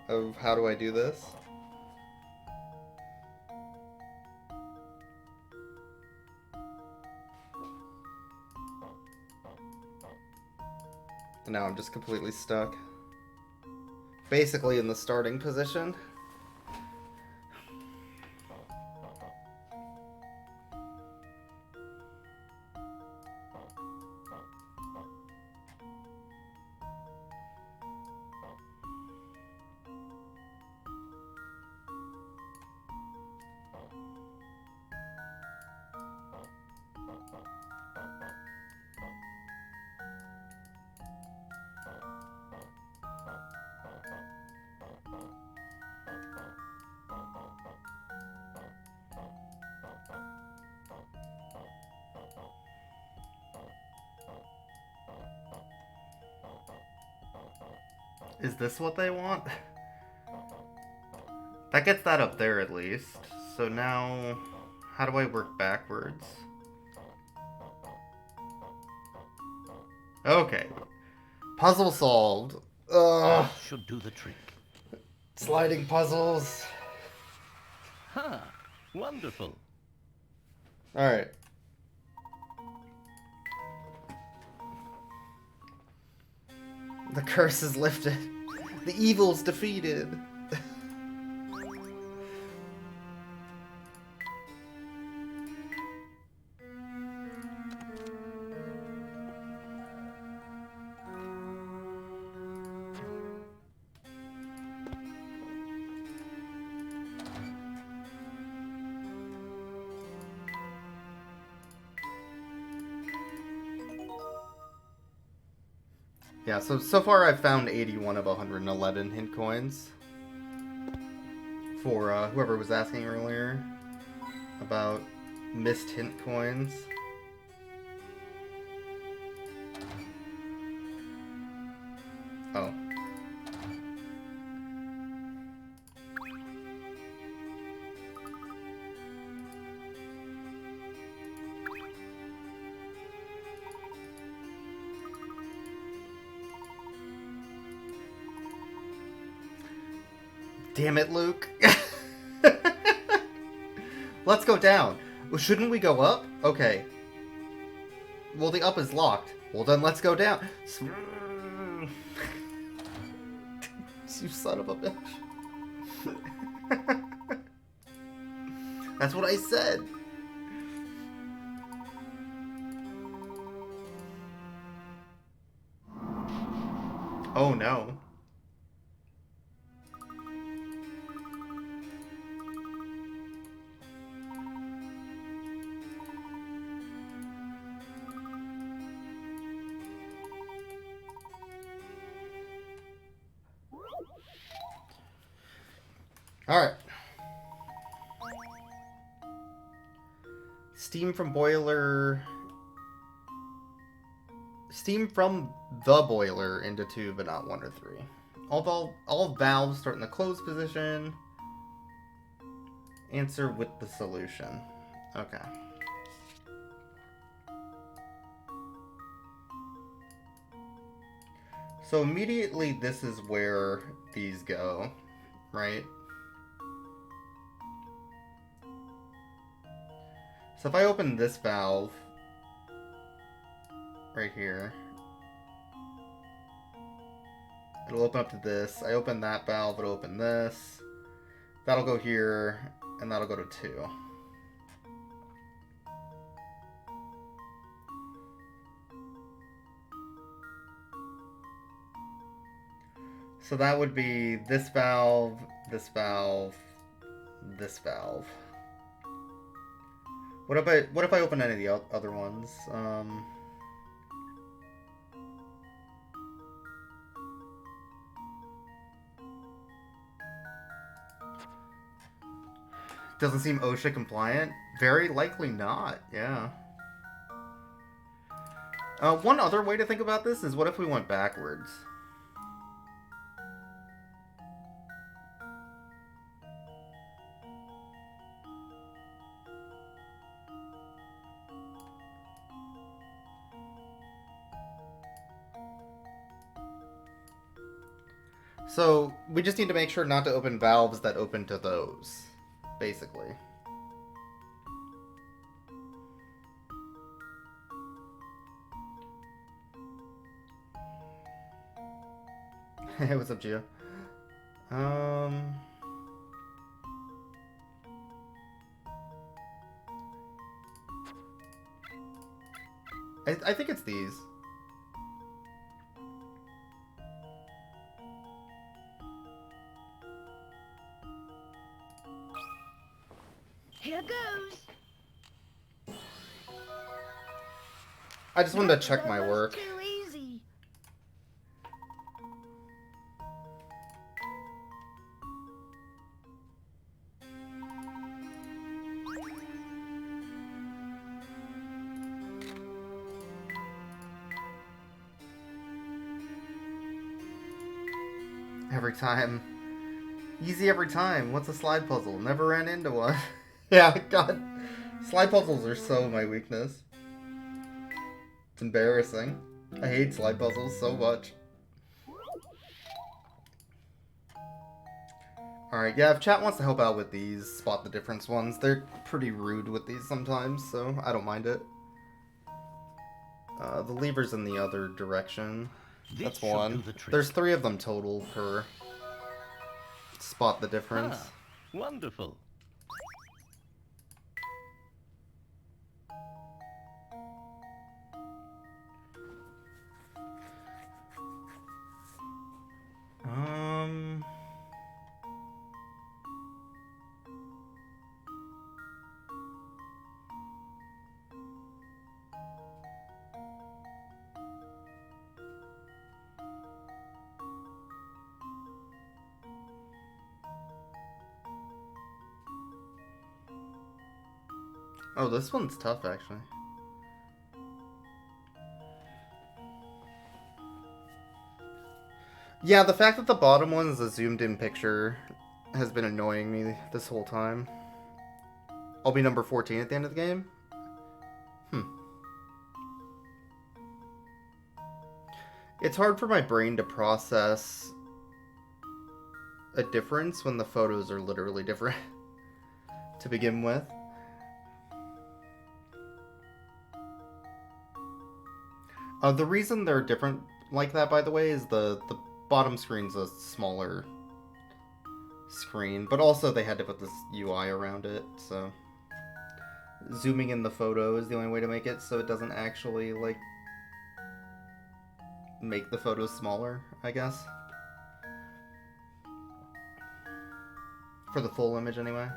of how do I do this? And now I'm just completely stuck. Basically in the starting position. Is this what they want? That gets that up there at least. So now, how do I work backwards? Okay. Puzzle solved. Ugh. Should do the trick. Sliding puzzles. Ha! Wonderful. Alright. The curse is lifted. The evil's defeated. Yeah, so far I've found 81 of 111 hint coins. For whoever was asking earlier about missed hint coins. Oh. Damn it, Luke. Let's go down. Well, shouldn't we go up? Okay. Well, the up is locked. Well, then let's go down. You son of a bitch. That's what I said. Oh no. Alright. Steam from boiler... Steam from the boiler into 2, but not 1 or 3. All valves start in the closed position. Answer with the solution. Okay. So immediately this is where these go, right? So if I open this valve right here, it'll open up to this. I open that valve, it'll open this. That'll go here, and that'll go to 2. So that would be this valve, this valve, this valve. What if I open any of the other ones? Doesn't seem OSHA compliant. Very likely not, yeah. One other way to think about this is what if we went backwards? So, we just need to make sure not to open valves that open to those, basically. Hey, what's up, Gio? I think it's these. Here goes. I just wanted to check my work. Too easy. Every time. Easy every time. What's a slide puzzle? Never ran into one. Yeah, God. Slide puzzles are so my weakness. It's embarrassing. I hate slide puzzles so much. Alright, yeah, if chat wants to help out with these spot the difference ones, they're pretty rude with these sometimes, so I don't mind it. The lever's in the other direction. That's one. There's 3 of them total per spot the difference. Ah, wonderful. Oh, this one's tough, actually. Yeah, the fact that the bottom one is a zoomed-in picture has been annoying me this whole time. I'll be number 14 at the end of the game? It's hard for my brain to process a difference when the photos are literally different to begin with. The reason they're different like that, by the way, is the bottom screen's a smaller screen, but also they had to put this UI around it, so zooming in the photo is the only way to make it so it doesn't actually, like, make the photos smaller, I guess. For the full image, anyway.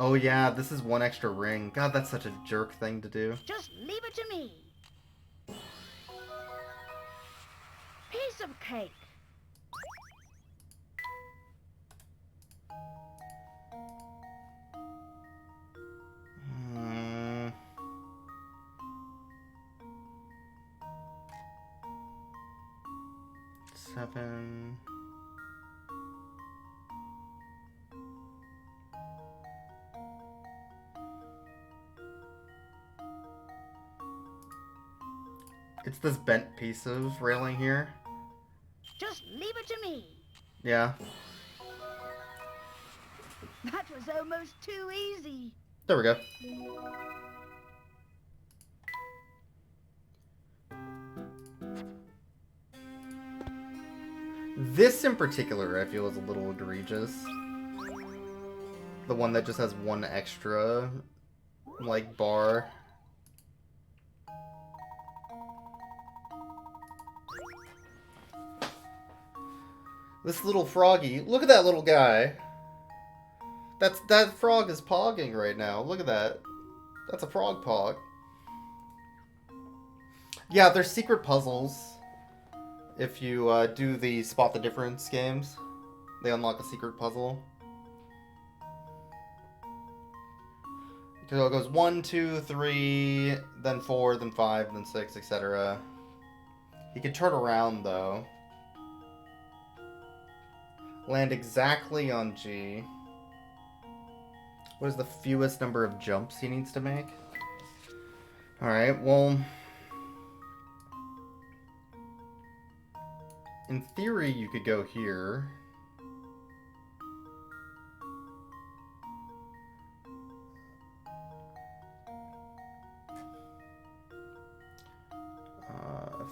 Oh yeah, this is one extra ring. God, that's such a jerk thing to do. Just leave it to me. Piece of cake. Seven. It's this bent piece of railing here. Just leave it to me. Yeah. That was almost too easy. There we go. This in particular, I feel, is a little egregious. The one that just has one extra, like, bar. This little froggy. Look at that little guy. That frog is pogging right now. Look at that. That's a frog pog. Yeah, there's secret puzzles. If you do the Spot the Difference games, they unlock a secret puzzle. So it goes 1, 2, 3, then 4, then 5, then 6, etc. You can turn around, though. Land exactly on G. What is the fewest number of jumps he needs to make? Alright, well... in theory, you could go here.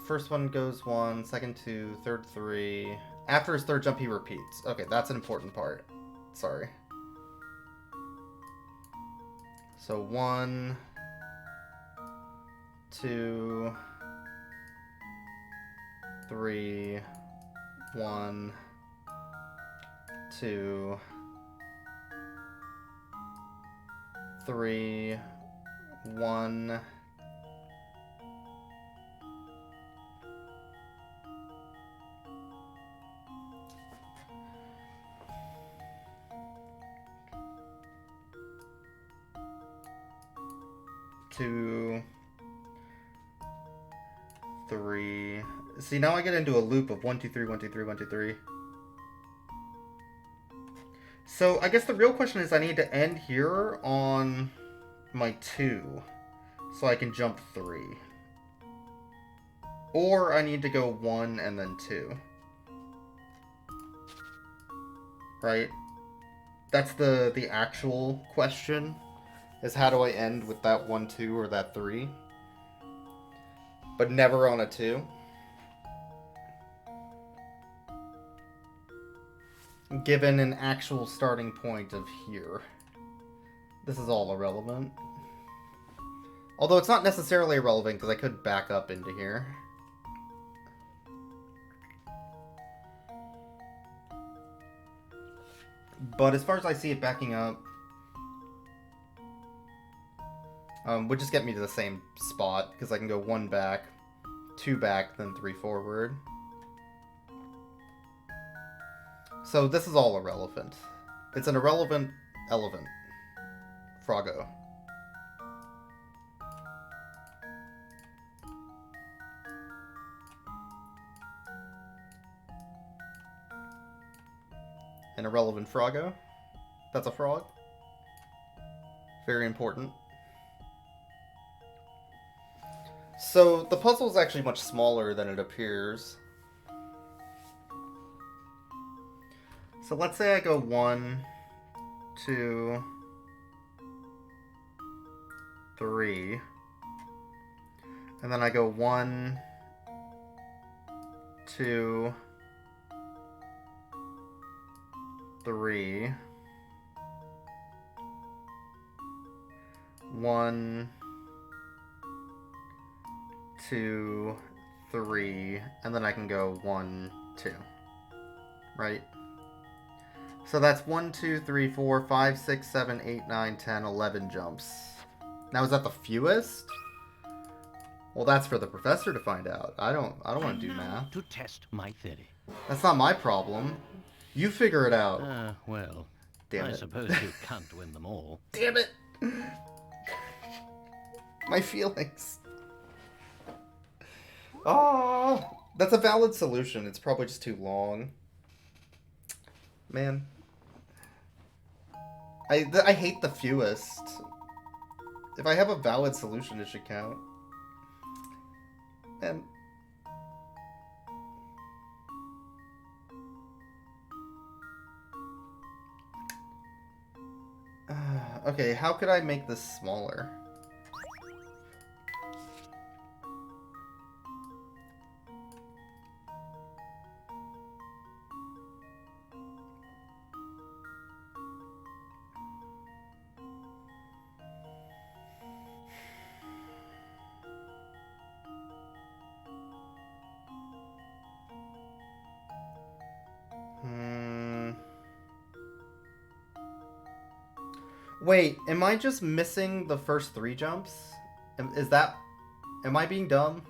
First one goes 1, second 2, third 3. After his third jump, he repeats. Okay, that's an important part. Sorry. So 1, 2, 3, 1, 2, 3, 1. 2, 3. See, now I get into a loop of 1, 2, 3, 1, 2, 3, 1, 2, 3. So I guess the real question is I need to end here on my 2 so I can jump 3. Or I need to go 1 and then 2. Right? That's the actual question. Is how do I end with that 1, 2 or that 3? But never on a 2. Given an actual starting point of here. This is all irrelevant. Although it's not necessarily irrelevant because I could back up into here. But as far as I see it backing up, would just get me to the same spot, because I can go 1 back, 2 back, then 3 forward. So this is all irrelevant. It's an irrelevant elephant. Froggo. An irrelevant Froggo. That's a frog. Very important. So, the puzzle is actually much smaller than it appears. So let's say I go 1, 2, 3, and then I go 1, 2, 3, 1, 2, 3, and then I can go 1, 2. Right? So that's 1, 2, 3, 4, 5, 6, 7, 8, 9, 10, 11 jumps. Now is that the fewest? Well, that's for the professor to find out. I don't want to do math. To test my theory. That's not my problem. You figure it out. Well, Damn I it. suppose you can't win them all. Damn it! My feelings. Oh, that's a valid solution. It's probably just too long. Man. I hate the fewest. If I have a valid solution, it should count. And... okay, how could I make this smaller? Wait, am I just missing the first 3 jumps? Am I being dumb?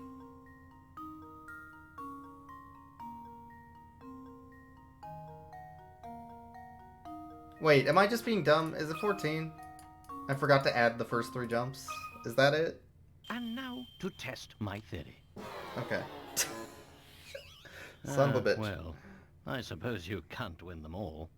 Wait, am I just being dumb? Is it 14? I forgot to add the first 3 jumps. Is that it? And now to test my theory. Okay. Son of a bitch. Well, I suppose you can't win them all.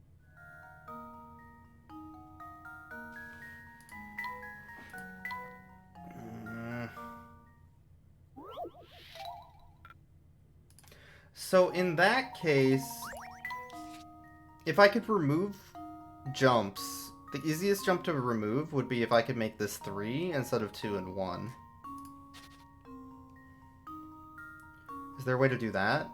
So in that case, if I could remove jumps, the easiest jump to remove would be if I could make this 3 instead of 2 and 1. Is there a way to do that?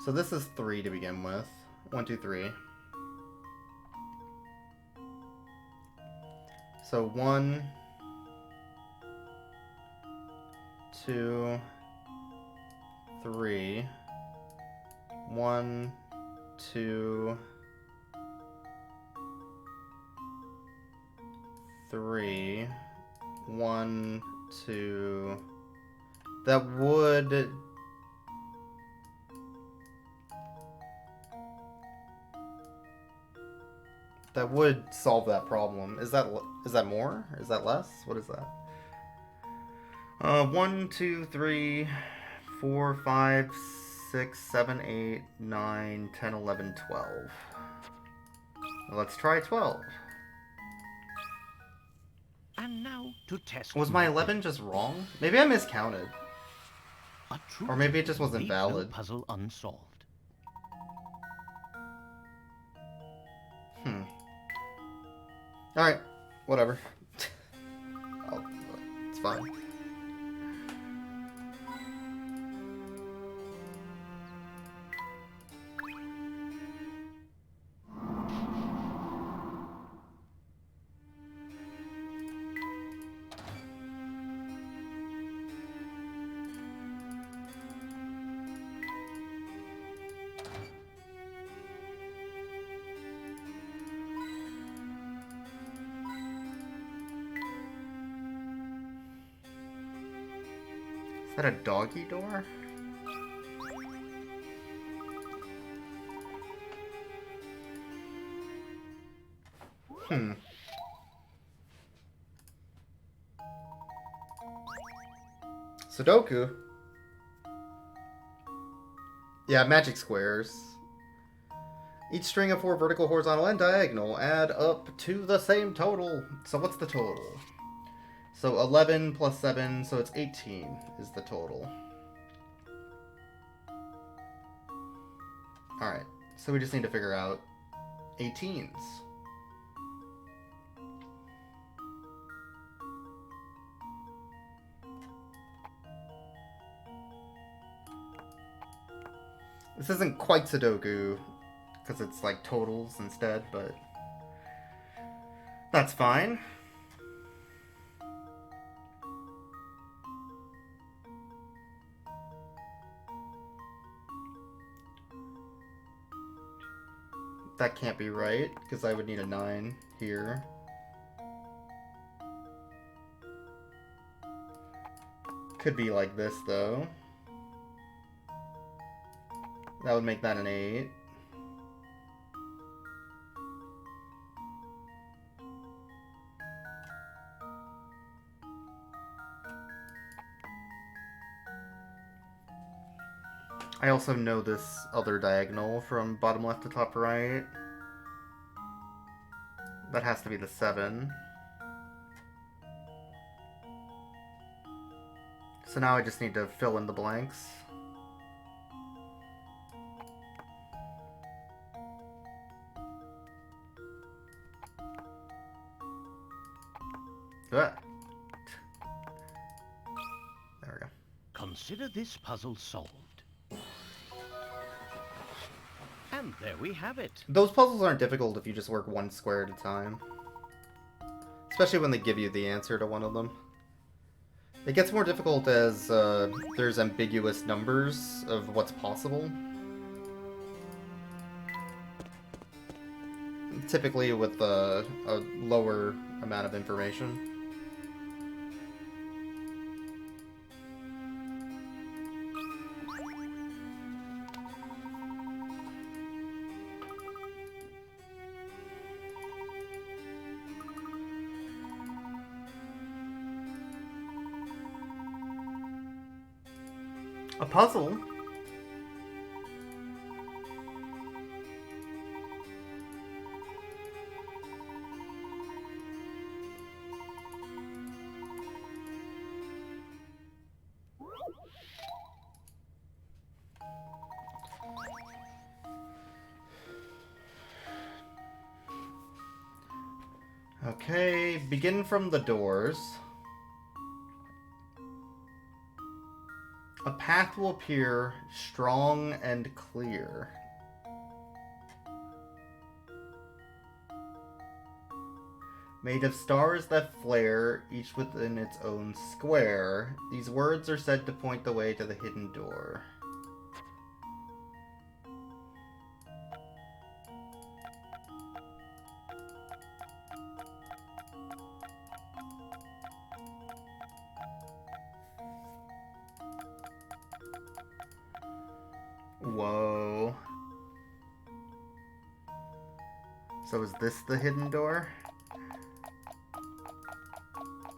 So this is 3 to begin with. 1, 2, 3. So 1, 2, 3. 1, 2, 3. 1, 2. That would solve that problem. Is that more? Is that less? What is that? 1, 2, 3, 4, 5, 6, 7, 8, 9, 10, 11, 12. Let's try 12. And now to test. Was my 11 just wrong? Maybe I miscounted. Or maybe it just wasn't valid. Puzzle unsolved. Alright, whatever. It's fine. Is that a doggy door? Sudoku? Yeah, magic squares. Each string of 4 vertical, horizontal, and diagonal add up to the same total. So what's the total? So 11 plus 7, so it's 18 is the total. Alright, so we just need to figure out 18s. This isn't quite Sudoku, because it's like totals instead, but that's fine. That can't be right, because I would need a 9 here. Could be like this, though. That would make that an 8. I also know this other diagonal from bottom left to top right. That has to be the 7. So now I just need to fill in the blanks. Ah. There we go. Consider this puzzle solved. And there we have it. Those puzzles aren't difficult if you just work one square at a time. Especially when they give you the answer to one of them. It gets more difficult as there's ambiguous numbers of what's possible. Typically with a lower amount of information. A puzzle? Okay, begin from the doors. A path will appear strong and clear. Made of stars that flare, each within its own square. These words are said to point the way to the hidden door. Whoa. So is this the hidden door?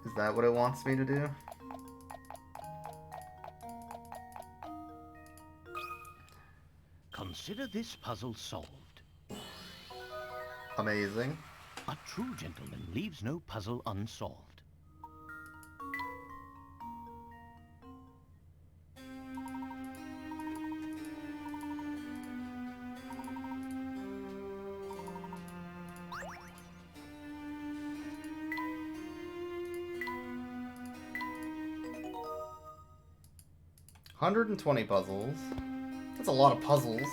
Is that what it wants me to do? Consider this puzzle solved. Amazing. A true gentleman leaves no puzzle unsolved. $120 puzzles. That's a lot of puzzles.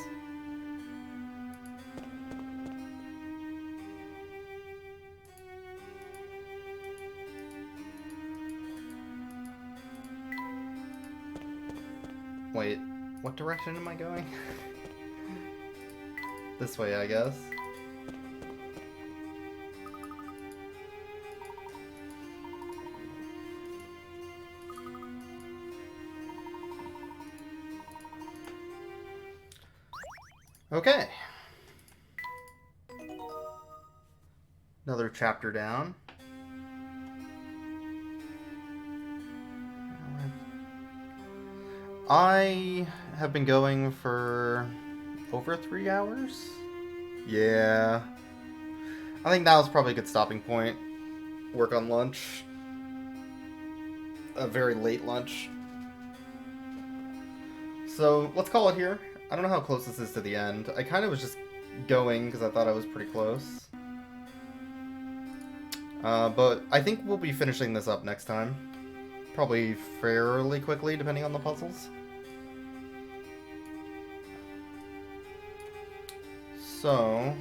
Wait, what direction am I going? This way, I guess. Okay. Another chapter down. I have been going for over 3 hours? Yeah. I think that was probably a good stopping point. Work on lunch. A very late lunch. So, let's call it here. I don't know how close this is to the end. I kind of was just going because I thought I was pretty close. But I think we'll be finishing this up next time. Probably fairly quickly, depending on the puzzles. So,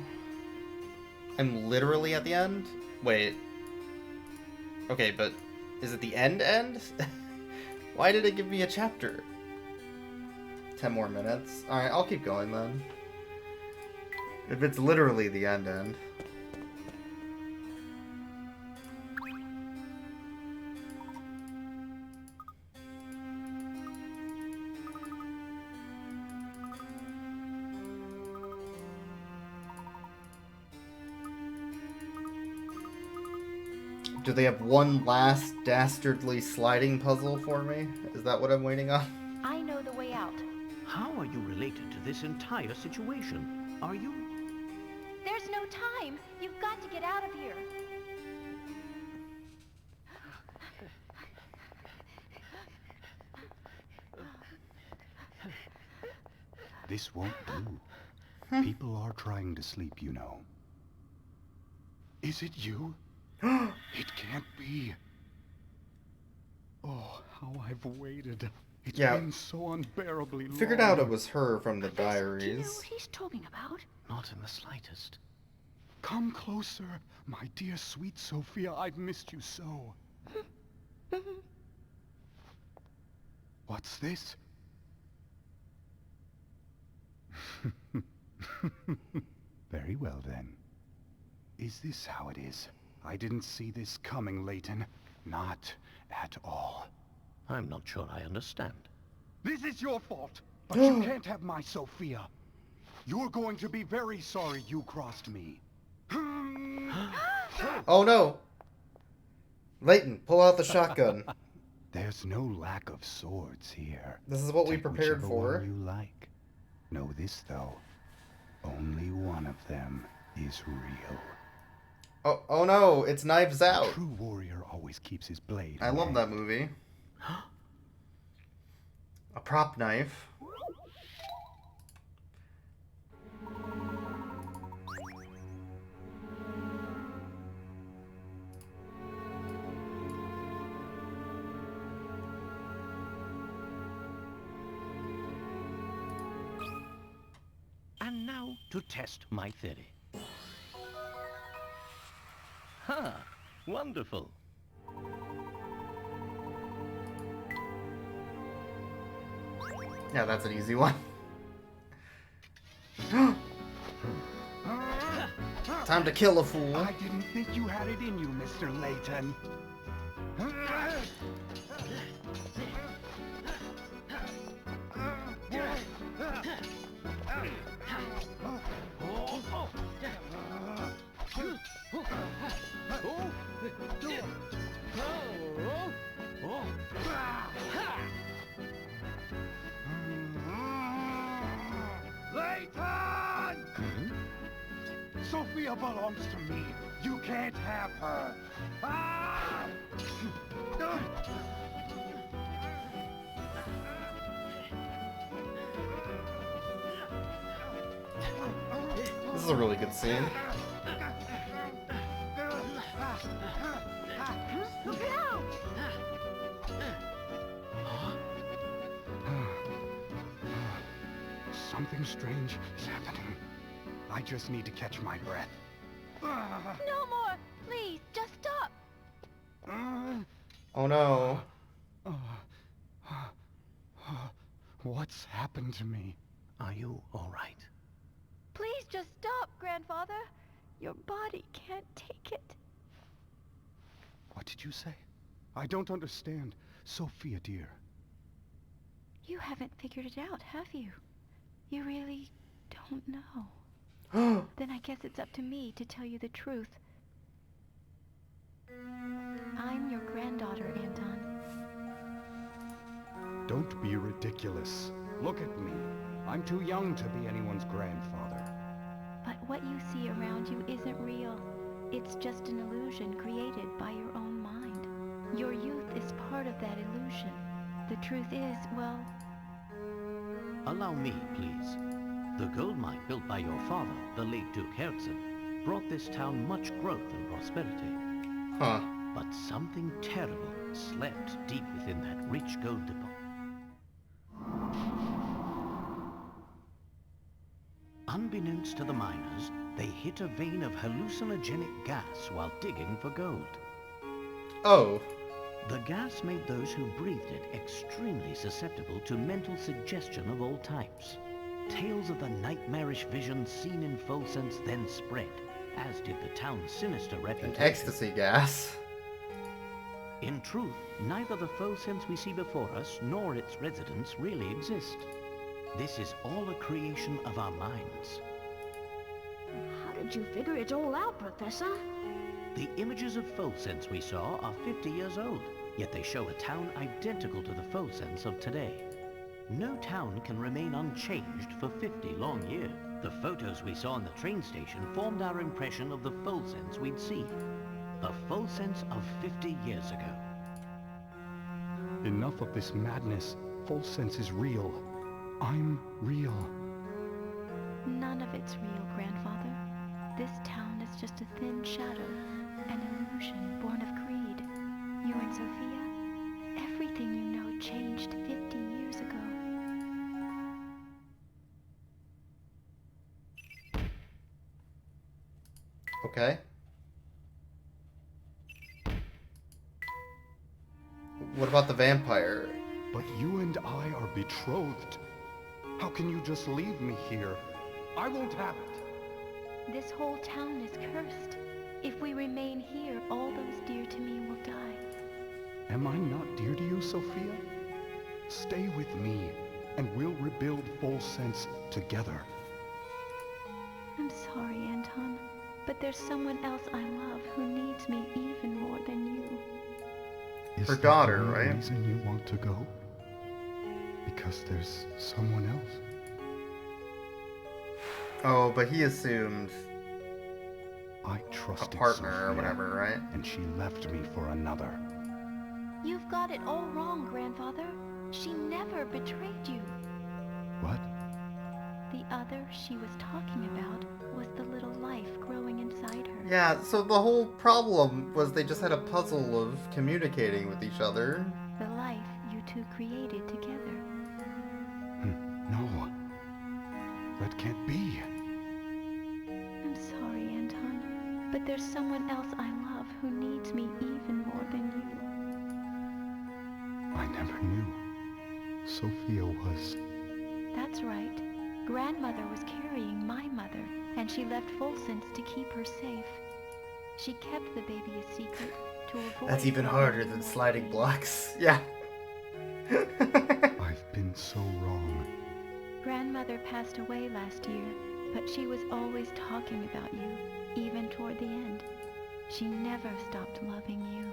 I'm literally at the end? Wait. Okay, but is it the end? Why did it give me a chapter? 10 more minutes. Alright, I'll keep going then. If it's literally the end. Do they have one last dastardly sliding puzzle for me? Is that what I'm waiting on? I know the way out. How are you related to this entire situation? Are you? There's no time. You've got to get out of here. This won't do. People are trying to sleep, you know. Is it you? It can't be. Oh, how I've waited. It's been so unbearably long. Figured out it was her from the Professor, diaries. do you know what he's talking about? Not in the slightest. Come closer, my dear sweet Sophia. I've missed you so. What's this? Very well, then. Is this how it is? I didn't see this coming, Layton. Not at all. I'm not sure I understand. This is your fault, but you can't have my Sophia. You're going to be very sorry you crossed me. Oh no! Layton, pull out the shotgun. There's no lack of swords here. This is what we Take prepared whichever for. one you like. Know this, though. Only one of them is real. Oh no, it's Knives A Out. true warrior always keeps his blade. I in love hand. that movie. A prop knife. And now to test my theory. Ha! Wonderful. Yeah, that's an easy one. Time to kill a fool. I didn't think you had it in you, Mr. Layton. Layton! Sophia belongs to me. You can't have her. Ah! This is a really good scene. Look out! Something strange is happening. I just need to catch my breath. No more! Please, just stop! Oh no. What's happened to me? Are you all right? Please just stop, Grandfather. Your body can't take it. What did you say? I don't understand. Sophia, dear. You haven't figured it out, have you? You really don't know. Then I guess it's up to me to tell you the truth. I'm your granddaughter, Anton. Don't be ridiculous. Look at me. I'm too young to be anyone's grandfather. But what you see around you isn't real. It's just an illusion created by your own mind. Your youth is part of that illusion. The truth is, well... Allow me, please. The gold mine built by your father, the late Duke Herzen, brought this town much growth and prosperity. Huh. But something terrible slept deep within that rich gold deposit. Unbeknownst to the miners, they hit a vein of hallucinogenic gas while digging for gold. Oh. The gas made those who breathed it extremely susceptible to mental suggestion of all types. Tales of the nightmarish visions seen in Folsense then spread, as did the town's sinister An reputation. ecstasy gas. In truth, neither the Folsense we see before us nor its residents really exist. This is all a creation of our minds. How did you figure it all out, Professor? The images of Folsense we saw are 50 years old, yet they show a town identical to the Folsense of today. No town can remain unchanged for 50 long years. The photos we saw in the train station formed our impression of the Folsense we'd seen. The Folsense of 50 years ago. Enough of this madness. Folsense is real. I'm real. None of it's real, Grandfather. This town is just a thin shadow, an illusion born of greed. You and Sophia, everything you know changed 50 years ago. Okay. What about the vampire? But you and I are betrothed. How can you just leave me here? I won't have it. This whole town is cursed. If we remain here, all those dear to me will die. Am I not dear to you, Sophia? Stay with me, and we'll rebuild Full Sense together. I'm sorry, Anton, but there's someone else I love who needs me even more than you. Is Her that daughter, the only right? reason you want to go? Because there's someone else? Oh, but he assumed I a trusted partner or Sophia, whatever, right? and she left me for another. You've got it all wrong, Grandfather. She never betrayed you. What? The other she was talking about was the little life growing inside her. Yeah, so the whole problem was they just had a puzzle of communicating with each other. The life you two created together. No. That can't be. I'm sorry, Anton, but there's someone else I love who needs me even more than you. I never knew. Sophia was... That's right. Grandmother was carrying my mother, and she left Full Sense to keep her safe. She kept the baby a secret to avoid... That's even harder than sliding blocks. Yeah. I've been so wrong. Grandmother passed away last year, but she was always talking about you, even toward the end. She never stopped loving you.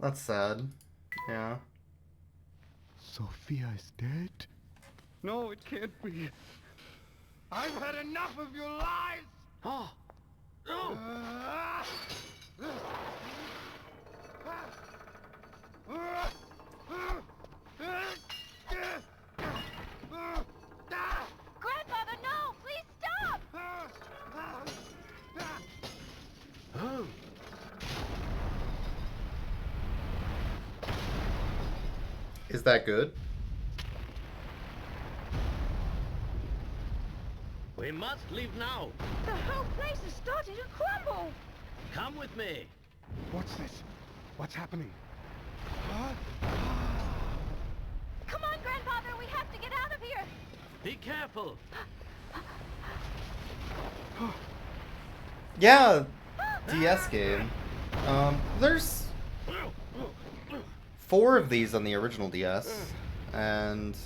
That's sad. Yeah. Sophia is dead? No, it can't be. I've had enough of your lies! Oh! No! Grandfather, no! Please stop! Oh! Is that good? We must leave now. The whole place is starting to crumble! Come with me. What's this? What's happening? Come on, Grandfather, we have to get out of here! Be careful. Yeah, DS game. There's 4 of these on the original DS, and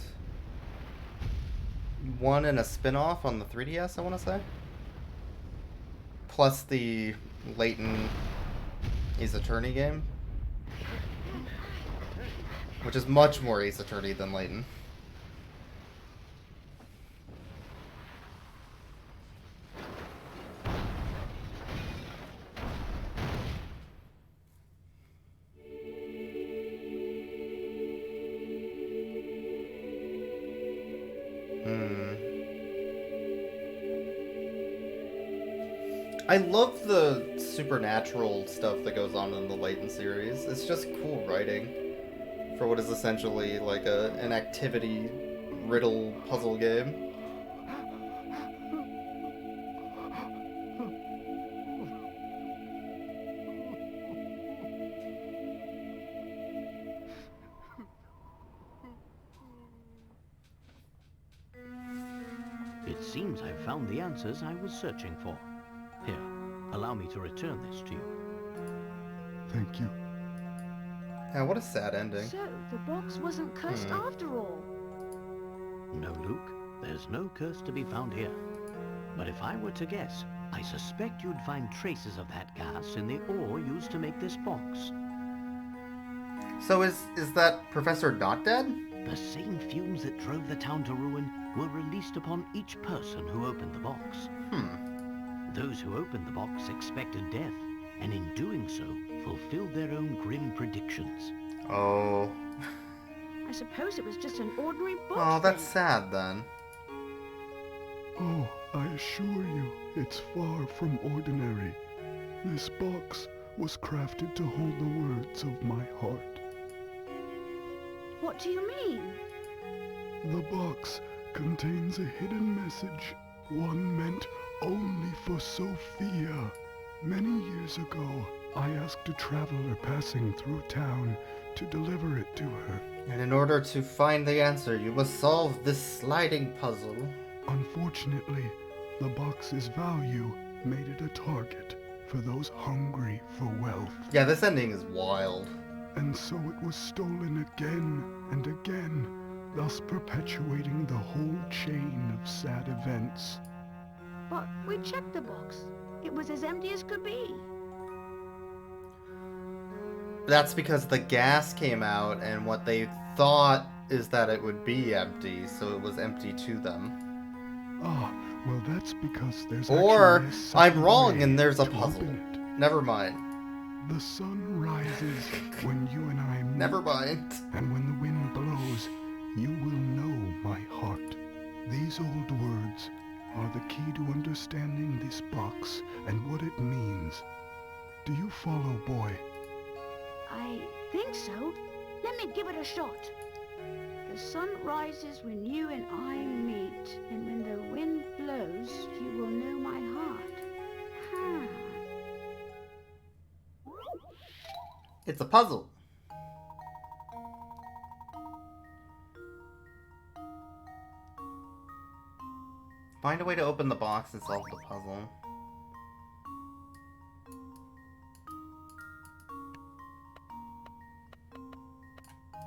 1 in a spin-off on the 3DS, I want to say. Plus the Layton Ace Attorney game, which is much more Ace Attorney than Layton. I love the supernatural stuff that goes on in the Layton series. It's just cool writing for what is essentially like an activity riddle puzzle game. It seems I've found the answers I was searching for. Here, allow me to return this to you. Thank you. Yeah, what a sad ending. So, the box wasn't cursed after all. No, Luke, there's no curse to be found here. But if I were to guess, I suspect you'd find traces of that gas in the ore used to make this box. So is that Professor not dead? The same fumes that drove the town to ruin were released upon each person who opened the box. Those who opened the box expected death, and in doing so, fulfilled their own grim predictions. Oh. I suppose it was just an ordinary box. Oh, that's then. sad then. Oh, I assure you, it's far from ordinary. This box was crafted to hold the words of my heart. What do you mean? The box contains a hidden message, one meant only for Sophia. Many years ago, I asked a traveler passing through town to deliver it to her. And in order to find the answer, you must solve this sliding puzzle. Unfortunately, the box's value made it a target for those hungry for wealth. Yeah, this ending is wild. And so it was stolen again and again, thus perpetuating the whole chain of sad events. But we checked the box. It was as empty as could be. That's because the gas came out, and what they thought is that it would be empty, so it was empty to them. Ah, well that's because there's Or actually a second I'm wrong way and there's a to puzzle. open it. Never mind. The sun rises when you and I meet. Never mind. And when the wind blows, you will know my heart. These old words are the key to understanding this box and what it means. Do you follow, boy? I think so. Let me give it a shot. The sun rises when you and I meet, and when the wind blows, you will know my heart. Huh. It's a puzzle. Find a way to open the box and solve the puzzle.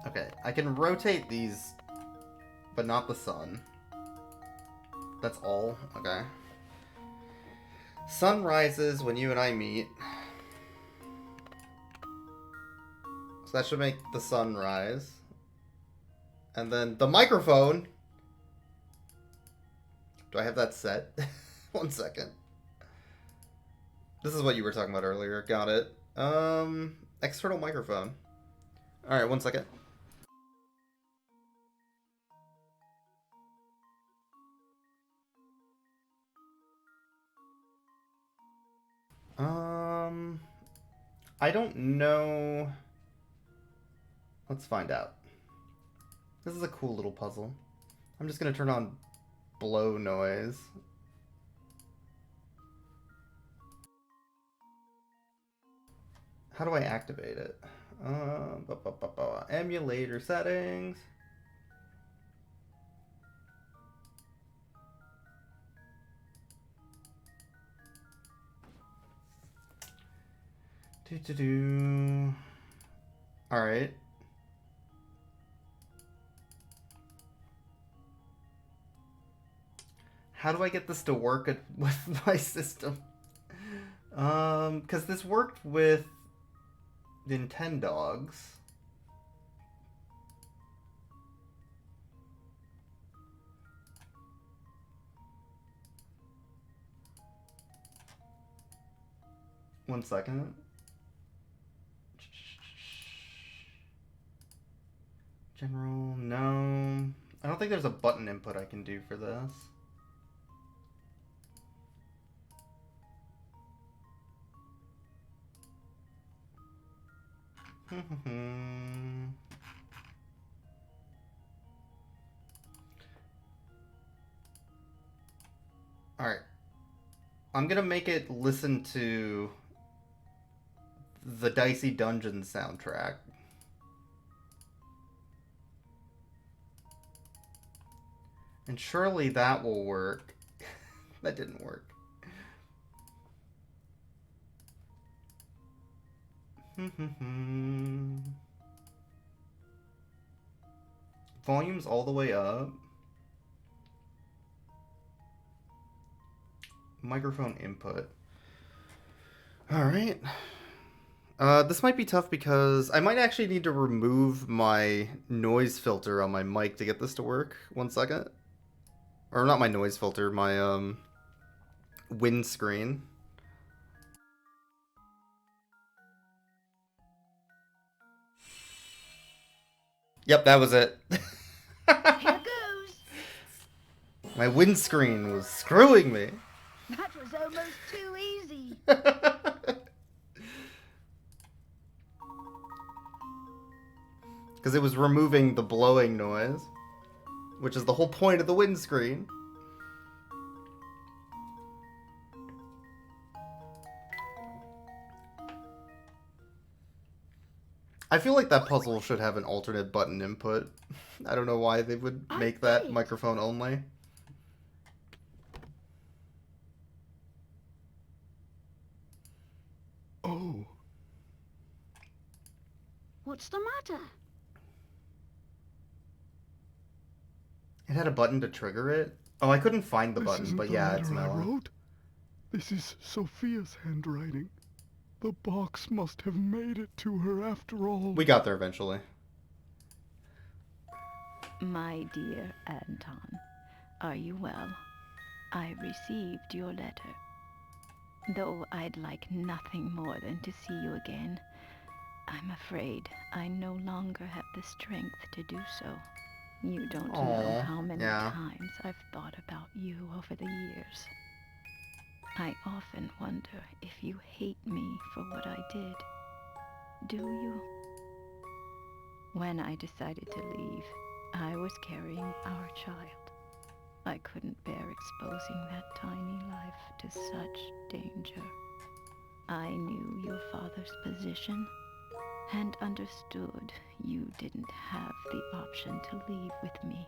Okay, I can rotate these, but not the sun. That's all? Okay. Sun rises when you and I meet. So that should make the sun rise. And then the microphone. Do I have that set? 1 second. This is what you were talking about earlier. Got it. External microphone. Alright, 1 second. I don't know. Let's find out. This is a cool little puzzle. I'm just gonna turn on blow noise. How do I activate it? Emulator settings. Alright. How do I get this to work with my system? Because this worked with Nintendogs. One second. General, no. I don't think there's a button input I can do for this. Alright. I'm gonna make it listen to the Dicey Dungeon soundtrack. And surely that will work. That didn't work. Volume's all the way up. Microphone input. Alright. This might be tough because I might actually need to remove my noise filter on my mic to get this to work. 1 second. Or not my noise filter, my windscreen. Yep, that was it. Here goes. My windscreen was screwing me. That was almost too easy. Because it was removing the blowing noise, which is the whole point of the windscreen. I feel like that puzzle should have an alternate button input. I don't know why they would I make get that it. microphone only. Oh, What's the matter? It had a button to trigger it? Oh, I couldn't find the this button, isn't but the yeah, it's letter I Noah. wrote. This is Sophia's handwriting. The box must have made it to her after all. We got there eventually. My dear Anton, are you well? I received your letter. Though I'd like nothing more than to see you again, I'm afraid I no longer have the strength to do so. You don't know Aw, how many yeah. times I've thought about you over the years. I often wonder if you hate me for what I did. Do you? When I decided to leave, I was carrying our child. I couldn't bear exposing that tiny life to such danger. I knew your father's position and understood you didn't have the option to leave with me.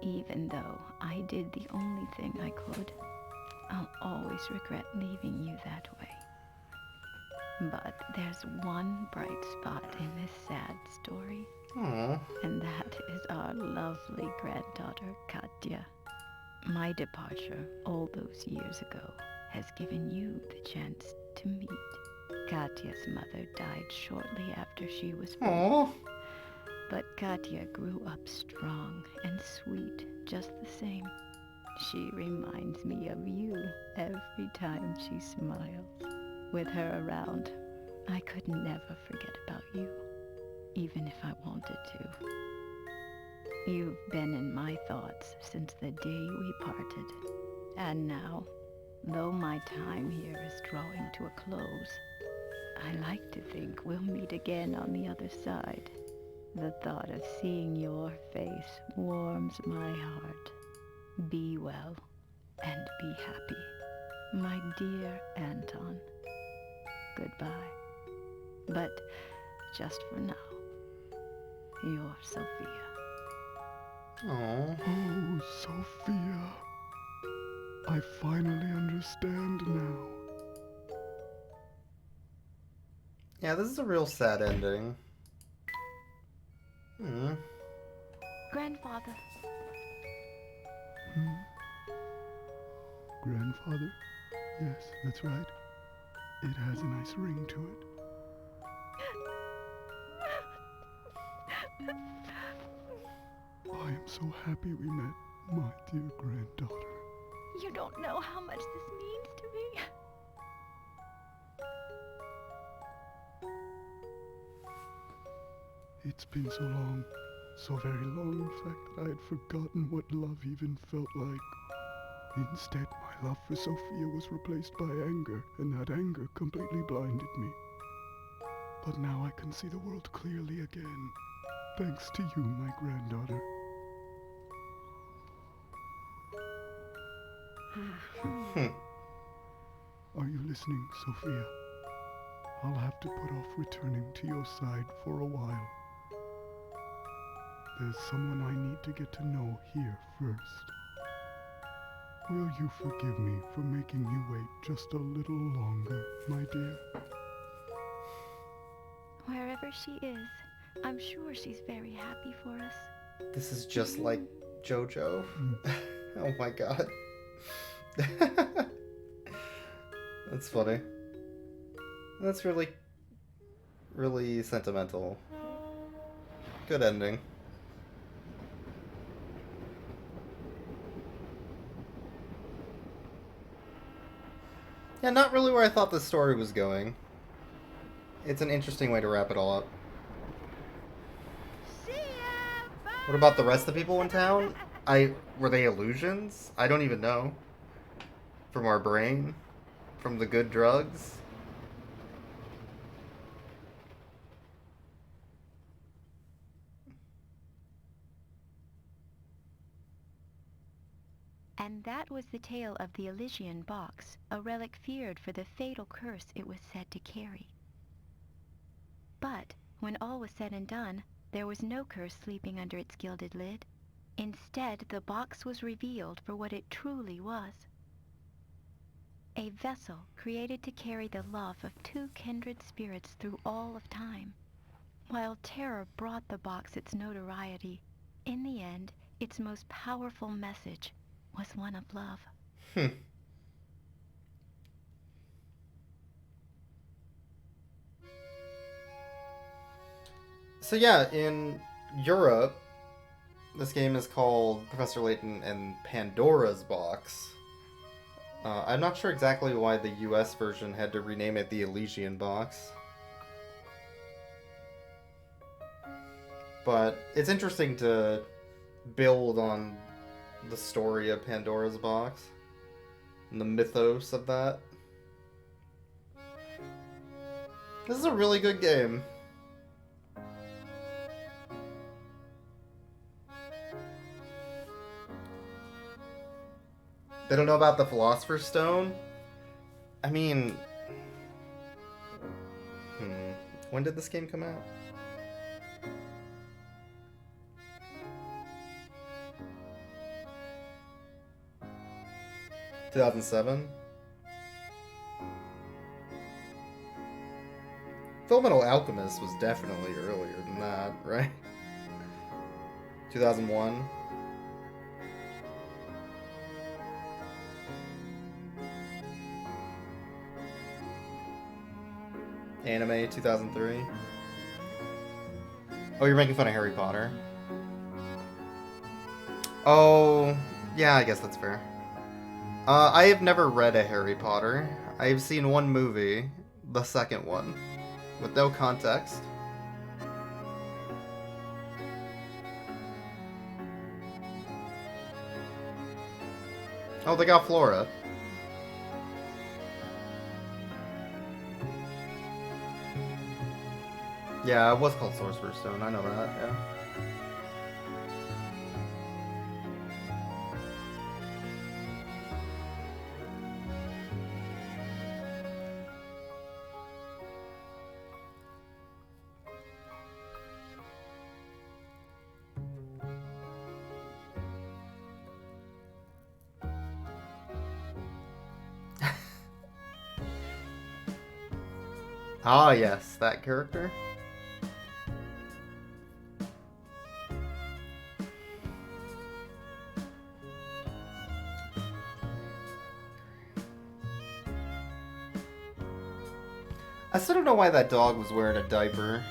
Even though I did the only thing I could, I'll always regret leaving you that way. But there's one bright spot in this sad story, Aw. and that is our lovely granddaughter, Katya. My departure all those years ago has given you the chance to meet. Katya's mother died shortly after she was born. Aw. But Katya grew up strong and sweet just the same. She reminds me of you every time she smiles. With her around, I could never forget about you, even if I wanted to. You've been in my thoughts since the day we parted. And now, though my time here is drawing to a close, I like to think we'll meet again on the other side. The thought of seeing your face warms my heart. Be well and be happy, my dear Anton. Goodbye. But just for now, your Sophia. Aw. Oh, Sophia. I finally understand now. Yeah, this is a real sad ending. Grandfather. Grandfather? Yes, that's right. It has a nice ring to it. I am so happy we met, my dear granddaughter. You don't know how much this means to me. It's been so long, so very long, in fact, that I had forgotten what love even felt like. Instead, my love for Sophia was replaced by anger, and that anger completely blinded me. But now I can see the world clearly again, thanks to you, my granddaughter. Are you listening, Sophia? I'll have to put off returning to your side for a while. There's someone I need to get to know here first. Will you forgive me for making you wait just a little longer, my dear? Wherever she is, I'm sure she's very happy for us. This is just like JoJo. Oh my god. That's funny. That's really, really sentimental. Good ending. Yeah, not really where I thought this story was going. It's an interesting way to wrap it all up. See ya! Bye! What about the rest of the people in town? Were they illusions? I don't even know. From our brain? From the good drugs? And that was the tale of the Elysian box, a relic feared for the fatal curse it was said to carry. But When all was said and done, there was no curse sleeping under its gilded lid. Instead, the box was revealed for what it truly was. A vessel created to carry the love of two kindred spirits through all of time. While terror brought the box its notoriety, in the end, its most powerful message was one of love. So yeah, in Europe, this game is called Professor Layton and Pandora's Box. I'm not sure exactly why the US version had to rename it the Elysian Box. But it's interesting to build on the story of Pandora's Box and the mythos of that. This is a really good game. They don't know about the Philosopher's Stone? I mean... When did this game come out? (2007). Fullmetal Alchemist was definitely earlier than that, right? 2001. Anime, 2003. Oh, you're making fun of Harry Potter? Oh, yeah, I guess that's fair. I have never read a Harry Potter. I have seen one movie, the second one, with no context. Oh, they got Flora. Yeah, it was called Sorcerer's Stone, I know that, yeah. Ah, yes, that character. I still don't know why that dog was wearing a diaper.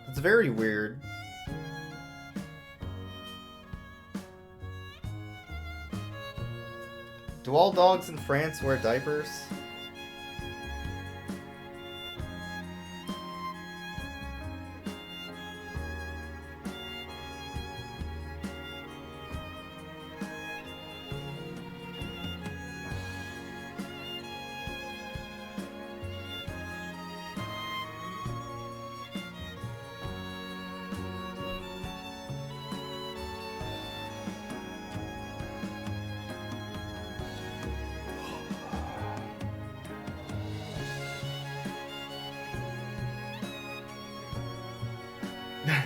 It's very weird. Do all dogs in France wear diapers?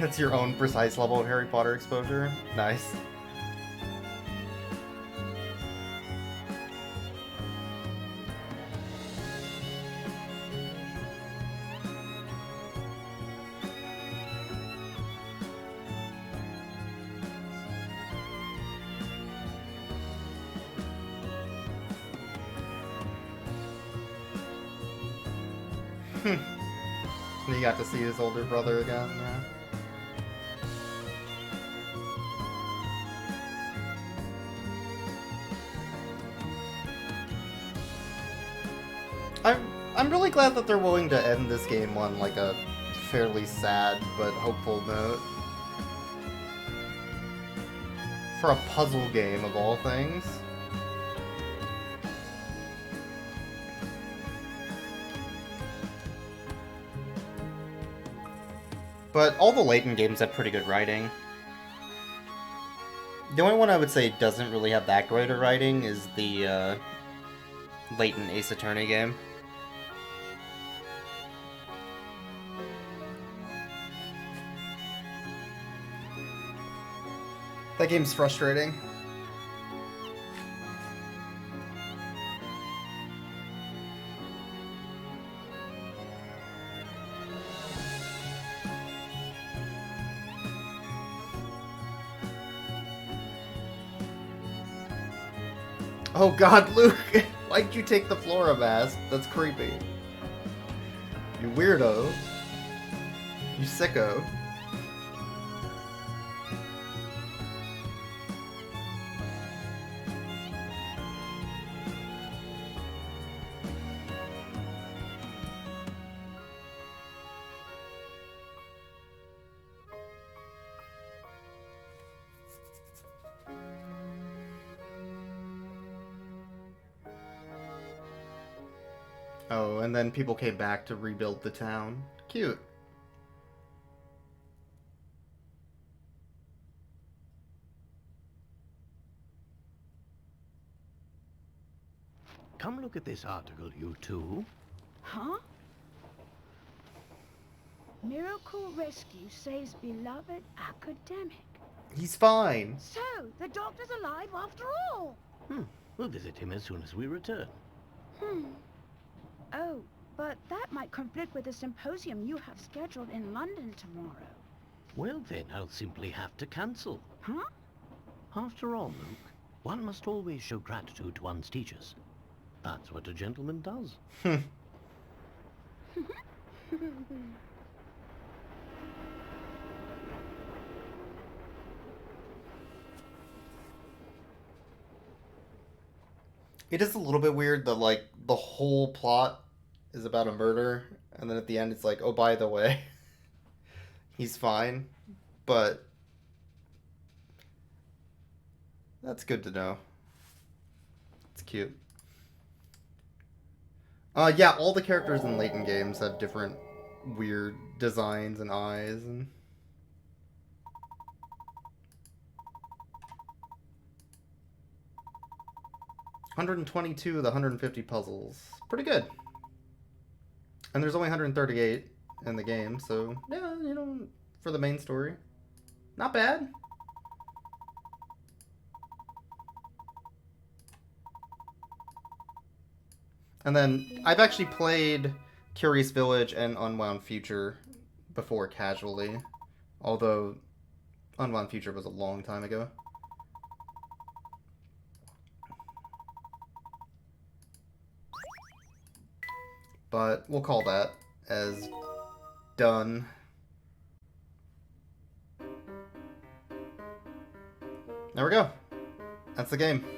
That's your own precise level of Harry Potter exposure. Nice. You got to see his older brother again, yeah. I'm really glad that they're willing to end this game on like a fairly sad but hopeful note. For a puzzle game of all things. But all the Layton games have pretty good writing. The only one I would say doesn't really have that great of writing is the Layton Ace Attorney game. That game's frustrating. Oh god, Luke! Why'd you take the Flora mask? That's creepy. You weirdo. You sicko. Oh, and then people came back to rebuild the town. Cute. Come look at this article, you two. Huh? Miracle Rescue saves beloved academic. He's fine. So, the doctor's alive after all. We'll visit him as soon as we return. Oh, but that might conflict with the symposium you have scheduled in London tomorrow. Well then, I'll simply have to cancel. Huh? After all, Luke, one must always show gratitude to one's teachers. That's what a gentleman does. It is a little bit weird that, like, the whole plot is about a murder, and then at the end it's like, oh, by the way, he's fine. But that's good to know. It's cute. Yeah, all the characters in Layton games have different weird designs and eyes and... $122 of the 150 puzzles. Pretty good. And there's only 138 in the game, so yeah, you know, for the main story. Not bad. And then I've actually played Curious Village and Unwound Future before casually, although Unwound Future was a long time ago. But we'll call that as done. There we go. That's the game.